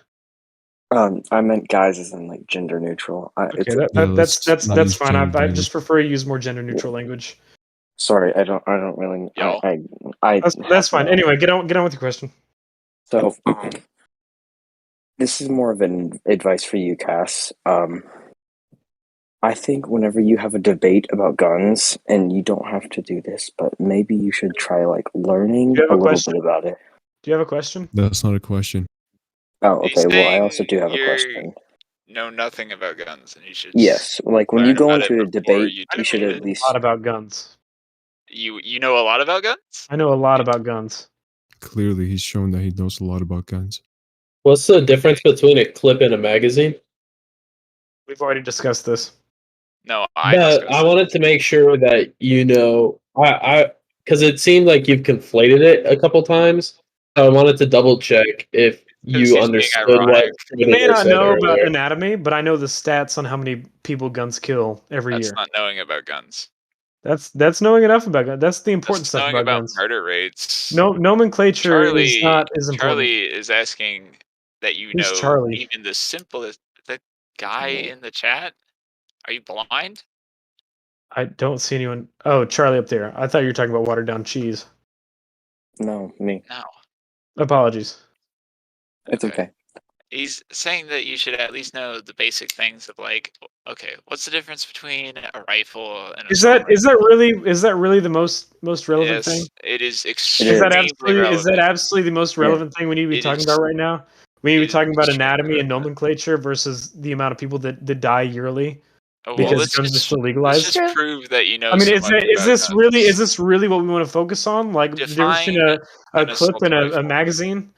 I meant guys as in like gender neutral. Okay, It's that's fine. I just prefer to use more gender neutral language. sorry, I don't really. Y'all. That's fine. Anyway, get on with your question. So this is more of an advice for you, Cass. I think whenever you have a debate about guns, and you don't have to do this, but maybe you should try like learning Do you have a a little question? bit about it. Do you have a question? That's not a question. Oh, He's okay. Well, I also saying do have a you question. know nothing about guns, and you should Yes, like when you learn go about it into a before debate, you I you know should debate at it. a least. lot about guns. You know a lot about guns? I know a lot about guns. Clearly, he's shown that he knows a lot about guns. What's the difference between a clip and a magazine? We've already discussed this. No, I But discussed I it. wanted to make sure that you know, because it seemed like you've conflated it a couple times. So I wanted to double check if 'Cause you he's being understood what ironic. You may Schrodinger not said know about earlier. anatomy, but I know the stats on how many people guns kill every That's year. not knowing about guns. That's knowing enough about guns. That's the important That's stuff knowing about about guns. murder rates. No, nomenclature is not as important. Charlie is asking that you Who's know Charlie? even the simplest. The guy in the chat. Are you blind? I don't see anyone. Oh, Charlie up there. I thought you were talking about watered down cheese. No, me. No. Apologies. It's okay. He's saying that you should at least know the basic things of like, okay, what's the difference between a rifle and a Is that really the most relevant thing? Yes, it is Is extremely that relevant. absolutely the most relevant thing we need to be It talking is- about right now? We need to it be is talking about extremely anatomy and nomenclature versus the amount of people that die yearly Oh, well, because let's guns are just still legalized. prove that you know I mean, so is much about this guns. really what we want to focus on? Like the difference between Define a an clip assault and a rifle. magazine?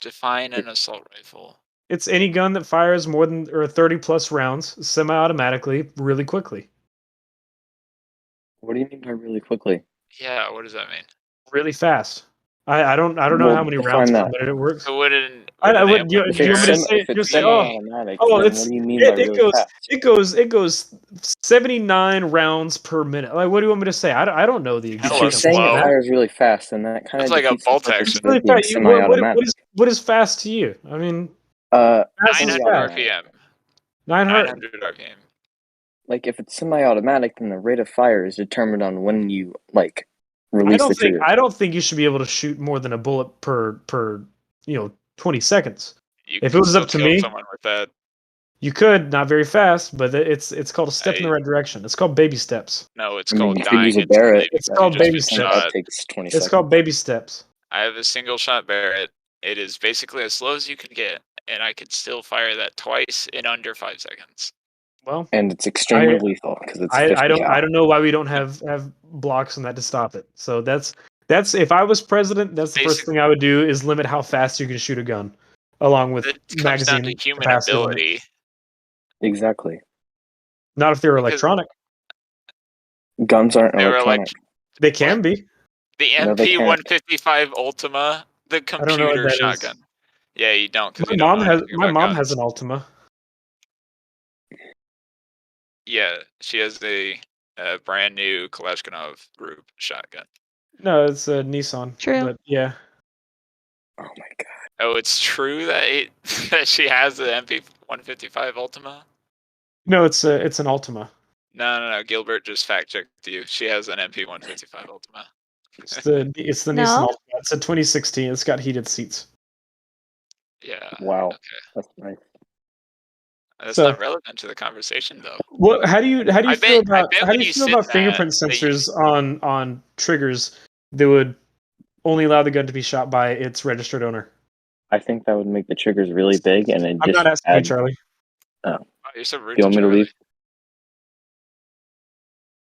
Define an assault rifle. It's any gun that fires more than 30 plus rounds semi-automatically really quickly. What do you mean by really quickly? Yeah, what does that mean? Really fast. I don't know Well, how many define rounds per that. minute it works. So would an I ammo would. Do you want me to say? If it's Just say, oh, semi-automatic, oh, then it's what do you mean by really fast? it goes 79 rounds per minute. Like, what do you want me to say? I don't know the If exact. you're saying it number. fires really fast, then that kind That's of like a defeats the bolt purpose action. of it being What semi-automatic. what is fast to you? I mean, fast is 900 fast. RPM. 900 RPM. Like if it's semi-automatic, then the rate of fire is determined on when you like release the trigger. I don't think you should be able to shoot more than a bullet per 20 seconds. You If it can was still up to kill me, someone with that. you could, not very fast, but it's called a step in the right direction. It's called baby steps. No, it's I mean, called you could dying use a instantly Barrett. It's because called you just baby been steps. That shot. takes 20 It's seconds. called baby steps. I have a single shot Barrett. It is basically as slow as you can get, and I could still fire that twice in under 5 seconds. Well, and it's extremely lethal because it's 50 I cal. don't know why we don't have blocks on that to stop it. So that's if I was president, that's the first thing I would do is limit how fast you can shoot a gun, along with It comes down to magazine human capacity limit. ability. Exactly. Not if they're electronic. Guns aren't They were electronic. They can be. The No, they MP can't. 155 Ultima, the don't know what computer that is. shotgun. Yeah, you don't because My you don't mom know has anything about guns. an Ultima. Yeah, she has a brand new Kalashnikov group shotgun. No, it's a Nissan. True. But yeah. Oh my god. Oh, it's true that that she has an MP 155 Ultima. No, it's an Ultima. No. Gilbert just fact checked you. She has an MP 155 Ultima. It's the Nissan No? Ultima. It's a 2016. It's got heated seats. Yeah. Wow. Okay. That's nice. That's So- not relevant to the conversation though. What? How do you I feel bet- I about bet how when do you you feel sit about in fingerprint that you- sensors on triggers that would only allow the gun to be shot by its registered owner? I think that would make the triggers really big, and it I'm just not asking you, Charlie. Oh. Oh, you're so rude Do you want me to Charlie. leave?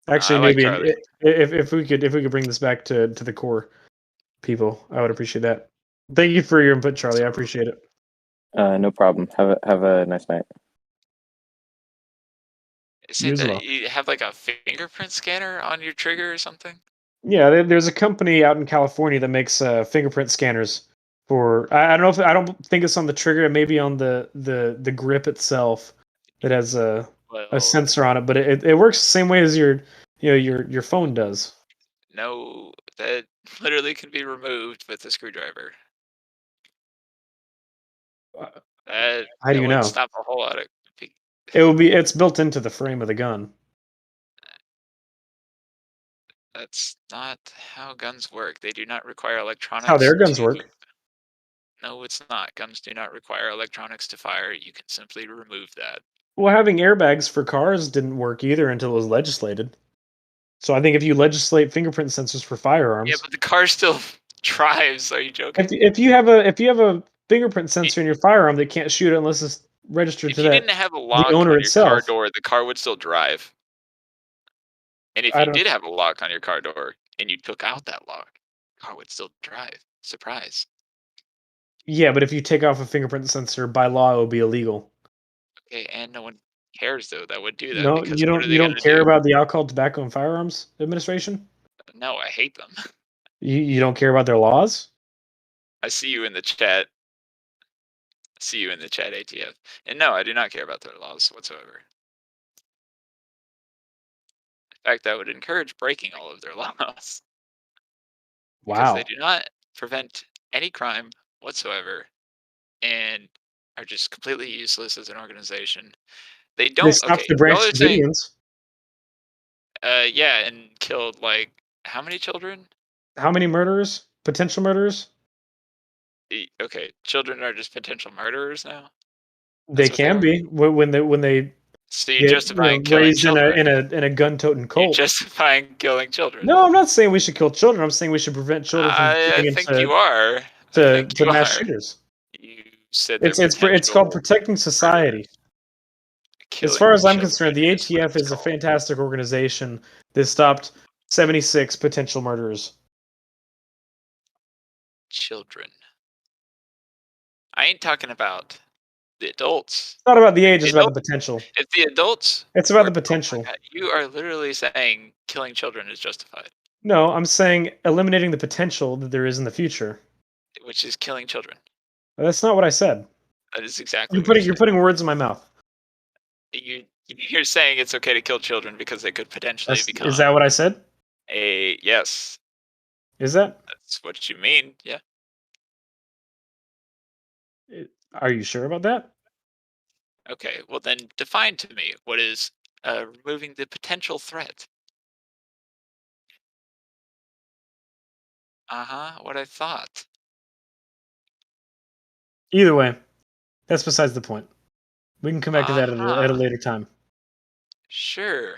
Actually, I like maybe Charlie. if we could bring this back to the core people, I would appreciate that. Thank you for your input, Charlie. I appreciate it. No problem. Have a nice night. Is You it as that well. you have like a fingerprint scanner on your trigger or something? Yeah, there's a company out in California that makes fingerprint scanners for. I don't know if I don't think it's on the trigger. It may be on the grip itself that has a sensor on it, but it works the same way as your phone does. No, that literally can be removed with a screwdriver. That How do you would know? stop a whole lot of. It's built into the frame of the gun. That's not how guns work. They do not require electronics. How their guns work. No, it's not. Guns do not require electronics to fire. You can simply remove that. Well, having airbags for cars didn't work either until it was legislated. So I think if you legislate fingerprint sensors for firearms, Yeah, but the car still drives. Are you joking? if you have a fingerprint sensor in your firearm that can't shoot it unless it's registered If to you that didn't have a lock the on owner your car itself. door, the car would still drive. And if I you don't- did have a lock on your car door and you took out that lock, the car would still drive. Surprise. Yeah, but if you take off a fingerprint sensor by law, it would be illegal. Okay, and no one cares though that would do that No, because you what don't. are You they don't gonna care do? about the Alcohol, Tobacco, and Firearms Administration. No, I hate them. You don't care about their laws. I see you in the chat. See you in the chat, ATF. And no, I do not care about their laws whatsoever. In fact, I would encourage breaking all of their laws. Because they Wow. do not prevent any crime whatsoever and are just completely useless as an organization. They They don't. stopped Okay, the y'all Branch are saying, Davidians. yeah, and killed like how many children? How many murderers? Potential murderers? Okay, children are just potential murderers now. They That's what they can are. be when they So you're get justifying killing raised in children. a gun-toting You're cult. justifying killing children. No, I'm not saying we should kill children. I'm saying we should prevent children from I getting think you are. I think to you mass are. shooters. You said they're It's potential called protecting society. murderers. As far Killing as I'm children concerned, the is what ATF it's is a called. fantastic organization that stopped 76 potential murderers. Children. I ain't talking about the adults. It's not about the age, The it's about the adults, potential. if the adults It's about were, the potential. oh my God, you are literally saying killing children is justified, No, I'm saying eliminating the potential that there is in the future. which is killing children. That's not what I said. That is exactly what you You're said. putting words in my mouth. You're saying it's okay to kill children because they could potentially become Is that what I said? yes. Is that? That's what you mean, yeah. Are you sure about that? Okay, well then define to me what is removing the potential threat. What I thought. Either way, that's besides the point. We can come back to that at a later time. Sure.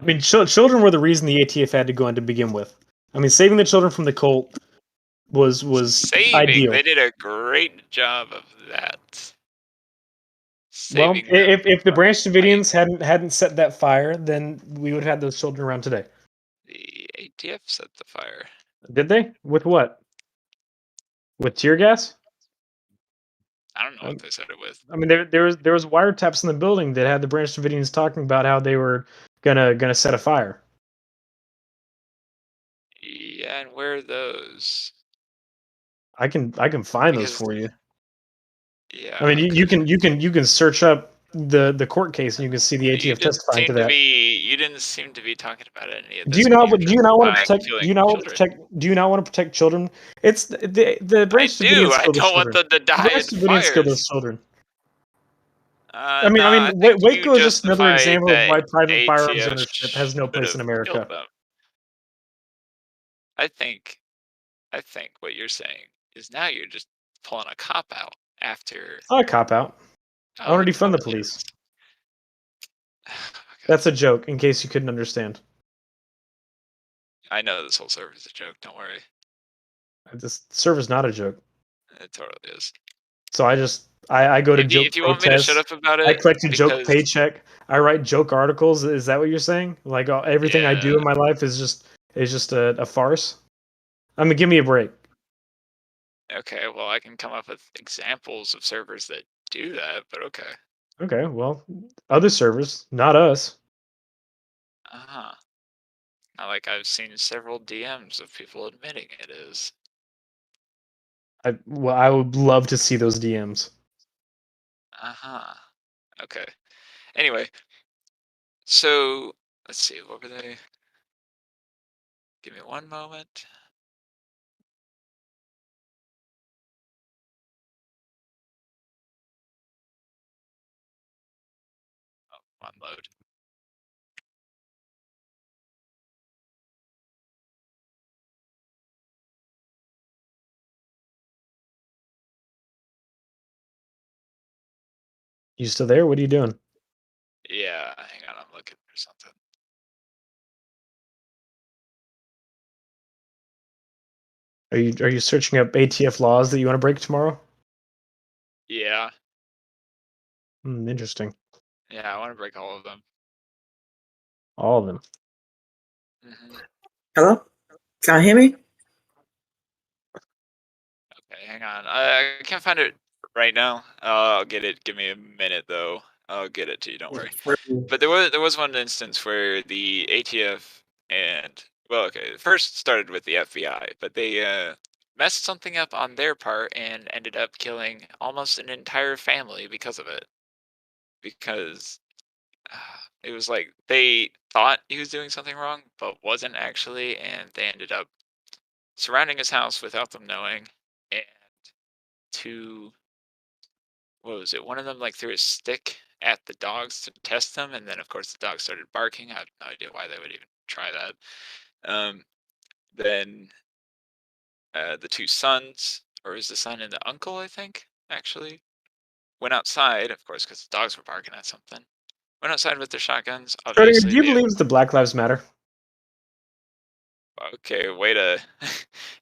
I mean, children were the reason the ATF had to go in to begin with. I mean, saving the children from the cult was Saving. ideal. They did a great job of that. Well, Saving them. if the Branch Davidians hadn't set that fire, then we would have had those children around today. The ATF set the fire. Did they? With what? With tear gas? I don't know what they said it with. I mean, there was wiretaps in the building that had the Branch Davidians talking about how they were gonna set a fire. Yeah, and where are those? I can find those Because for you. yeah, I mean, okay. you can search up the court case and you can see the You ATF didn't testifying to seem to that. be. You didn't seem to be talking about any of this. Do you when not were do you not want to justifying protect killing do you not want to children. protect do you not want to protect children? It's the I Branch do. Davidians I kill those don't want children. them to The die Branch in Davidians kill those fires. children. I I think you Waco is just another justified example of that why private firearms ATF ownership has no should place in have America. killed them. I think what you're saying is now you're just pulling a cop out after. It's not a cop out. I want to defund the it police. is. That's a joke, in case you couldn't understand. I know this whole server is a joke. Don't worry. This server's not a joke. It totally is. So I go to joke If you want me to shut protests. up about it, I collect a joke because paycheck. I write joke articles. Is that what you're saying? Like everything I do in my life is just a farce? I mean, give me a break. Okay, well, I can come up with examples of servers that do that, but okay. Okay, well, other servers, not us. Not like I've seen several DMs of people admitting it is. I would love to see those DMs. Okay. Anyway, so let's see, what were they? Give me one moment. Oh, unload. You still there? What are you doing? Yeah, hang on, I'm looking for something. Are you searching up ATF laws that you want to break tomorrow? Yeah. Interesting. Yeah, I want to break all of them. All of them. Hello? Can you hear me? Okay, hang on. I can't find it right now. I'll get it. Give me a minute though. I'll get it to you. Don't worry. But there was one instance where the ATF and well, okay, it first started with the FBI, but they messed something up on their part and ended up killing almost an entire family because of it. Because it was like they thought he was doing something wrong, but wasn't actually, and they ended up surrounding his house without them knowing. And two, what was it? One of them like threw a stick at the dogs to test them, and then of course the dogs started barking. I have no idea why they would even try that. Then the two sons, or is the son and the uncle, I think, actually, went outside, of course, because the dogs were barking at something. Went outside with their shotguns. Schrodinger, Obviously, do you they believe the Black Lives Matter? okay. Way to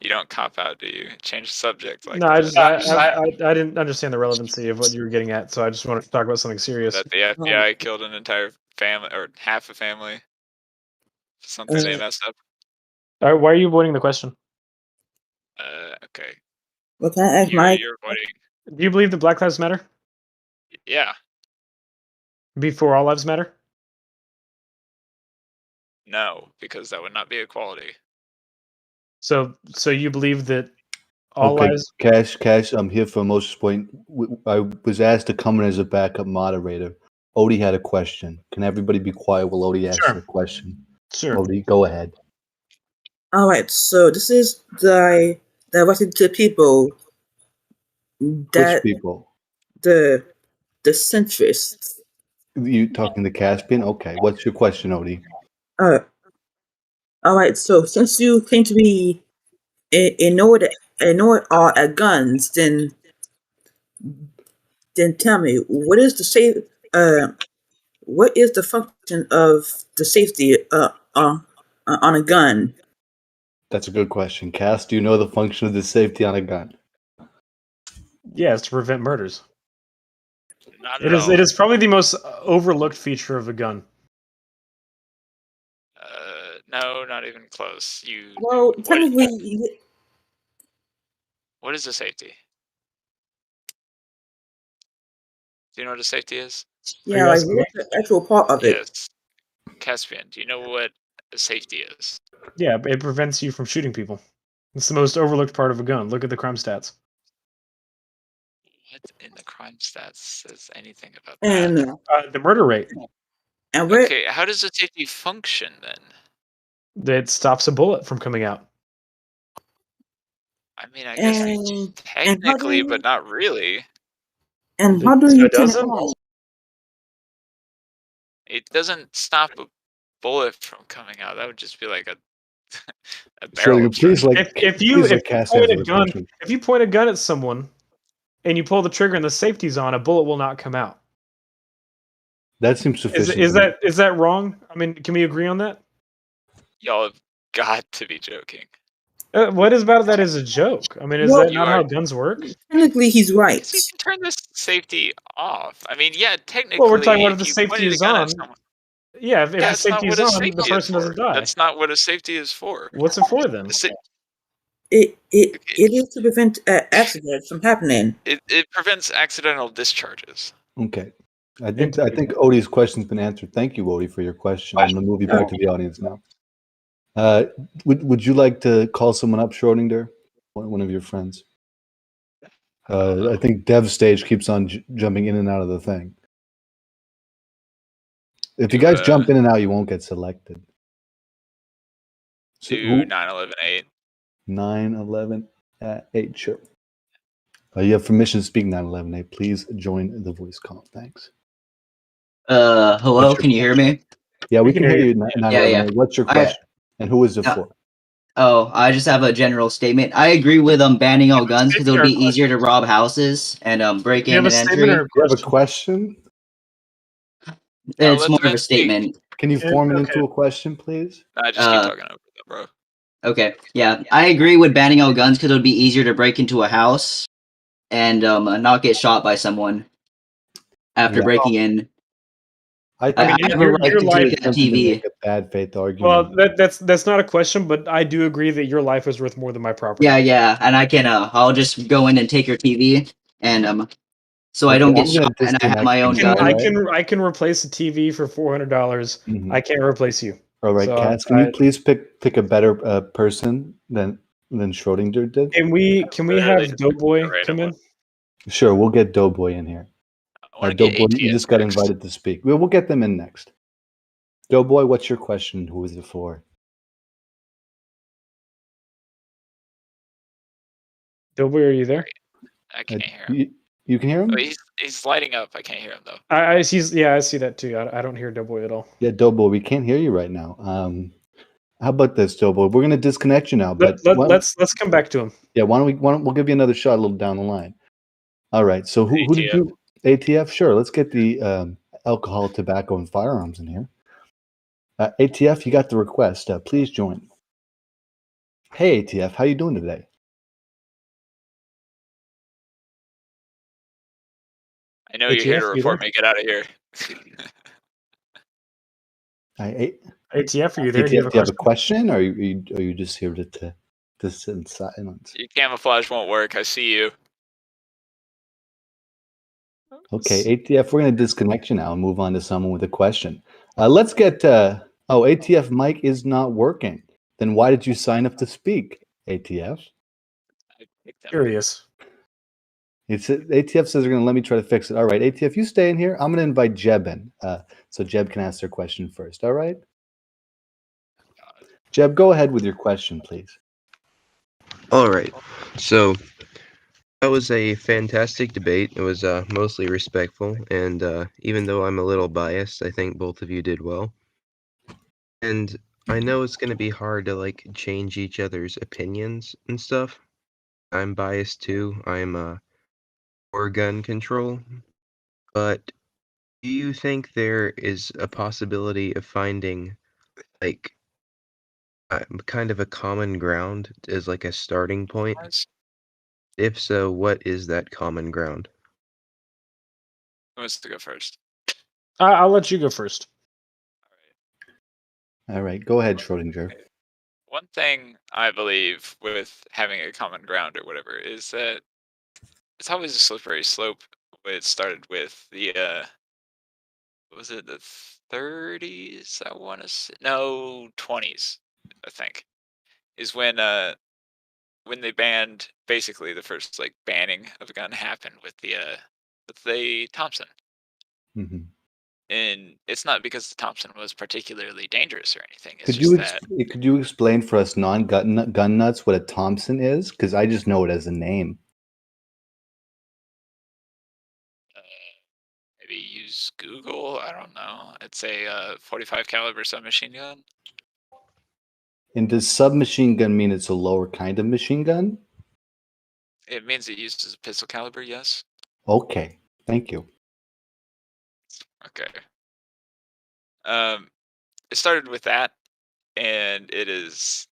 you don't cop out, do you? Change the subject like No, I that. just I didn't understand the relevancy of what you were getting at, so I just wanted to talk about something serious. That the FBI killed an entire family or half a family. Something they messed up. All right, why are you avoiding the question? Okay. Well, can I ask Mike? You're avoiding. Do you believe that Black Lives Matter? Yeah. Before all lives matter? No, because that would not be equality. So you believe that all Okay, lives? Cash. I'm here for Moses' point. I was asked to come in as a backup moderator. Odie had a question. Can everybody be quiet while Odie asks a question? Sure. Odie, go ahead. All right, so this is directed to people that Which people? the centrists. You talking to Caspian? Okay. What's your question, Odie? All right, so since you claim to be a know-it-all at guns, then tell me what is the function of the safety on a gun? That's a good question. Cass, do you know the function of the safety on a gun? Yeah, it's to prevent murders. Not It at is. all. It is probably the most overlooked feature of a gun. No, not even close. Well, technically, What is a safety? Do you know what a safety is? yeah, like what's the actual part of it? Yes. Caspian, do you know what a safety is? Yeah, it prevents you from shooting people. It's the most overlooked part of a gun. Look at the crime stats. What in the crime stats says anything about And that? The murder rate. And okay, how does a safety function then? It stops a bullet from coming out. I mean, I guess technically, but not really. And how do you turn it doesn't? on? It doesn't stop a bullet from coming out. That would just be like a Schrodinger, please, if you please let Cass point answer a the gun, question. if you point a gun at someone and you pull the trigger and the safety's on, a bullet will not come out. That seems sufficient. Is that wrong? I mean, can we agree on that? Y'all have got to be joking. What is about that is a joke? I mean, is that not how guns work? Technically, he's right. So you can turn this safety off. I mean, yeah, technically. Well, we're talking about if the you safety pointed a is gun at on. someone- Yeah, if the that's not safety what is a on, safety the is person for. doesn't die. That's not what a safety is for. What's it for then? It is to prevent accidents from happening. It prevents accidental discharges. Okay. I think Odie's question's been answered. Thank you, Odie, for your question. I'm going to move you back to the audience now. Would you like to call someone up, Schrodinger? One of your friends? I think Dev Stage keeps on jumping in and out of the thing. If you guys jump in and out, you won't get selected. So Do 9/11/8. 9/11/8, sure. You have permission to speak 9/11/8. Please join the voice call. Thanks. Hello, can you hear me? Yeah, we can hear you. 9/11/8. Yeah. What's your question? And who is it for? Oh, I just have a general statement. I agree with banning all guns because it would be easier to rob houses and break in and entry. You have a question? It's more of a statement. Can you form it into a question, please? I just keep talking over them, bro. Okay, yeah, I agree with banning all guns because it would be easier to break into a house and not get shot by someone after breaking in. I have a right to take a TV. Make a bad faith argument. Well, that's not a question, but I do agree that your life is worth more than my property. Yeah, and I can I'll just go in and take your TV and so I don't get shot and I have my own gun. I can replace a TV for $400. I can't replace you. All right, So, Cass, can you please pick a better person than than Schrodinger did? Can we Literally have just Doughboy a random come in? one. Sure, we'll get Doughboy in here. I want to get Doughboy, you ATF just got next. invited to speak. We'll get them in next. Doughboy, what's your question? Who is it for? Doughboy, are you there? I can't hear him. You can hear him? Oh, he's lighting up. I can't hear him though. I see. Yeah, I see that too. I don't hear Doughboy at all. Yeah, Doughboy, we can't hear you right now. How about this, Doughboy? We're going to disconnect you now, but Let's come back to him. Yeah, why don't we'll give you another shot a little down the line. All right. So who did ATF. you ATF? Sure. Let's get the alcohol, tobacco, and firearms in here. ATF, you got the request. Please join. Hey, ATF, how you doing today? I know you're here to ATF, you report there? me. Get out of here. ATF, are you there? ATF, Do you have a do you have a question? question, or are you just here to sit in silence? Your camouflage won't work. I see you. Okay, ATF, we're going to disconnect you now and move on to someone with a question. Let's get. Oh, ATF mic is not working. Then why did you sign up to speak, ATF? Curious. ATF says they're going to let me try to fix it. All right, ATF, you stay in here. I'm going to invite Jeb in, so Jeb can ask their question first. All right, Jeb, go ahead with your question, please. All right. So that was a fantastic debate. It was mostly respectful, and even though I'm a little biased, I think both of you did well. And I know it's going to be hard to like change each other's opinions and stuff. I'm biased too. I'm for gun control. But do you think there is a possibility of finding like kind of a common ground as like a starting point? If so, what is that common ground? Who wants to go first? I'll let you go first. All right, go ahead, Schrodinger. One thing I believe with having a common ground or whatever is that it's always a slippery slope. It started with the was it the 30s? I want to say no 20s. I think is when they banned basically the first like banning of a gun happened with the Thompson. Mm-hmm. And it's not because the Thompson was particularly dangerous or anything. It's Could just you that could you explain for us gun nuts what a Thompson is? Because I just know it as a name. maybe use Google. I don't know. It's a 45 caliber submachine gun. And does submachine gun mean it's a lower kind of machine gun? It means it uses a pistol caliber. Yes. Okay, thank you. Okay. It started with that, and it is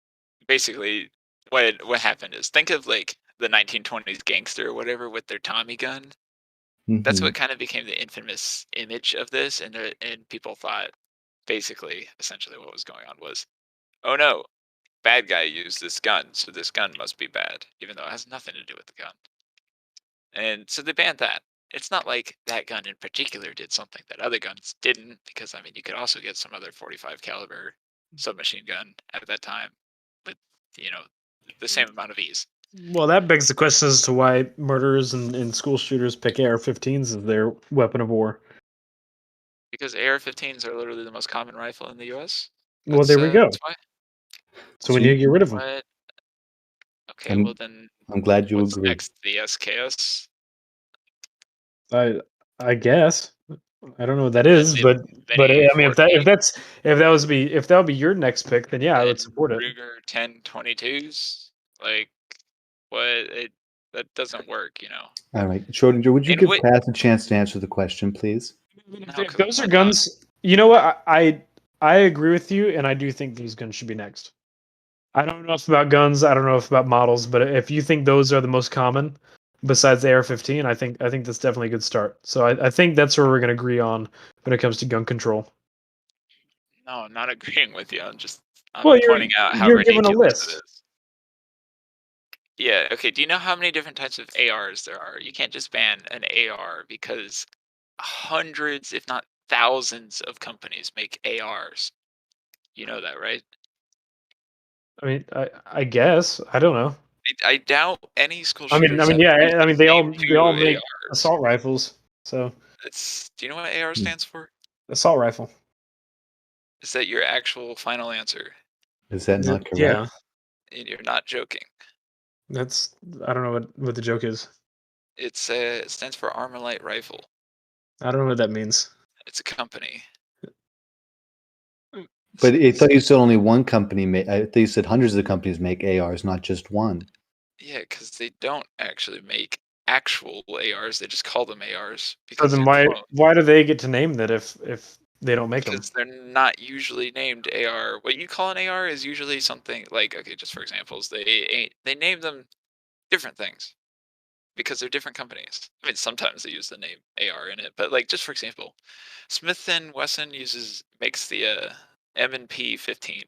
basically what happened is think of like the 1920s gangster or whatever with their Tommy gun. That's Mhm. what kind of became the infamous image of this, and people thought basically essentially what was going on was, oh no, bad guy used this gun, so this gun must be bad, even though it has nothing to do with the gun. And so they banned that. It's not like that gun in particular did something that other guns didn't, because I mean you could also get some other 45 caliber submachine gun at that time with the same amount of ease. Well, that begs the question as to why murderers and school shooters pick AR-15s as their weapon of war. Because AR-15s are literally the most common rifle in the U.S. Well, there we go. That's why. So we need to get rid of them. What? Okay, well then. I'm glad you what's agree. next? The SKS. I guess. I don't know what that is, but I mean, if that would be your next pick, then yeah, I would support it. Ruger 1022s, like what? That doesn't work, All right, Schrodinger, would you And give what- Cass a chance to answer the question, please? If those are guns, you know what? I agree with you, and I do think these guns should be next. I don't know enough about guns. I don't know enough about models, but if you think those are the most common, besides the AR-15, I think that's definitely a good start. So I think that's where we're going to agree on when it comes to gun control. No, I'm not agreeing with you. I'm Well, pointing out how you're given a ridiculous list. it is. Yeah. Okay. Do you know how many different types of ARs there are? You can't just ban an AR because hundreds, if not thousands, of companies make ARs. You know that, right? I mean, I guess I don't know. I doubt any school I shooters mean, have yeah. I mean, they all named two make ARs. assault rifles. So Do you know what AR stands for? assault rifle. Is that your actual final answer? Is that not correct? Yeah, And you're not joking. that's. I don't know what the joke is. It stands for Armalite Rifle. I don't know what that means. It's a company. But I thought you said only one company made. I thought you said hundreds of companies make ARs, not just one. Yeah, because they don't actually make actual ARs. They just call them ARs So because then they're clones. why do they get to name that if they don't make them? Because they're not usually named AR. What you call an AR is usually something like, okay, just for examples, they name them different things because they're different companies. I mean, sometimes they use the name AR in it, but like just for example, Smith and Wesson makes the M&P 15.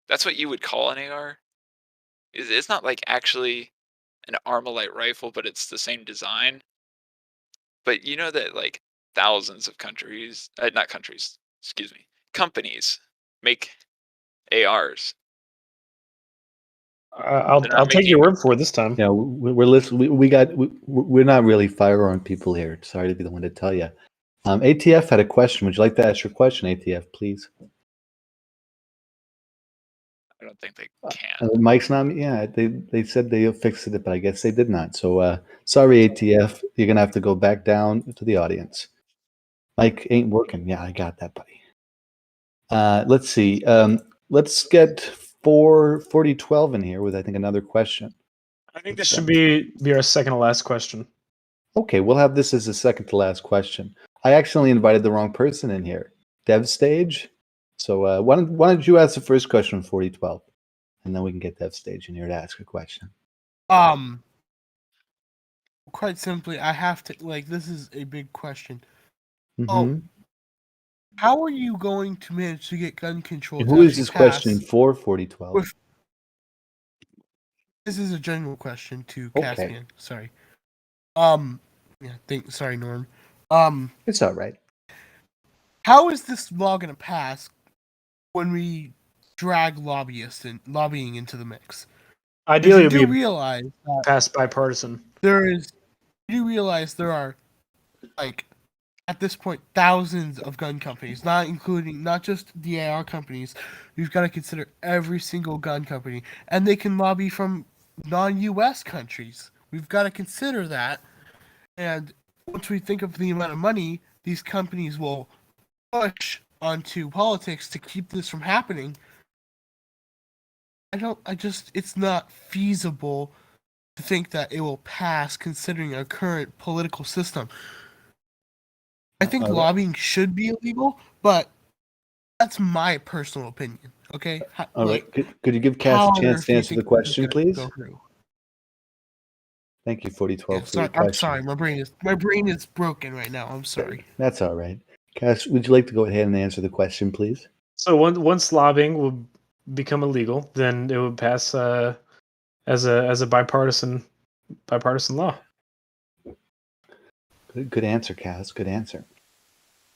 That's what you would call an AR. It's not like actually an Armalite rifle, but it's the same design. But you know that like thousands of countries, not countries, excuse me, companies make ARs. I'll They're not take your making. word for it this time. Yeah, we're listening. We're not really firearm people here. Sorry to be the one to tell you. ATF had a question. Would you like to ask your question, ATF, please? I don't think they can. Mike's not. Yeah, they said they fixed it, but I guess they did not. So sorry, ATF. You're gonna have to go back down to the audience. Mike ain't working. Yeah, I got that, buddy. Let's see. Let's get 4012 in here with I think another question. I think this should be our second to last question. Okay, we'll have this as the second to last question. I accidentally invited the wrong person in here. Dev stage. So why don't you ask the first question, 4012, and then we can get Dev stage in here to ask a question. Quite simply, I have to this is a big question. Mm-hmm. How are you going to manage to get gun control? Who is this question for, 4012? This is a general question to Okay. Caspian. Sorry. Sorry, Norm. It's all right. How is this law going to pass when we drag lobbying into the mix? Ideally, you do it'd be realize that passed bipartisan. you realize there are at this point thousands of gun companies, not just the AR companies. You've got to consider every single gun company, and they can lobby from non-US countries. We've got to consider that. And once we think of the amount of money these companies will push onto politics to keep this from happening, it's not feasible to think that it will pass considering our current political system. I think lobbying should be illegal, but that's my personal opinion. Okay. All right. Could you give Cass a chance to answer the question, please? Thank you, 4012, for your question. I'm sorry. My brain is broken right now. I'm sorry. That's all right. Cass, would you like to go ahead and answer the question, please? So once lobbying will become illegal, then it would pass as a bipartisan law. Good answer, Cass. Good answer.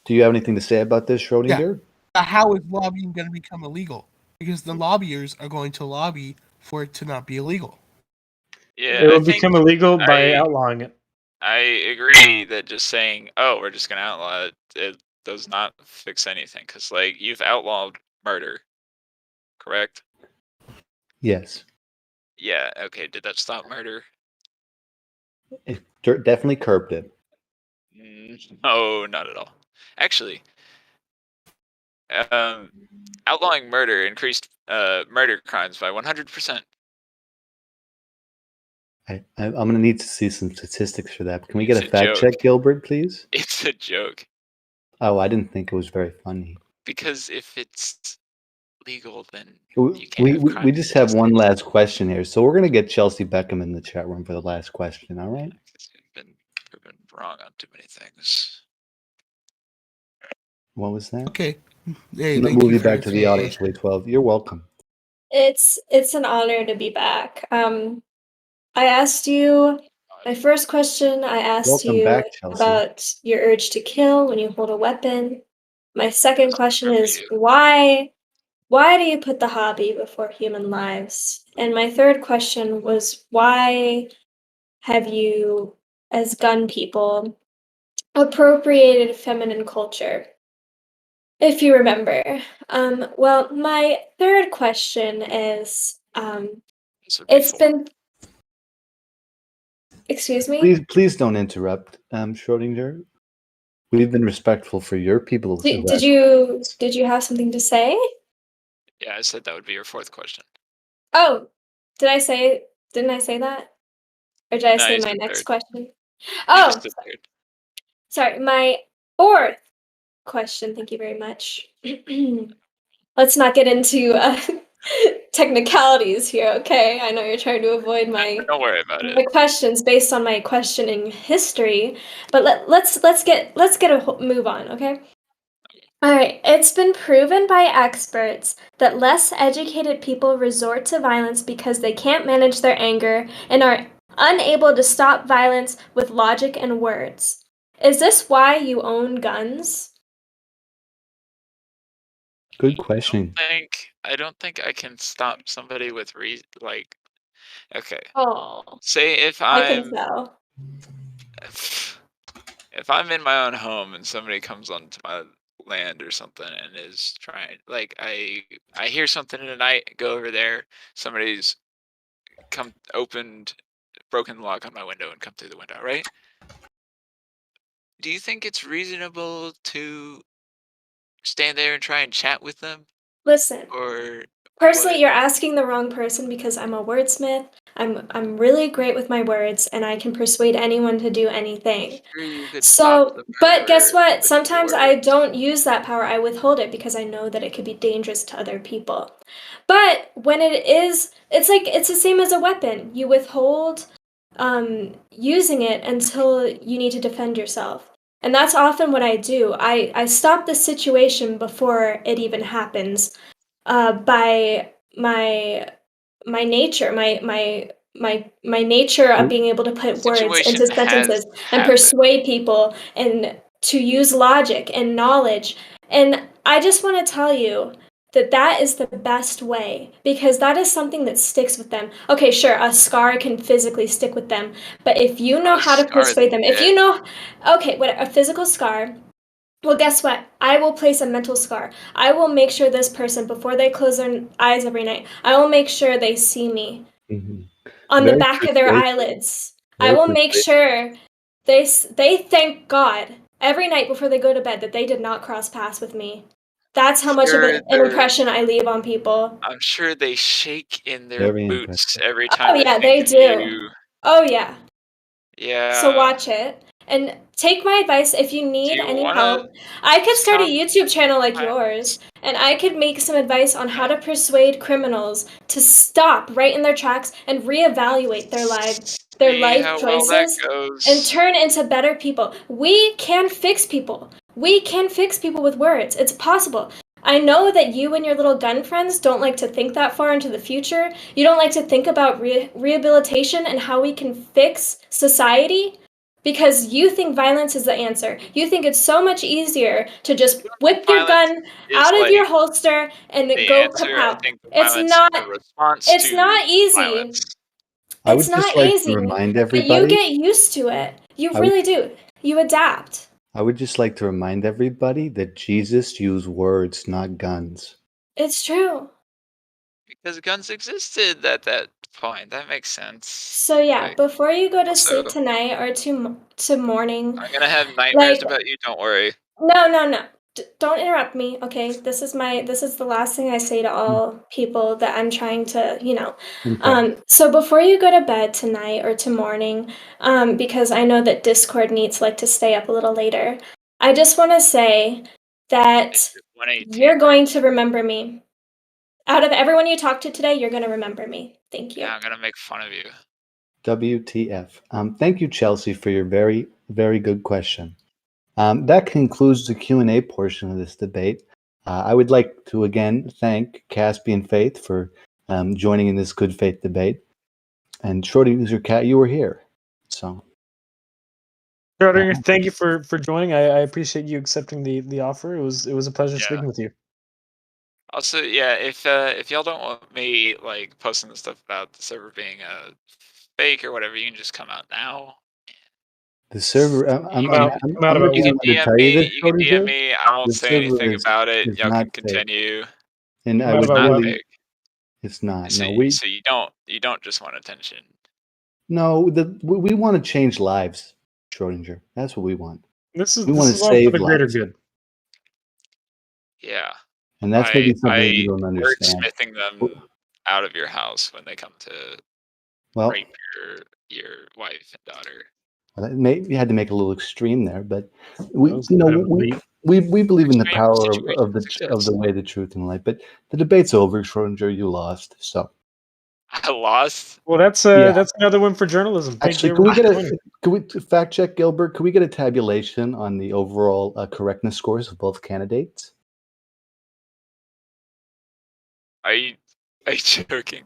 Do you have anything to say about this, Schrodinger? Yeah. How is lobbying going to become illegal? Because the lobbyers are going to lobby for it to not be illegal. Yeah, it will become illegal by outlawing it. I agree that just saying, "Oh, we're just gonna outlaw it," does not fix anything. Because like you've outlawed murder, correct? Yes. Yeah. Okay. Did that stop murder? It definitely curbed it. No, not at all. Actually, outlawing murder increased murder crimes by 100%. I'm going to need to see some statistics for that. Can we get It's a a fact joke. check, Gilbert, please? It's a joke. Oh, I didn't think it was very funny. Because if it's legal, then you can't have crime We just have one last question here. So we're going to get Chelsea Beckham in the chat room for the last question, all right? Been proven wrong on too many things. What was that? Okay. Hey, move you back to the audience, 12. You're welcome. It's an honor to be back. I asked you my first question. I asked Welcome you back, Chelsea. about your urge to kill when you hold a weapon. My second question is why why do you put the hobby before human lives? And my third question was, why have you, as gun people, appropriated feminine culture? If you remember. Well, my third question is, it's been. Excuse me? Please don't interrupt, Schrodinger. We've been respectful for your people's Did you have something to say? Yeah, I said that would be your fourth question. Oh, didn't I say that? Or did I No, say you my said next third. question? You Oh, just did third. sorry. My fourth question, thank you very much. Let's not get into technicalities here, okay? I know you're trying to avoid my Don't worry about my it. questions based on my questioning history, but let's get a move on, okay? All right, it's been proven by experts that less educated people resort to violence because they can't manage their anger and are unable to stop violence with logic and words. Is this why you own guns? Good question. I don't think I can stop somebody with like. Okay. Oh, Say if I can I'm tell. if I'm in my own home and somebody comes onto my land or something and is trying, like, I hear something in the night, go over there, somebody's broken the lock on my window and come through the window, right? Do you think it's reasonable to stand there and try and chat with them? Listen, Or personally, what? you're asking the wrong person because I'm a wordsmith. I'm really great with my words and I can persuade anyone to do anything. Sure, you could stop So, the but guess murderer what? with your Sometimes I words. don't use that power. I withhold it because I know that it could be dangerous to other people. But when it is, it's the same as a weapon. You withhold using it until you need to defend yourself. And that's often what I do. I stop the situation before it even happens by my nature, my nature of being able to put words Situation into has sentences and happened. persuade people and to use logic and knowledge. And I just want to tell you that that is the best way because that is something that sticks with them. Okay, sure, a scar can physically stick with them, but if you know A how to scar is persuade them, if dead. you know, okay, what a physical scar, well, guess what? I will place a mental scar. I will make sure this person, before they close their eyes every night, I will make sure they see me on the Very back of their persuasive. eyelids. I Very will make persuasive. sure they thank God every night before they go to bed that they did not cross paths with me. That's how much of Sure, an impression I leave on people. I'm sure they shake in their Very boots impressive. every Oh time they yeah, think they of do. you. Oh yeah. So Yeah. watch it and take my advice if you Do need you any wanna help. I could start a stop YouTube channel like yours violence? and I could make some advice on how to persuade criminals to stop right in their tracks and reevaluate their See life how well that choices and goes. turn into better people. We can fix people. We can fix people with words. It's possible. I know that you and your little gun friends don't like to think that far into the future. You don't like to think about rehabilitation and how we can fix society because you think violence is the answer. You think it's so much easier to just whip your Violence gun is, out of like, your holster and the go answer. I kapow. think the It's violence is not the response it's to not easy. violence. I It's would just not like to easy, remind but you everybody. get used to it. You I would, really do. You adapt. I would just like to remind everybody that Jesus used words, not guns. It's true. Because guns existed at that point. That makes sense. So yeah, Like, before you go to sleep also, tonight or to morning, I'm gonna have nightmares like about you, don't worry. no. Don't interrupt me, okay? This is the last thing I say to all people that I'm trying to, Okay. So before you go to bed tonight or to morning, because I know that Discord needs like to stay up a little later, I just want to say that It's 1:18 you're right going to remember me. Out of everyone you talked to today, you're going to remember me. Thank you. now. I'm gonna make fun of you. WTF. Thank you, Chelsea, for your very, very good question. That concludes the Q&A portion of this debate. I would like to again thank Caspian Faith for joining in this good faith debate. And Schrodinger Cat, you were here. So Schrodinger, thank you for joining. I appreciate you accepting the offer. It was a pleasure Yeah. speaking with you. Also, yeah, if y'all don't want me like posting the stuff about the server being fake or whatever, you can just come out now. The server. I'm Come out the about You only can one to DM tell you me. this, You can DM Schrodinger. me. I won't The say server anything about it. is Y'all not can fake, continue. and I Come out would about Not what? really. fake. It's not. So, No, we. so you don't just want attention. No, we want to change lives, Schrodinger. That's what we want. This We want is to all for save the greater lives, good. Yeah. and that's By maybe something you don't understand. wordsmithing them out of your house when they come to Well, rape your wife and daughter. you had to make a little extreme there, but we, That was you know, kind of elite. we believe in the Extreme power of the situations exist. way, the truth, and light. But the debate's over, Schrodinger. You lost. So I lost. Well, that's yeah. another win for journalism. Thank Actually, you can we everyone get for a joining. can we fact check Gilbert? Can we get a tabulation on the overall correctness scores of both candidates? Are you joking?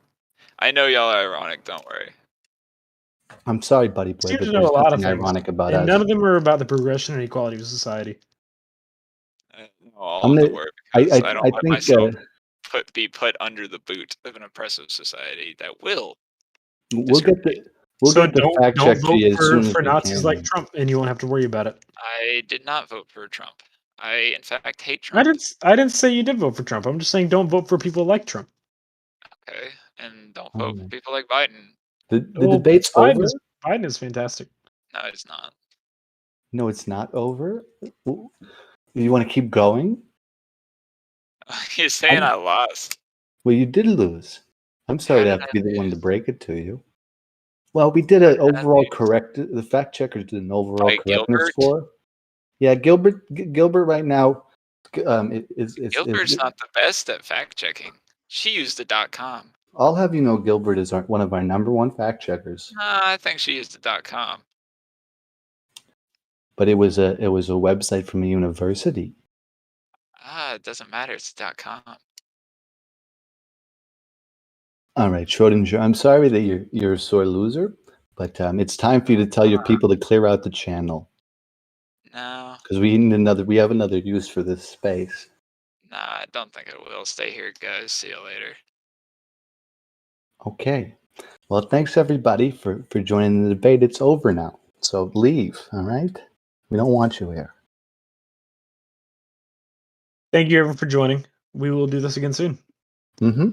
I know y'all are ironic. Don't worry. I'm sorry, buddy You boy, seem but to know there's a lot of nothing things, ironic about and us. none of them are about the progression and equality of society. I know all I'm of gonna. them were because I don't I let think. myself be put under the boot of an oppressive society that will We'll get discriminate. the fact don't check to vote you as soon as for we Nazis like can. Trump, and you won't have to worry about it. I did not vote for Trump. I in fact hate Trump. I didn't say you did vote for Trump. I'm just saying don't vote for people like Trump. Okay, and don't Oh, vote for man. people like Biden. The Well, debate's over. Biden is fantastic. No, it's not. No, it's not over. You want to keep going? You're saying I lost. Well, you did lose. I'm sorry How to did have I to be the one to lose? break it to you. Well, we did an overall correct. The fact checkers did an overall By correctness Gilbert? score. Yeah, Gilbert right now is Gilbert's not the best at fact checking. She used the .com. I'll have you know Gilbert is one of our number one fact checkers. I think she used the .com. But it was a website from a university. It doesn't matter. It's .com. All right, Schrodinger. I'm sorry that you're a sore loser, but it's time for you to tell your people to clear out the channel. No. Because we have another use for this space. Nah, I don't think it will. Stay here, guys. See you later. Okay. Well, thanks everybody for joining the debate. It's over now. So leave, all right? We don't want you here. Thank you everyone for joining. We will do this again soon. Mm-hmm.